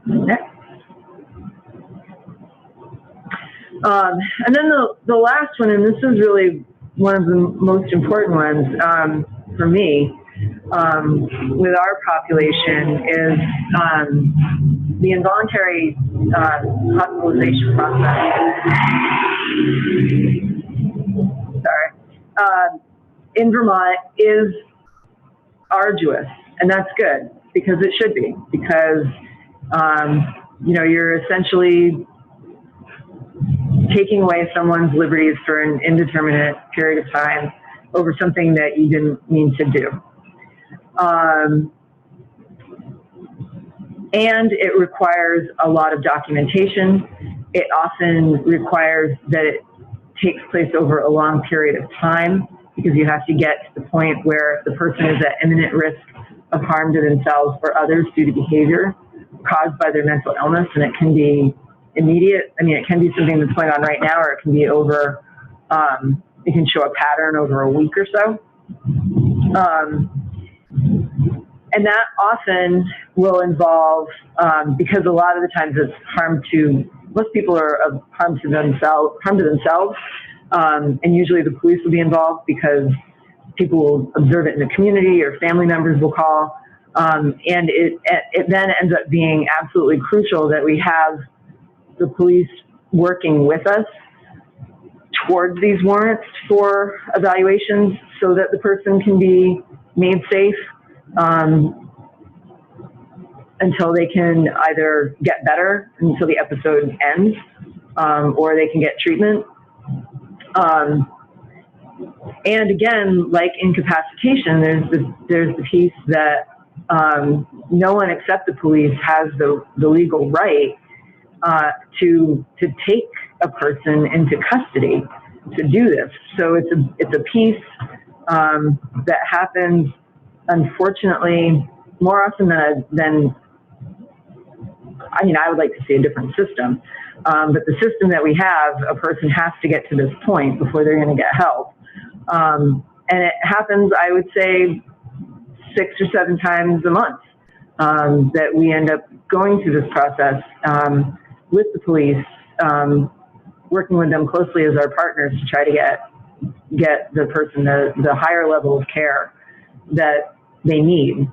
S21: Next. And then the last one, and this is really one of the most important ones for me, with our population, is the involuntary hospitalization process. Sorry. In Vermont is arduous, and that's good, because it should be, because you're essentially taking away someone's liberties for an indeterminate period of time over something that you didn't mean to do. And it requires a lot of documentation. It often requires that it takes place over a long period of time, because you have to get to the point where the person is at imminent risk of harm to themselves or others due to behavior caused by their mental illness. And it can be immediate. I mean, it can be something that's going on right now, or it can be over, it can show a pattern over a week or so. And that often will involve, because a lot of the times it's harm to, most people are of harm to themselves, and usually the police will be involved because people will observe it in the community, or family members will call. And it then ends up being absolutely crucial that we have the police working with us towards these warrants for evaluations, so that the person can be made safe until they can either get better, until the episode ends, or they can get treatment. And again, like incapacitation, there's the piece that no one except the police has the legal right to take a person into custody to do this. So it's a piece that happens, unfortunately, more often than I mean, I would like to see a different system, but the system that we have, a person has to get to this point before they're going to get help. And it happens, I would say, 6 or 7 times a month that we end up going through this process with the police, working with them closely as our partners to try to get the person the higher level of care that they need.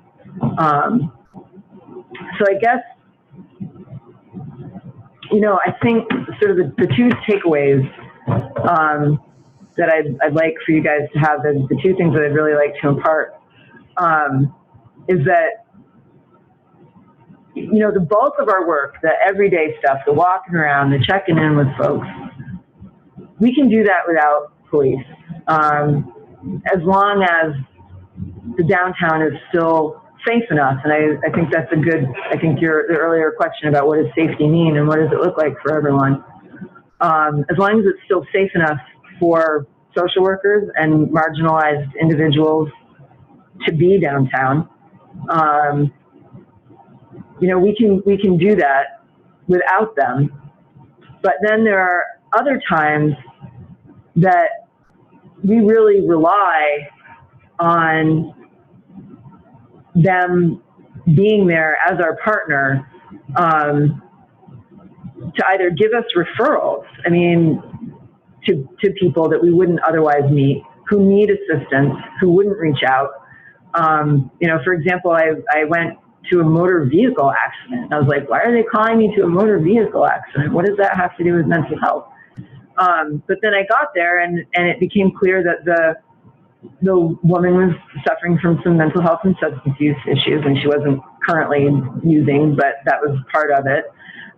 S21: So I guess, I think sort of the 2 takeaways that I'd like for you guys to have, the 2 things that I'd really like to impart, is that, the bulk of our work, the everyday stuff, the walking around, the checking in with folks, we can do that without police. As long as the downtown is still safe enough. And I think that's the earlier question about what does safety mean and what does it look like for everyone. As long as it's still safe enough for social workers and marginalized individuals to be downtown, we can do that without them. But then there are other times that we really rely on them being there as our partner to either give us referrals, to people that we wouldn't otherwise meet, who need assistance, who wouldn't reach out. For example, I went to a motor vehicle accident. I was like, why are they calling me to a motor vehicle accident? What does that have to do with mental health? But then I got there and it became clear that the woman was suffering from some mental health and substance use issues, and she wasn't currently using, but that was part of it.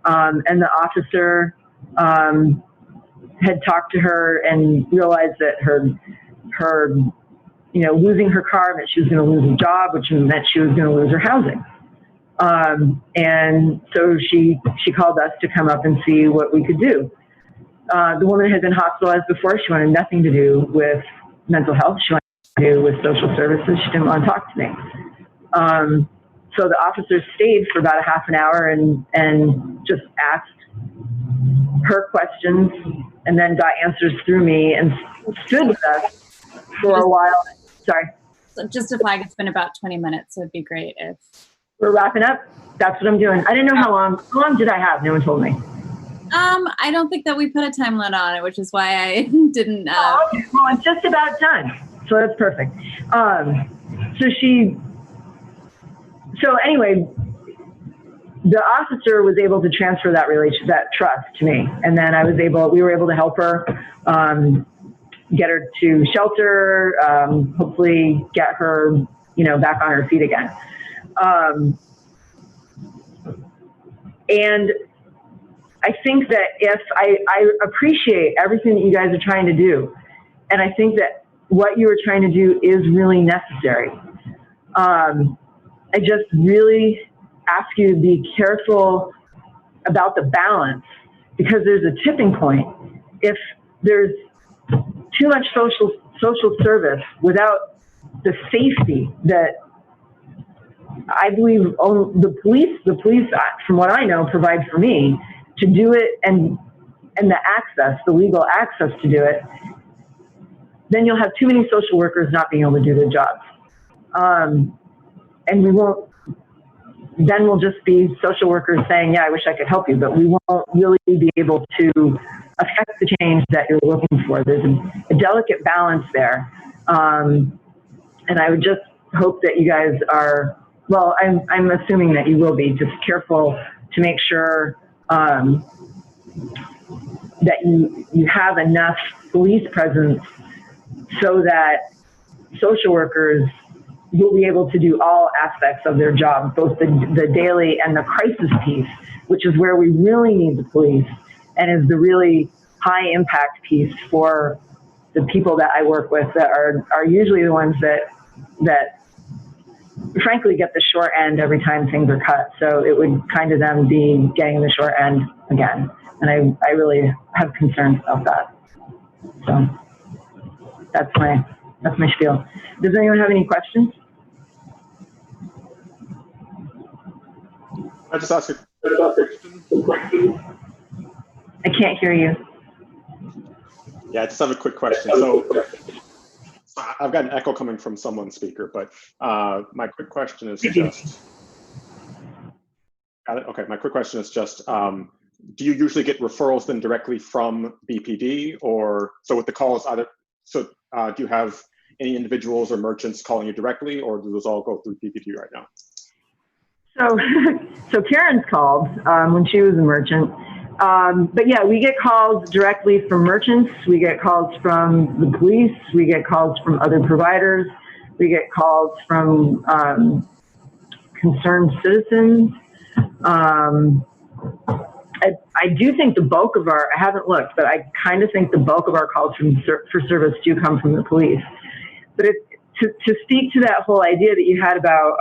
S21: And the officer had talked to her and realized that her losing her car meant she was going to lose a job, which meant she was going to lose her housing. And so she called us to come up and see what we could do. The woman had been hospitalized before. She wanted nothing to do with mental health. She wanted to do with social services. She didn't want to talk to me. So the officers stayed for about a half an hour and just asked her questions and then got answers through me and stood with us for a while. Sorry.
S5: So just to flag, it's been about 20 minutes, so it'd be great if...
S21: We're wrapping up? That's what I'm doing. I didn't know how long did I have? No one told me.
S5: I don't think that we put a time limit on it, which is why I didn't...
S21: Oh, okay. Well, it's just about done. So that's perfect. So anyway, the officer was able to transfer that trust to me. And then we were able to help her, get her to shelter, hopefully get her, back on her feet again. And I think that if I appreciate everything that you guys are trying to do, and I think that what you are trying to do is really necessary. I just really ask you to be careful about the balance, because there's a tipping point. If there's too much social service without the safety that I believe the police, from what I know, provide for me to do it, and the legal access to do it, then you'll have too many social workers not being able to do their jobs. And then we'll just be social workers saying, yeah, I wish I could help you, but we won't really be able to affect the change that you're looking for. There's a delicate balance there. And I would just hope that you guys are, well, I'm assuming that you will be just careful to make sure that you have enough police presence so that social workers will be able to do all aspects of their job, both the daily and the crisis piece, which is where we really need the police and is the really high impact piece for the people that I work with that are usually the ones that frankly get the short end every time things are cut. So it would kind of them be getting the short end again. And I really have concerns about that. So that's my spiel. Does anyone have any questions?
S7: I just ask a question.
S21: I can't hear you.
S7: Yeah, I just have a quick question. So I've got an echo coming from someone's speaker, but my quick question is just, okay, my quick question is just, do you usually get referrals then directly from BPD, or so with the calls either, so do you have any individuals or merchants calling you directly, or do those all go through BPD right now?
S21: So Karen's called when she was a merchant. But yeah, we get calls directly from merchants. We get calls from the police. We get calls from other providers. We get calls from concerned citizens. I do think the bulk of I haven't looked, but I kind of think the bulk of our calls for service do come from the police. But to speak to that whole idea that you had about,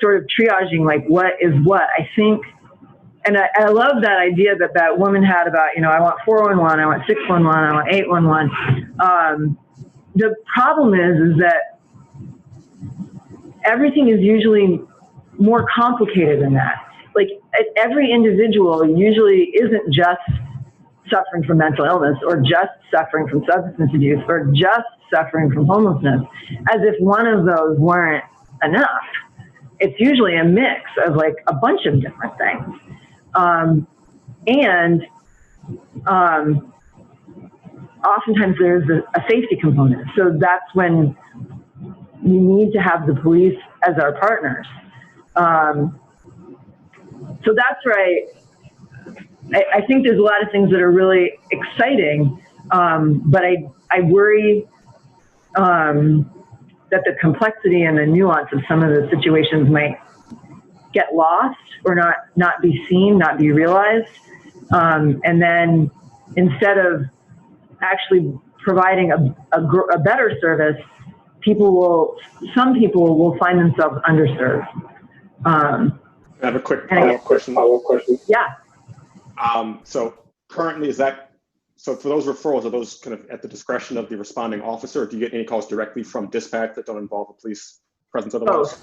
S21: sort of triaging, like what is what, I think, and I love that idea that woman had about, I want 411, I want 611, I want 811. The problem is that everything is usually more complicated than that. Like every individual usually isn't just suffering from mental illness or just suffering from substance abuse or just suffering from homelessness, as if one of those weren't enough. It's usually a mix of like a bunch of different things. Oftentimes there's a safety component. So that's when you need to have the police as our partners. So that's right. I think there's a lot of things that are really exciting, but I worry that the complexity and the nuance of some of the situations might get lost or not be seen, not be realized. And then instead of actually providing a better service, some people will find themselves underserved.
S7: I have a quick follow-up question.
S21: Yeah.
S7: So currently, is that So for those referrals, are those kind of at the discretion of the responding officer, or do you get any calls directly from dispatch that don't involve a police presence otherwise?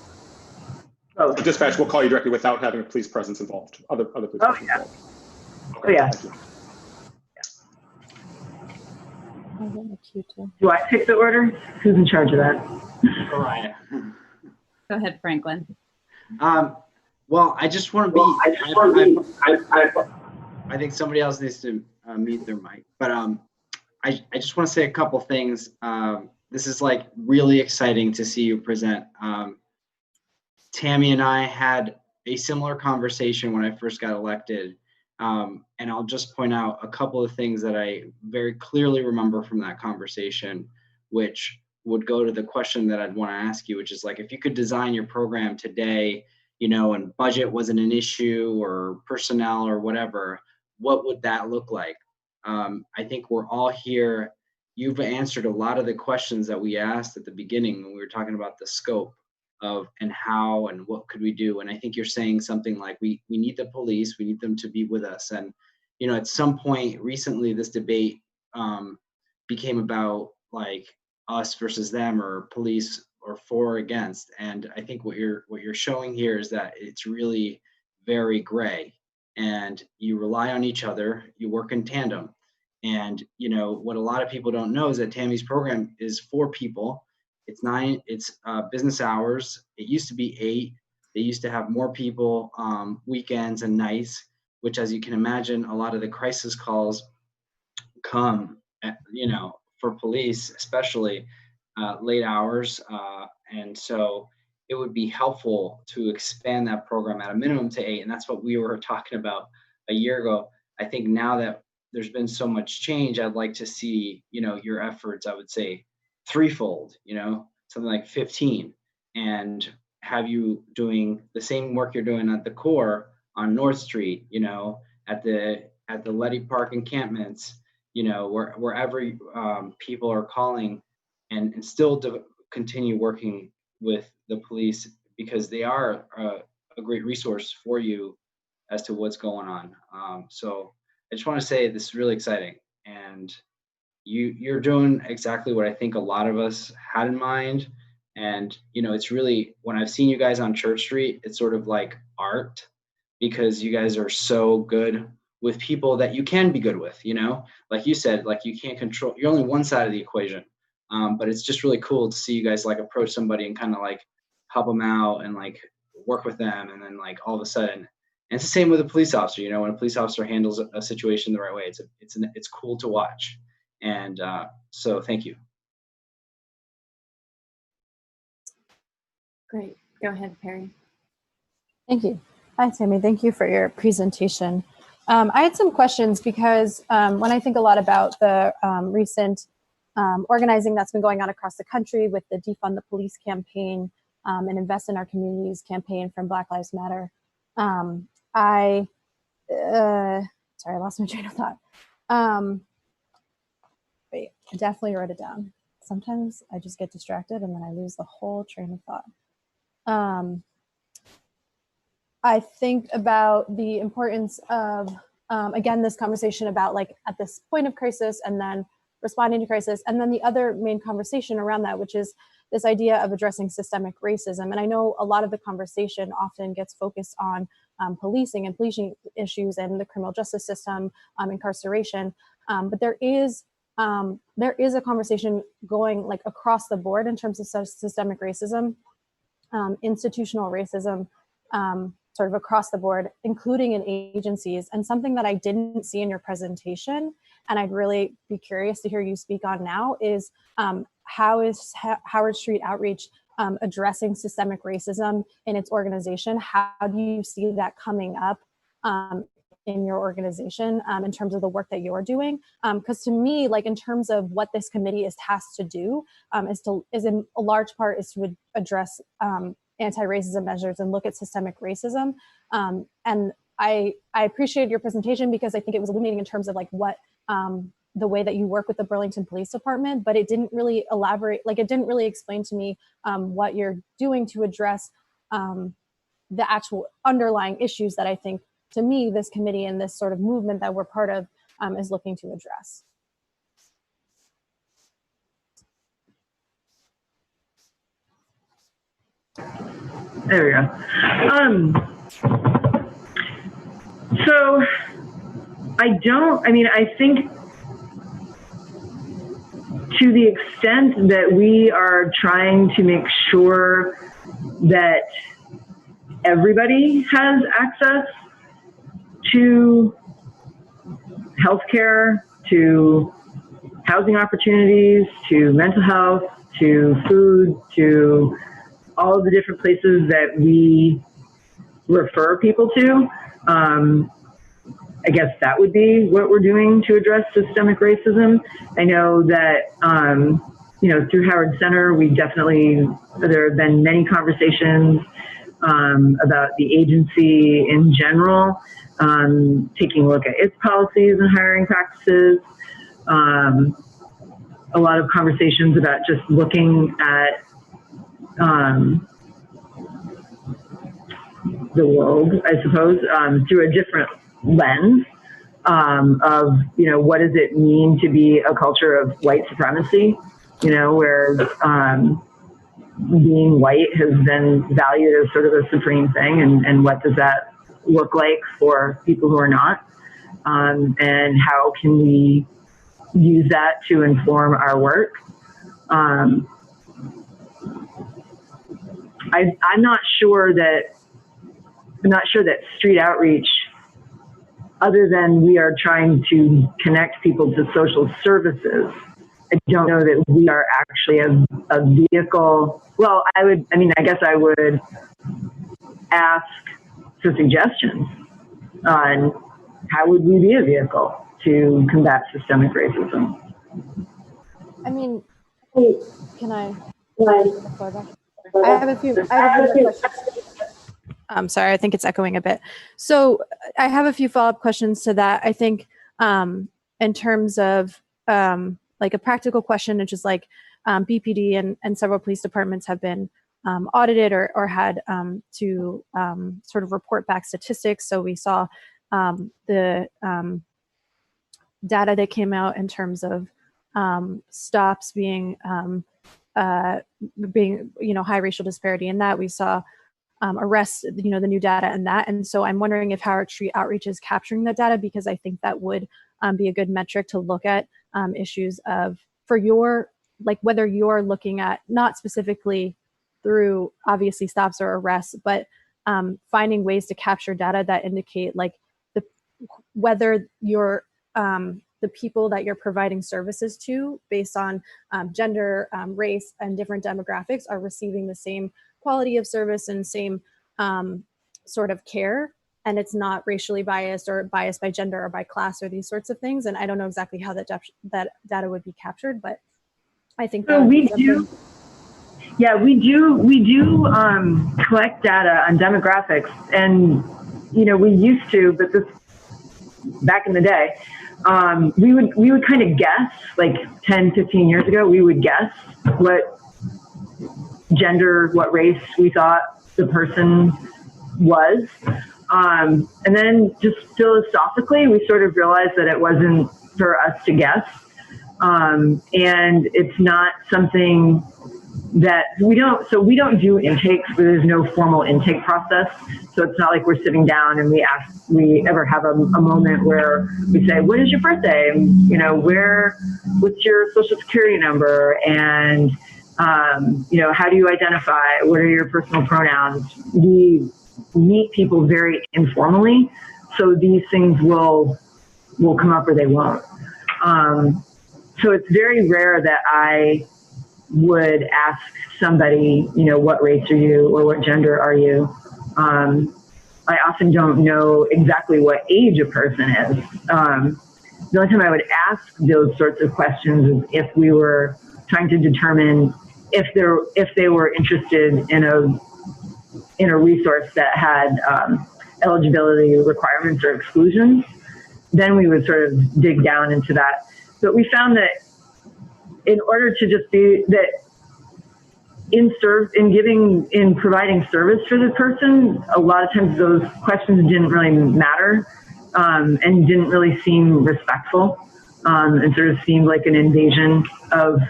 S21: Oh.
S7: So dispatch will call you directly without having a police presence involved, other police presence involved.
S21: Oh, yeah.
S7: Thank you.
S21: Do I pick the order? Who's in charge of that?
S8: Mariah.
S5: Go ahead, Franklin.
S8: Well, I just want to be. I think somebody else needs to mute their mic, but I just want to say a couple things. This is like really exciting to see you present. Tammy and I had a similar conversation when I first got elected. And I'll just point out a couple of things that I very clearly remember from that conversation, which would go to the question that I'd want to ask you, which is like, if you could design your program today, you know, and budget wasn't an issue or personnel or whatever, what would that look like? I think we're all here. You've answered a lot of the questions that we asked at the beginning when we were talking about the scope of and how and what could we do. And I think you're saying something like we need the police, we need them to be with us. And, you know, at some point recently, this debate became about like us versus them, or police or for or against. And I think what you're showing here is that it's really very gray, and you rely on each other, you work in tandem. And, you know, what a lot of people don't know is that Tammy's program is for people. It's business hours. It used to be 8. They used to have more people weekends and nights, which, as you can imagine, a lot of the crisis calls come, you know, for police, especially late hours. And so it would be helpful to expand that program at a minimum to 8. And that's what we were talking about a year ago. I think now that there's been so much change, I'd like to see, you know, your efforts, I would say, threefold, you know, something like 15, and have you doing the same work you're doing at the core on North Street, you know, at the Letty Park encampments, you know, wherever people are calling, and still continue working with the police, because they are a great resource for you as to what's going on. So I just want to say this is really exciting, and you're doing exactly what I think a lot of us had in mind. And, you know, it's really, when I've seen you guys on Church Street, it's sort of like art, because you guys are so good with people that you can be good with, you know, like you said, like you can't control, you're only one side of the equation. But it's just really cool to see you guys like approach somebody and kind of like help them out and like work with them. And then like all of a sudden, and it's the same with a police officer, you know, when a police officer handles a situation the right way, it's cool to watch. And so thank you.
S5: Great. Go ahead, Perry.
S1: Thank you. Hi, Tammy. Thank you for your presentation. I had some questions because when I think a lot about the recent organizing that's been going on across the country with the Defund the Police campaign and Invest in Our Communities campaign from Black Lives Matter, sorry, I lost my train of thought. Wait, I definitely wrote it down. Sometimes I just get distracted and then I lose the whole train of thought. I think about the importance of, again, this conversation about like at this point of crisis and then responding to crisis. And then the other main conversation around that, which is this idea of addressing systemic racism. And I know a lot of the conversation often gets focused on policing and policing issues and the criminal justice system, incarceration. But there is a conversation going like across the board in terms of systemic racism, institutional racism, sort of across the board, including in agencies. And something that I didn't see in your presentation, and I'd really be curious to hear you speak on now, is how is Howard Street Outreach addressing systemic racism in its organization? How do you see that coming up in your organization in terms of the work that you're doing? Because to me, like in terms of what this committee is tasked to do, is in a large part is to address anti-racism measures and look at systemic racism. And I appreciated your presentation because I think it was illuminating in terms of like what the way that you work with the Burlington Police Department, but it didn't really elaborate, like it didn't really explain to me what you're doing to address the actual underlying issues that I think, to me, this committee and this sort of movement that we're part of is looking to address.
S21: There we go. So I think to the extent that we are trying to make sure that everybody has access to healthcare, to housing opportunities, to mental health, to food, to all of the different places that we refer people to. I guess that would be what we're doing to address systemic racism. I know that, through Howard Center, there have been many conversations about the agency in general, taking a look at its policies and hiring practices. A lot of conversations about just looking at the world, I suppose, through a different lens of, what does it mean to be a culture of white supremacy, where being white has been valued as sort of a supreme thing, and what does that look like for people who are not, and how can we use that to inform our work. I'm not sure that street outreach, other than we are trying to connect people to social services, I don't know that we are actually a vehicle. Well, I guess I would ask for suggestions on how would we be a vehicle to combat systemic racism.
S1: I mean, can I? I have a few questions. Sorry, I think it's echoing a bit. So I have a few follow-up questions to that. I think in terms of like a practical question, which is like BPD and several police departments have been audited or had to sort of report back statistics. So we saw the data that came out in terms of stops being high racial disparity in that. We saw arrests, the new data and that. And so I'm wondering if Howard Street Outreach is capturing that data, because I think that would be a good metric to look at issues of, for your, like whether you're looking at not specifically through obviously stops or arrests, but finding ways to capture data that indicate like whether you're the people that you're providing services to based on gender, race, and different demographics are receiving the same quality of service and same sort of care, and it's not racially biased or biased by gender or by class or these sorts of things. And I don't know exactly how that data would be captured, but I think that we do.
S21: Yeah, we do collect data on demographics, and we used to, but this back in the day, we would kind of guess, like 10, 15 years ago, we would guess what gender, what race we thought the person was. And then just philosophically, we sort of realized that it wasn't for us to guess. And it's not something that we don't do intakes. There's no formal intake process. So it's not like we're sitting down and we ever have a moment where we say, what is your birthday? And, what's your social security number? And, how do you identify? What are your personal pronouns? We meet people very informally. So these things will come up or they won't. So it's very rare that I would ask somebody, what race are you or what gender are you? I often don't know exactly what age a person is. The only time I would ask those sorts of questions is if we were trying to determine if they were interested in a resource that had eligibility requirements or exclusions. Then we would sort of dig down into that. But we found that in order to just be that in providing service for the person, a lot of times those questions didn't really matter. and didn't really seem respectful, and sort of seemed like an invasion of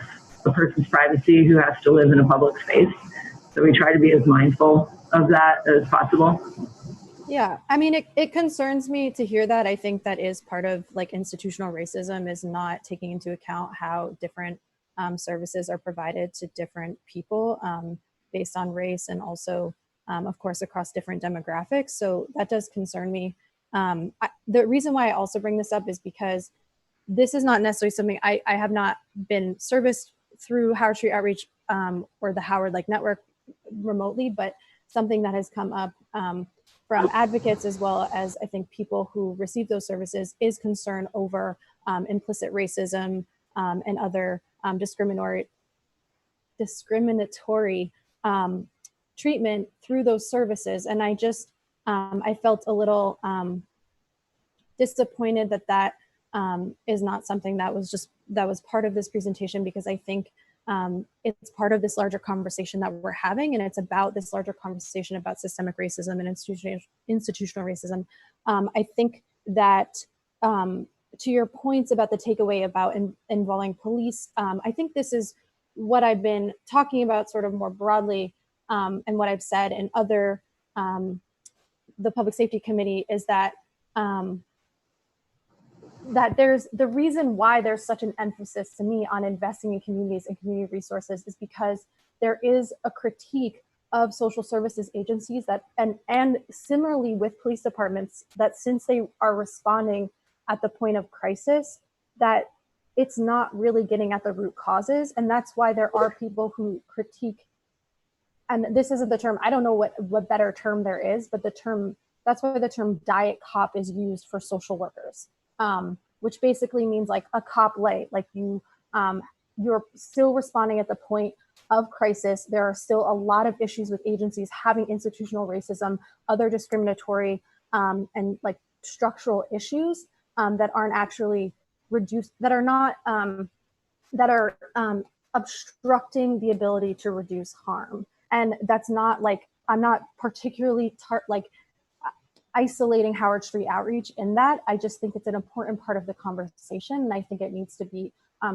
S21: a person's privacy who has to live in a public space. So we try to be as mindful of that as possible.
S1: Yeah, I mean, it concerns me to hear that. I think that is part of like institutional racism, is not taking into account how different services are provided to different people based on race, and also, of course, across different demographics. So that does concern me. The reason why I also bring this up is because this is not necessarily something I have not been serviced through Howard Street Outreach or the Howard like network remotely, but something that has come up from advocates, as well as I think people who receive those services, is concern over implicit racism and other discriminatory treatment through those services. And I just, I felt a little disappointed that that is not something that was part of this presentation, because I think it's part of this larger conversation that we're having, and it's about this larger conversation about systemic racism and institutional racism. I think that to your points about the takeaway about involving police, I think this is what I've been talking about sort of more broadly, and what I've said in other, the Public Safety Committee, is that that there's the reason why there's such an emphasis to me on investing in communities and community resources is because there is a critique of social services agencies that, and similarly with police departments, that since they are responding at the point of crisis, that it's not really getting at the root causes. And that's why there are people who critique, and this isn't the term, I don't know what better term there is, but the term, that's why the term diet cop is used for social workers. Which basically means like a cop light, like you're still responding at the point of crisis. There are still a lot of issues with agencies having institutional racism, other discriminatory and like structural issues that aren't actually reduced, that are not, that are obstructing the ability to reduce harm. And that's not like, I'm not particularly isolating Howard Street Outreach in that. I just think it's an important part of the conversation, and I think it needs to be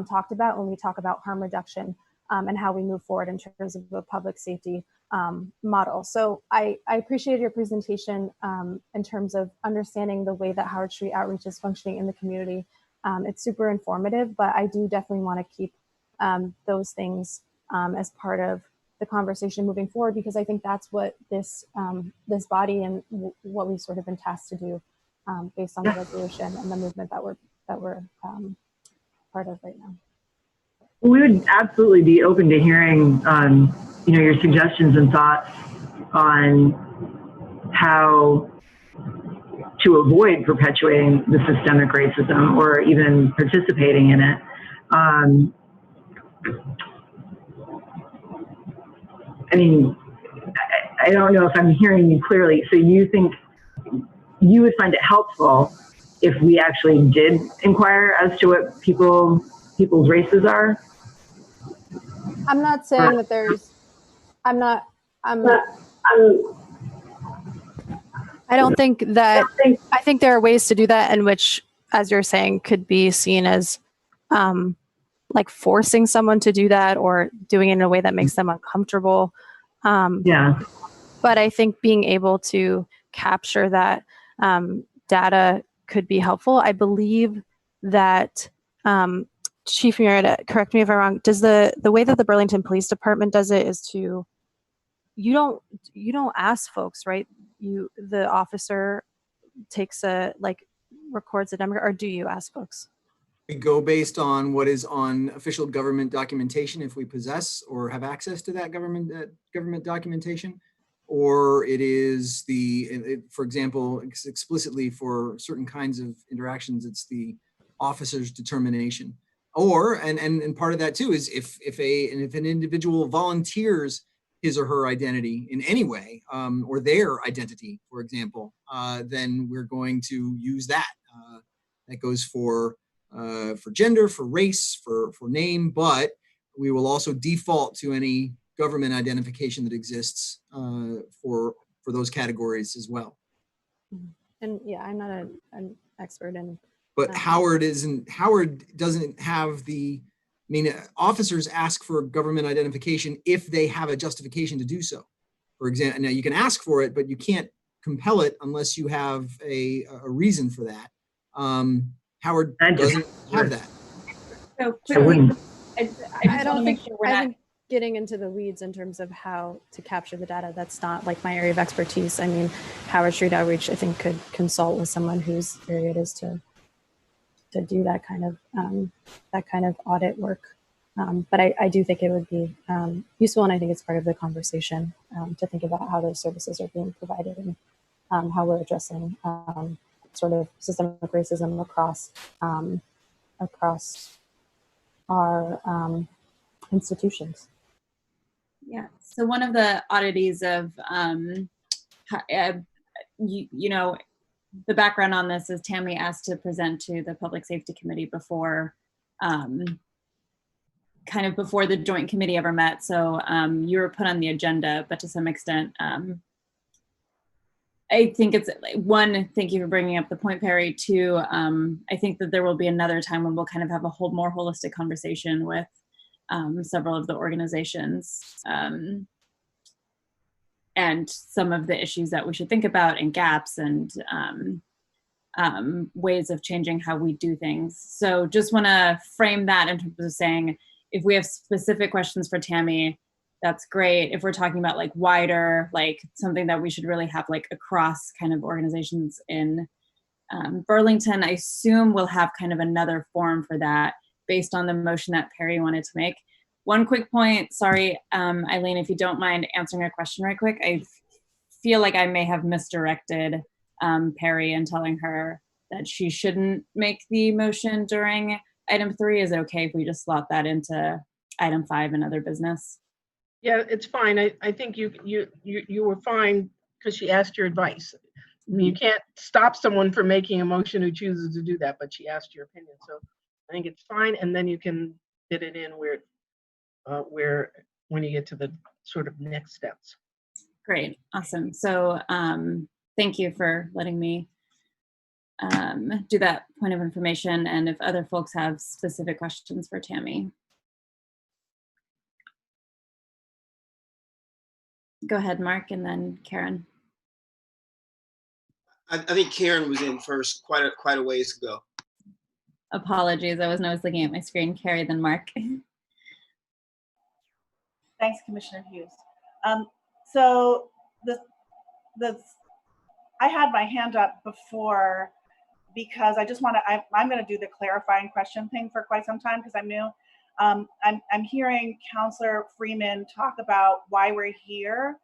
S1: talked about when we talk about harm reduction and how we move forward in terms of a public safety model. So I appreciate your presentation in terms of understanding the way that Howard Street Outreach is functioning in the community. It's super informative, but I do definitely want to keep those things as part of the conversation moving forward, because I think that's what this this body and what we've sort of been tasked to do based on the resolution and the movement that we're part of right now.
S21: We would absolutely be open to hearing you know, your suggestions and thoughts on how to avoid perpetuating the systemic racism or even participating in it. I mean, I don't know if I'm hearing you clearly. So you think you would find it helpful if we actually did inquire as to what people's races are?
S1: I'm not saying that there's, I don't think that, I think there are ways to do that in which, as you're saying, could be seen as like forcing someone to do that or doing it in a way that makes them uncomfortable.
S21: Yeah.
S1: But I think being able to capture that data could be helpful. I believe that Chief Murad, correct me if I'm wrong, does the way that the Burlington Police Department does it is to, you don't ask folks, right? The officer takes records a demographic, or do you ask folks?
S19: We go based on what is on official government documentation, if we possess or have access to that government documentation, or it is for example, explicitly for certain kinds of interactions, it's the officer's determination. Or and part of that too is if an individual volunteers his or her identity in any way, or their identity, for example, then we're going to use that. That goes for gender, for race, for name, but we will also default to any government identification that exists for those categories as well.
S1: And yeah, I'm not expert in.
S19: But Howard doesn't have the, I mean, officers ask for government identification if they have a justification to do so. For example, now you can ask for it, but you can't compel it unless you have a reason for that. Howard doesn't have that.
S3: So
S1: I don't think I think getting into the weeds in terms of how to capture the data, that's not like my area of expertise. I mean, Howard Street Outreach, I think, could consult with someone whose area it is to do that kind of audit work. But I do think it would be useful, and I think it's part of the conversation to think about how those services are being provided and how we're addressing sort of systemic racism across our institutions.
S5: Yeah. So one of the oddities of, you know, the background on this is Tammy asked to present to the Public Safety Committee before, kind of before the Joint Committee ever met. So you were put on the agenda, but to some extent, I think it's one, thank you for bringing up the point, Perry. Two, I think that there will be another time when we'll kind of have a more holistic conversation with several of the organizations and some of the issues that we should think about and gaps and ways of changing how we do things. So just want to frame that in terms of saying, if we have specific questions for Tammy, that's great. If we're talking about like wider, like something that we should really have like across kind of organizations in Burlington, I assume we'll have kind of another forum for that based on the motion that Perry wanted to make. One quick point, sorry, Eileen, if you don't mind answering a question right quick. I feel like I may have misdirected Perry and telling her that she shouldn't make the motion during item 3. Is it okay if we just slot that into item 5 and other business?
S4: Yeah, it's fine. I think you were fine because she asked your advice. I mean, you can't stop someone from making a motion who chooses to do that, but she asked your opinion. So I think it's fine. And then you can fit it in where when you get to the sort of next steps.
S5: Great, awesome. So thank you for letting me do that point of information. And if other folks have specific questions for Tammy. Go ahead, Mark, and then Karen.
S18: I think Karen was in first quite a ways ago.
S5: Apologies, I wasn't always looking at my screen. Carrie, then Mark.
S6: Thanks, Commissioner Hughes. So I had my hand up before because I just want to, I'm going to do the clarifying question thing for quite some time because I'm new. I'm hearing Councillor Freeman talk about why we're here,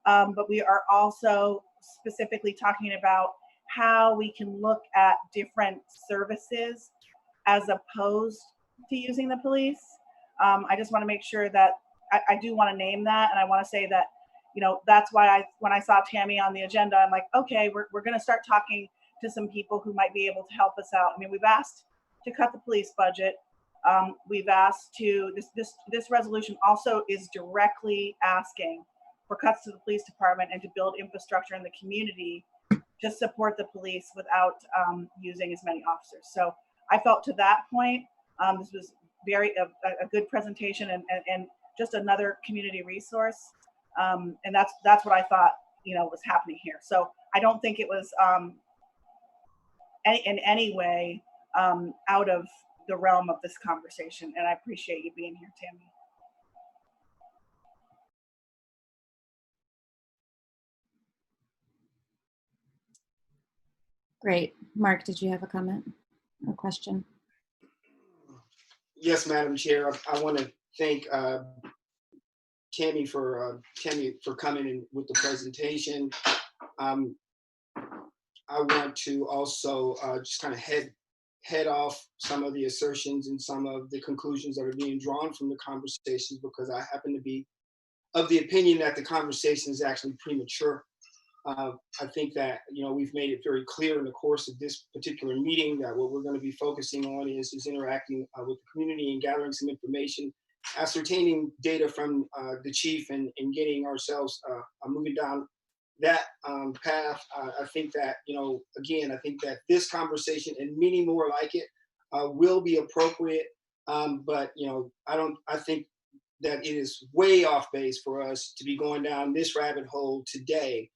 S6: but we are also specifically talking about how we can look at different services as opposed to using the police. I just want to make sure that I do want to name that, and I want to say that, you know, that's why when I saw Tammy on the agenda, I'm like, okay, we're going to start talking to some people who might be able to help us out. I mean, we've asked to cut the police budget. We've asked to, this resolution also is directly asking for cuts to the police department and to build infrastructure in the community to support the police without using as many officers. So I felt to that point, this was a good presentation and just another community resource. And that's what I thought, you know, was happening here. So I don't think it was in any way out of the realm of this conversation. And I appreciate you being here, Tammy.
S5: Great. Mark, did you have a comment or question?
S18: Yes, Madam Chair. I want to thank Tammy for coming in with the presentation. I want to also just kind of head off some of the assertions and some of the conclusions that are being drawn from the conversations, because I happen to be of the opinion that the conversation is actually premature. I think that, you know, we've made it very clear in the course of this particular meeting that what we're going to be focusing on is interacting with the community and gathering some information, ascertaining data from the chief and getting ourselves moving down that path. I think that, again, I think that this conversation and many more like it will be appropriate. But I think that it is way off base for us to be going down this rabbit hole today,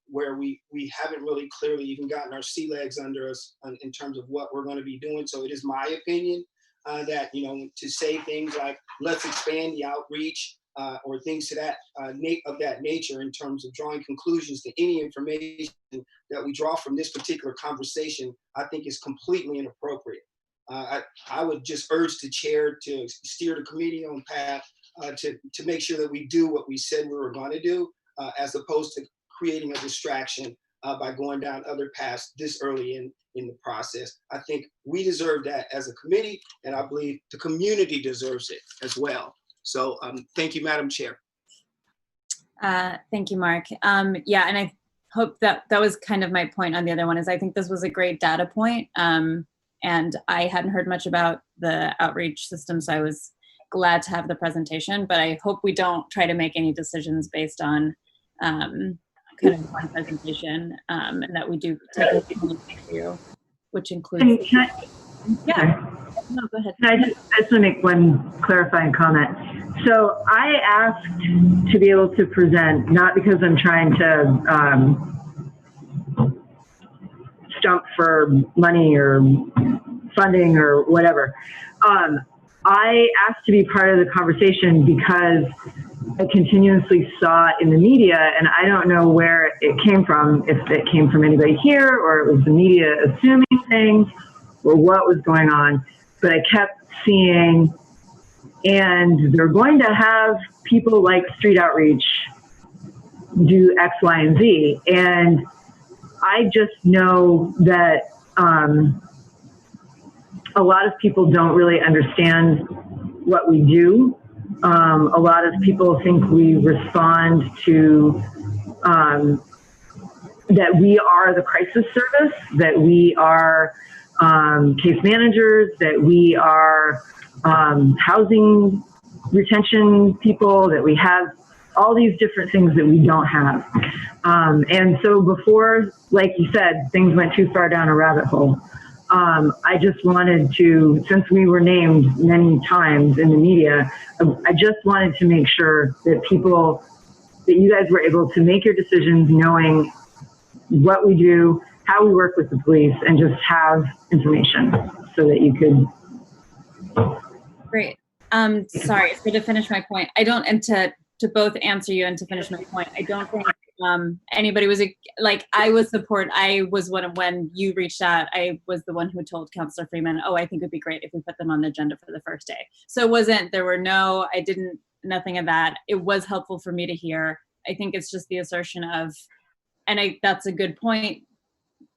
S18: where we haven't really clearly even gotten our sea legs under us in terms of what we're going to be doing. So it is my opinion that, to say things like, let's expand the outreach or things to that of that nature in terms of drawing conclusions to any information that we draw from this particular conversation, I think is completely inappropriate. I would just urge the chair to steer the committee on path to make sure that we do what we said we were going to do, as opposed to creating a distraction by going down other paths this early in the process. I think we deserve that as a committee, and I believe the community deserves it as well. So thank you, Madam Chair.
S5: Thank you, Mark. Yeah, and I hope that was kind of my point on the other one, is I think this was a great data point. And I hadn't heard much about the outreach system, so I was glad to have the presentation, but I hope we don't try to make any decisions based on kind of one presentation, and that we do take a review, which includes...
S21: Yeah.
S5: No, go ahead.
S21: I just want to make one clarifying comment. So I asked to be able to present, not because I'm trying to stump for money or funding or whatever. I asked to be part of the conversation because I continuously saw in the media, and I don't know where it came from, if it came from anybody here or it was the media assuming things or what was going on, but I kept seeing, and they're going to have people like Street Outreach do X, Y, and Z. And I just know that a lot of people don't really understand what we do. A lot of people think we respond to, that we are the crisis service, that we are case managers, that we are housing retention people, that we have all these different things that we don't have. And so before, like you said, things went too far down a rabbit hole, I just wanted to, since we were named many times in the media, I just wanted to make sure that that you guys were able to make your decisions knowing what we do, how we work with the police, and just have information so that you could.
S5: Great. Sorry, so to finish my point, I don't, and to both answer you and to finish my point, I don't think anybody was like, I was one of, when you reached out, I was the one who told Councilor Freeman, oh, I think it'd be great if we put them on the agenda for the first day. So it wasn't, nothing of that. It was helpful for me to hear. I think it's just the assertion of, and that's a good point,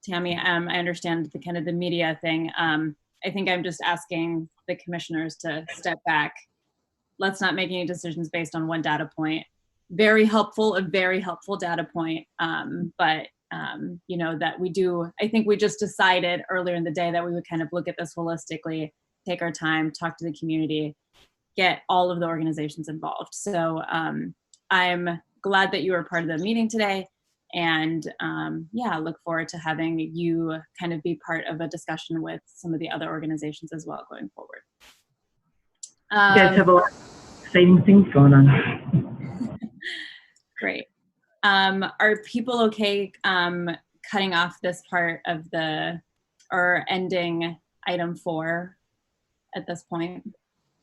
S5: Tammy. I understand the kind of the media thing. I think I'm just asking the commissioners to step back. Let's not make any decisions based on one data point. A very helpful data point. But that we do, I think we just decided earlier in the day that we would kind of look at this holistically, take our time, talk to the community, get all of the organizations involved. So I'm glad that you were part of the meeting today. And look forward to having you kind of be part of a discussion with some of the other organizations as well going forward.
S21: You guys have a lot of exciting things going on.
S5: Great. Are people okay cutting off this part of or ending item 4 at this point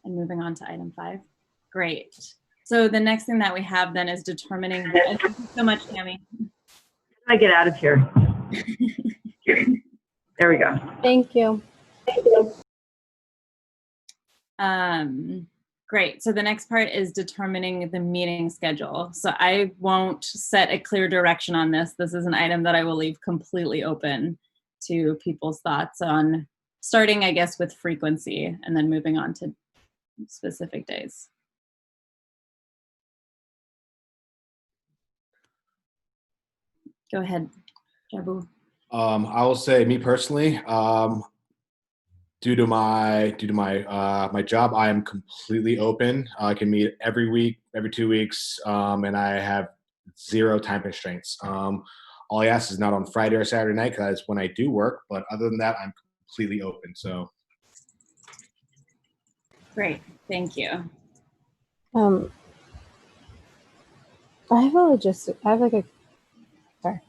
S5: and moving on to item 5? Great. So the next thing that we have then is determining, thank you so much, Tammy.
S21: How do I get out of here? There we go.
S1: Thank you.
S5: Great. So the next part is determining the meeting schedule. So I won't set a clear direction on this. This is an item that I will leave completely open to people's thoughts on, starting, I guess, with frequency and then moving on to specific days. Go ahead, Jabu.
S20: I will say, me personally, due to my job, I am completely open. I can meet every week, every 2 weeks, and I have zero time constraints. All I ask is not on Friday or Saturday night, because that's when I do work. But other than that, I'm completely open. So
S5: Great, thank you.
S1: I have a logistic. I have like a. Sorry.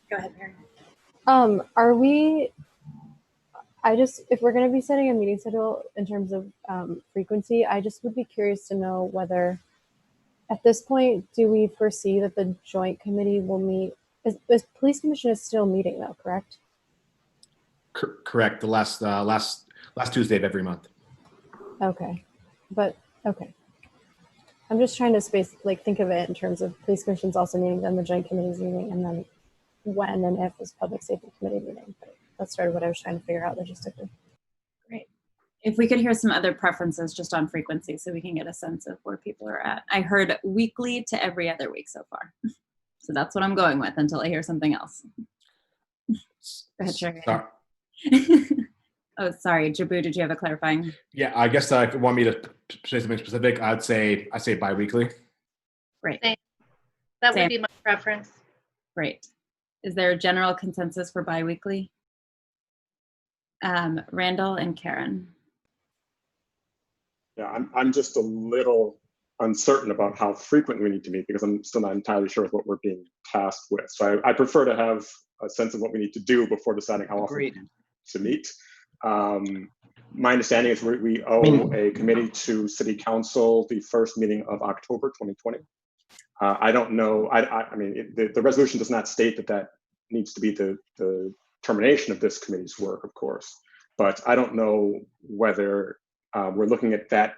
S5: Go ahead, Mary.
S1: Are we? I just, if we're going to be setting a meeting schedule in terms of frequency, I just would be curious to know whether, at this point, do we foresee that the joint committee will meet? Is police commission is still meeting though, correct?
S20: correct. The last Tuesday of every month.
S1: Okay, but okay. I'm just trying to think of it in terms of police commission's also meeting, then the joint committee's meeting, and then when and if is public safety committee meeting. But that's sort of what I was trying to figure out logistically.
S5: Great. If we could hear some other preferences just on frequency so we can get a sense of where people are at. I heard weekly to every other week so far. So that's what I'm going with until I hear something else. Go ahead, Sherry. Oh, sorry, Jabu, did you have a clarifying?
S20: Yeah, I guess if you want me to say something specific, I'd say bi-weekly.
S5: Great.
S3: That would be my preference.
S5: Great. Is there a general consensus for bi-weekly? Randall and Karen.
S7: Yeah, I'm just a little uncertain about how frequent we need to meet, because I'm still not entirely sure what we're being tasked with. So I prefer to have a sense of what we need to do before deciding how often to meet. My understanding is we owe a committee to City Council the first meeting of October 2020. I don't know. I mean, the resolution does not state that needs to be the termination of this committee's work, of course. But I don't know whether we're looking at that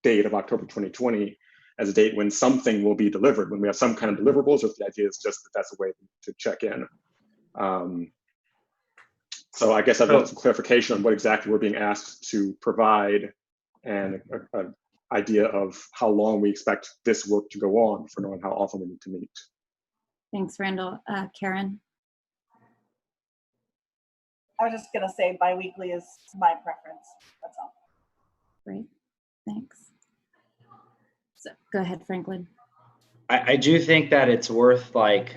S7: date of October 2020 as a date when something will be delivered, when we have some kind of deliverables, or if the idea is just that that's a way to check in. So I guess I'd like some clarification on what exactly we're being asked to provide, and an idea of how long we expect this work to go on, for knowing how often we need to meet.
S5: Thanks, Randall. Karen?
S6: I was just going to say bi-weekly is my preference. That's all.
S5: Great, thanks. So go ahead, Franklin.
S8: I do think that it's worth it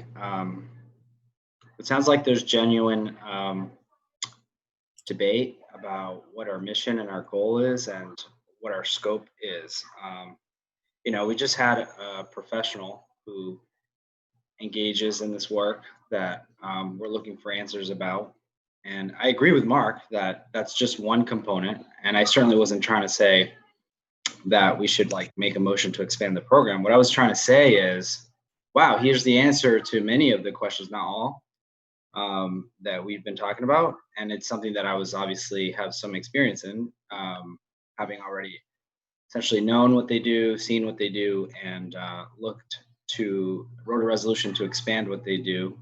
S8: sounds like there's genuine debate about what our mission and our goal is and what our scope is. We just had a professional who engages in this work that we're looking for answers about. And I agree with Mark that that's just one component. And I certainly wasn't trying to say that we should make a motion to expand the program. What I was trying to say is, wow, here's the answer to many of the questions, not all, that we've been talking about. And it's something that I was obviously have some experience in, having already essentially known what they do, seen what they do, and wrote a resolution to expand what they do.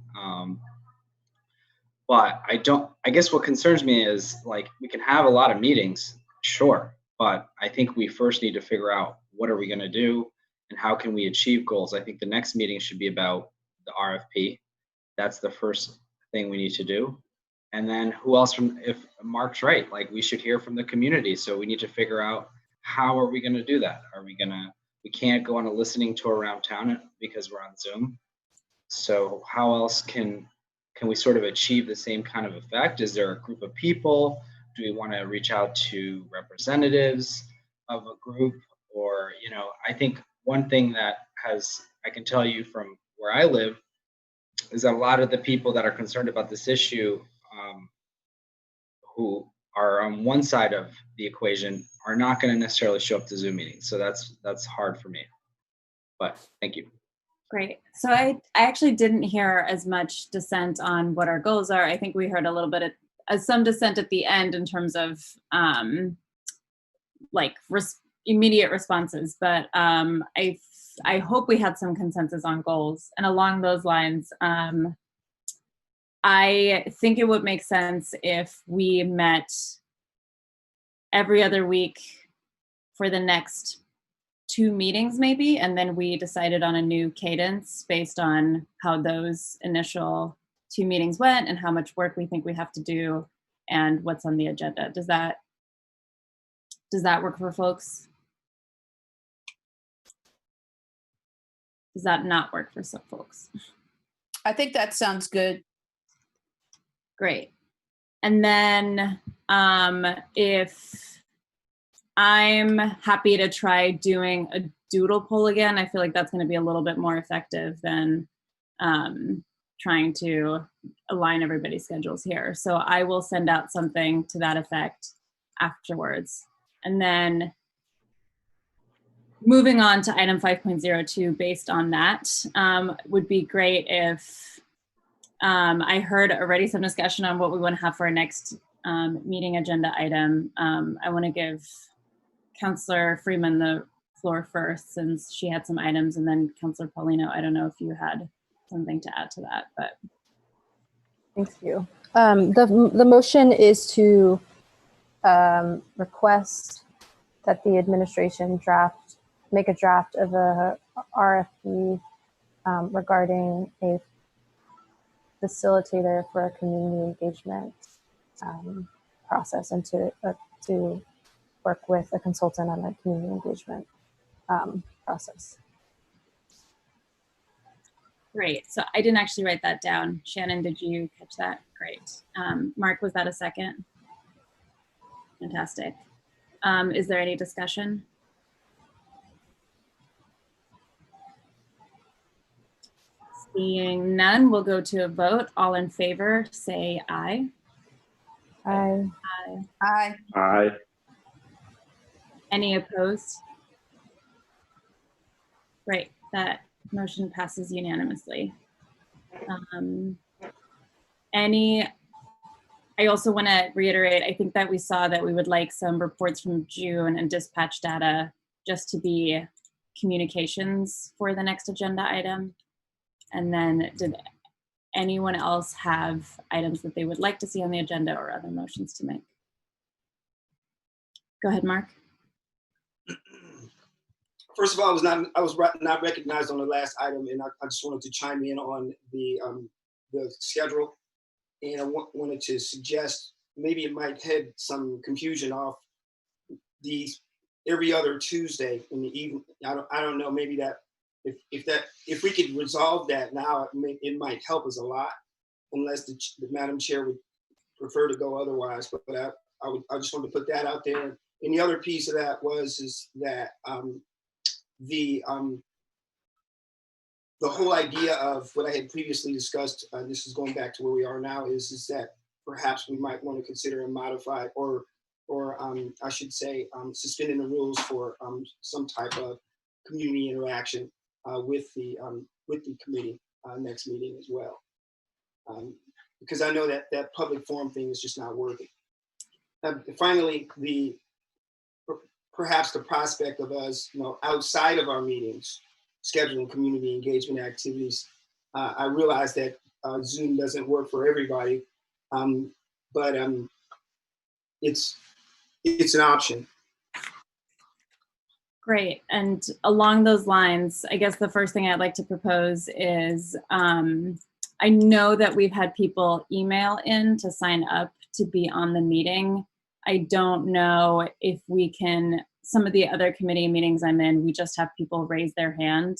S8: But I guess what concerns me is we can have a lot of meetings, sure, but I think we first need to figure out what are we going to do and how can we achieve goals. I think the next meeting should be about the RFP. That's the first thing we need to do. And then who else if Mark's right, we should hear from the community. So we need to figure out how are we going to do that? We can't go on a listening tour around town because we're on Zoom. So how else can we sort of achieve the same kind of effect? Is there a group of people? Do we want to reach out to representatives of a group? Or, I think one thing that I can tell you from where I live is that a lot of the people that are concerned about this issue, who are on one side of the equation, are not going to necessarily show up to Zoom meetings. So that's hard for me. But thank you.
S5: Great. So I actually didn't hear as much dissent on what our goals are. I think we heard a little bit of some dissent at the end in terms of immediate responses. But I hope we had some consensus on goals. And along those lines, I think it would make sense if we met every other week for the next 2 meetings maybe, and then we decided on a new cadence based on how those initial 2 meetings went and how much work we think we have to do and what's on the agenda. Does that work for folks? Does that not work for some folks?
S9: I think that sounds good.
S5: Great. And then if I'm happy to try doing a doodle poll again, I feel like that's going to be a little bit more effective than trying to align everybody's schedules here. So I will send out something to that effect afterwards. And then moving on to item 5.02, based on that, would be great if I heard already some discussion on what we want to have for our next meeting agenda item. I want to give Councillor Freeman the floor first, since she had some items, and then Councillor Paulino, I don't know if you had something to add to that, but.
S1: Thank you. The motion is to request that the administration make a draft of a RFP regarding a facilitator for a community engagement process, and to work with a consultant on a community engagement process.
S5: Great. So I didn't actually write that down. Shannon, did you catch that? Great. Mark, was that a second? Fantastic. Is there any discussion? Seeing none, we'll go to a vote. All in favor, say aye.
S1: Aye.
S5: Aye.
S9: Aye.
S7: Aye.
S5: Any opposed? Great. That motion passes unanimously. I also want to reiterate, I think that we saw that we would like some reports from June and dispatch data just to be communications for the next agenda item. And then did anyone else have items that they would like to see on the agenda or other motions to make? Go ahead, Mark.
S18: First of all, I was not recognized on the last item, and I just wanted to chime in on the schedule, and I wanted to suggest maybe it might head some confusion off these every other Tuesday in the evening. I don't know. Maybe that if we could resolve that now, it might help us a lot. Unless the Madam Chair would prefer to go otherwise, but I just wanted to put that out there. And the other piece of that is that the whole idea of what I had previously discussed, this is going back to where we are now, is that perhaps we might want to consider a modified or I should say suspending the rules for some type of community interaction with the committee next meeting as well. Because I know that public forum thing is just not working. Finally, perhaps the prospect of us, outside of our meetings, scheduling community engagement activities. I realize that Zoom doesn't work for everybody, but it's an option.
S5: Great. And along those lines, I guess the first thing I'd like to propose is I know that we've had people email in to sign up to be on the meeting. I don't know if we can, some of the other committee meetings I'm in, we just have people raise their hand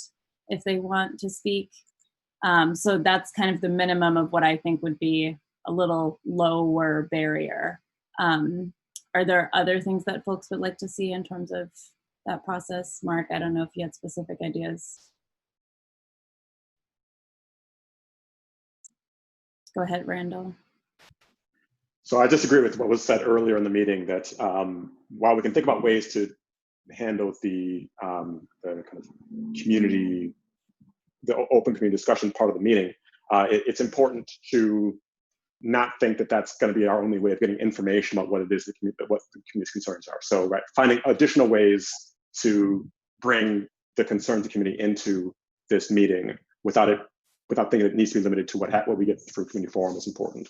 S5: if they want to speak. So that's kind of the minimum of what I think would be a little lower barrier. Are there other things that folks would like to see in terms of that process? Mark, I don't know if you had specific ideas. Go ahead, Randall.
S7: So I disagree with what was said earlier in the meeting that while we can think about ways to handle the kind of community, the open community discussion part of the meeting, it's important to not think that that's going to be our only way of getting information about what it is what the community's concerns are. So, right, finding additional ways to bring the concerns of the community into this meeting without thinking it needs to be limited to what we get through community forum is important.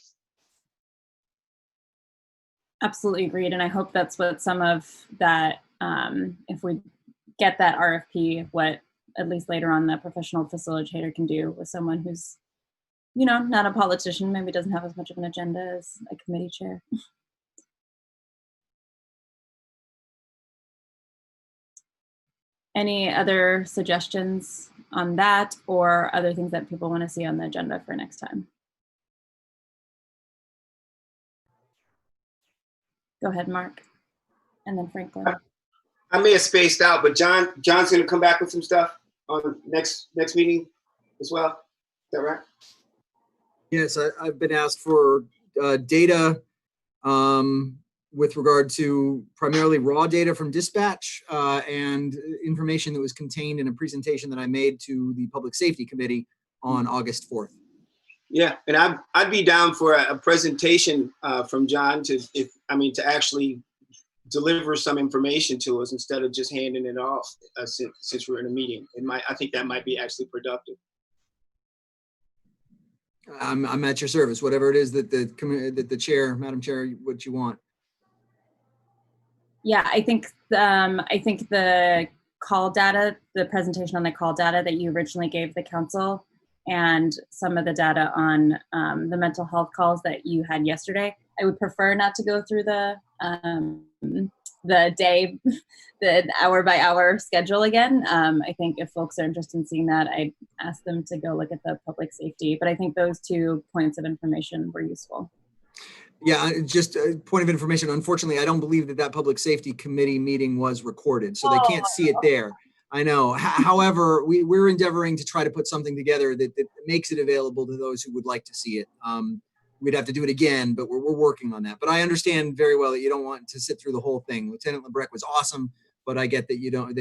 S5: Absolutely agreed, and I hope that's what some of that, if we get that RFP, what at least later on the professional facilitator can do with someone who's, not a politician, maybe doesn't have as much of an agenda as a committee chair. Any other suggestions on that or other things that people want to see on the agenda for next time. Go ahead, Mark, and then Franklin.
S18: I may have spaced out, but John's going to come back with some stuff on next meeting as well. Is that right?
S19: Yes, I've been asked for data with regard to primarily raw data from dispatch and information that was contained in a presentation that I made to the Public Safety Committee on August 4th.
S18: Yeah, and I'd be down for a presentation from John to actually deliver some information to us instead of just handing it off since we're in a meeting. I think that might be actually productive.
S19: I'm at your service, whatever it is that the chair, Madam Chair, what you want.
S5: Yeah, I think the call data, the presentation on the call data that you originally gave the council, and some of the data on the mental health calls that you had yesterday. I would prefer not to go through the hour by hour schedule again. I think if folks are interested in seeing that, I'd ask them to go look at the public safety. But I think those 2 points of information were useful.
S19: Yeah, just a point of information. Unfortunately, I don't believe that Public Safety Committee meeting was recorded, so they can't see it there. I know. However, we're endeavoring to try to put something together that makes it available to those who would like to see it. We'd have to do it again, but we're working on that. But I understand very well that you don't want to sit through the whole thing. Lieutenant LeBrecq was awesome, but I get that you don't.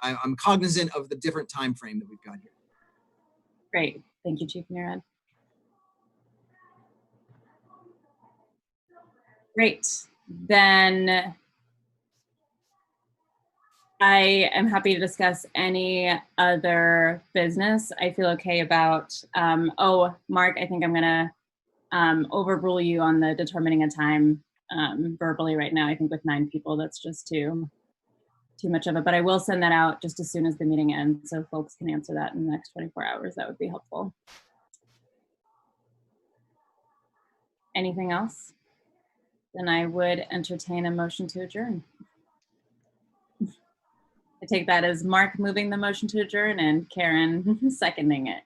S19: I'm cognizant of the different time frame that we've got here.
S5: Great, thank you, Chief Murad. Great, then I am happy to discuss any other business. I feel okay about, Mark, I think I'm gonna overrule you on the determining a time verbally right now. I think with 9 people, that's just too much of it, but I will send that out just as soon as the meeting ends so folks can answer that in the next 24 hours. That would be helpful. Anything else? Then I would entertain a motion to adjourn. I take that as Mark moving the motion to adjourn and Karen seconding it.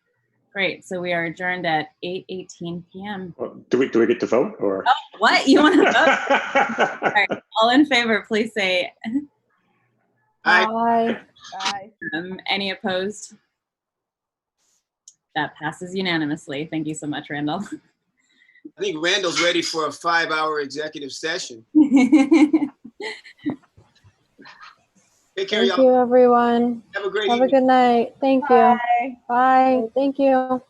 S5: Great, so we are adjourned at 8:18 p.m.
S7: Well, do we get to vote or?
S5: Oh, what? You want to vote? All right, all in favor, please say
S6: Aye. Aye.
S5: Any opposed? That passes unanimously. Thank you so much, Randall.
S18: I think Randall's ready for a 5-hour executive session. Take care,
S1: Thank you, everyone.
S18: Have a great
S1: Have
S18: evening.
S1: a good night. Thank you.
S6: Bye.
S1: Bye. Thank you.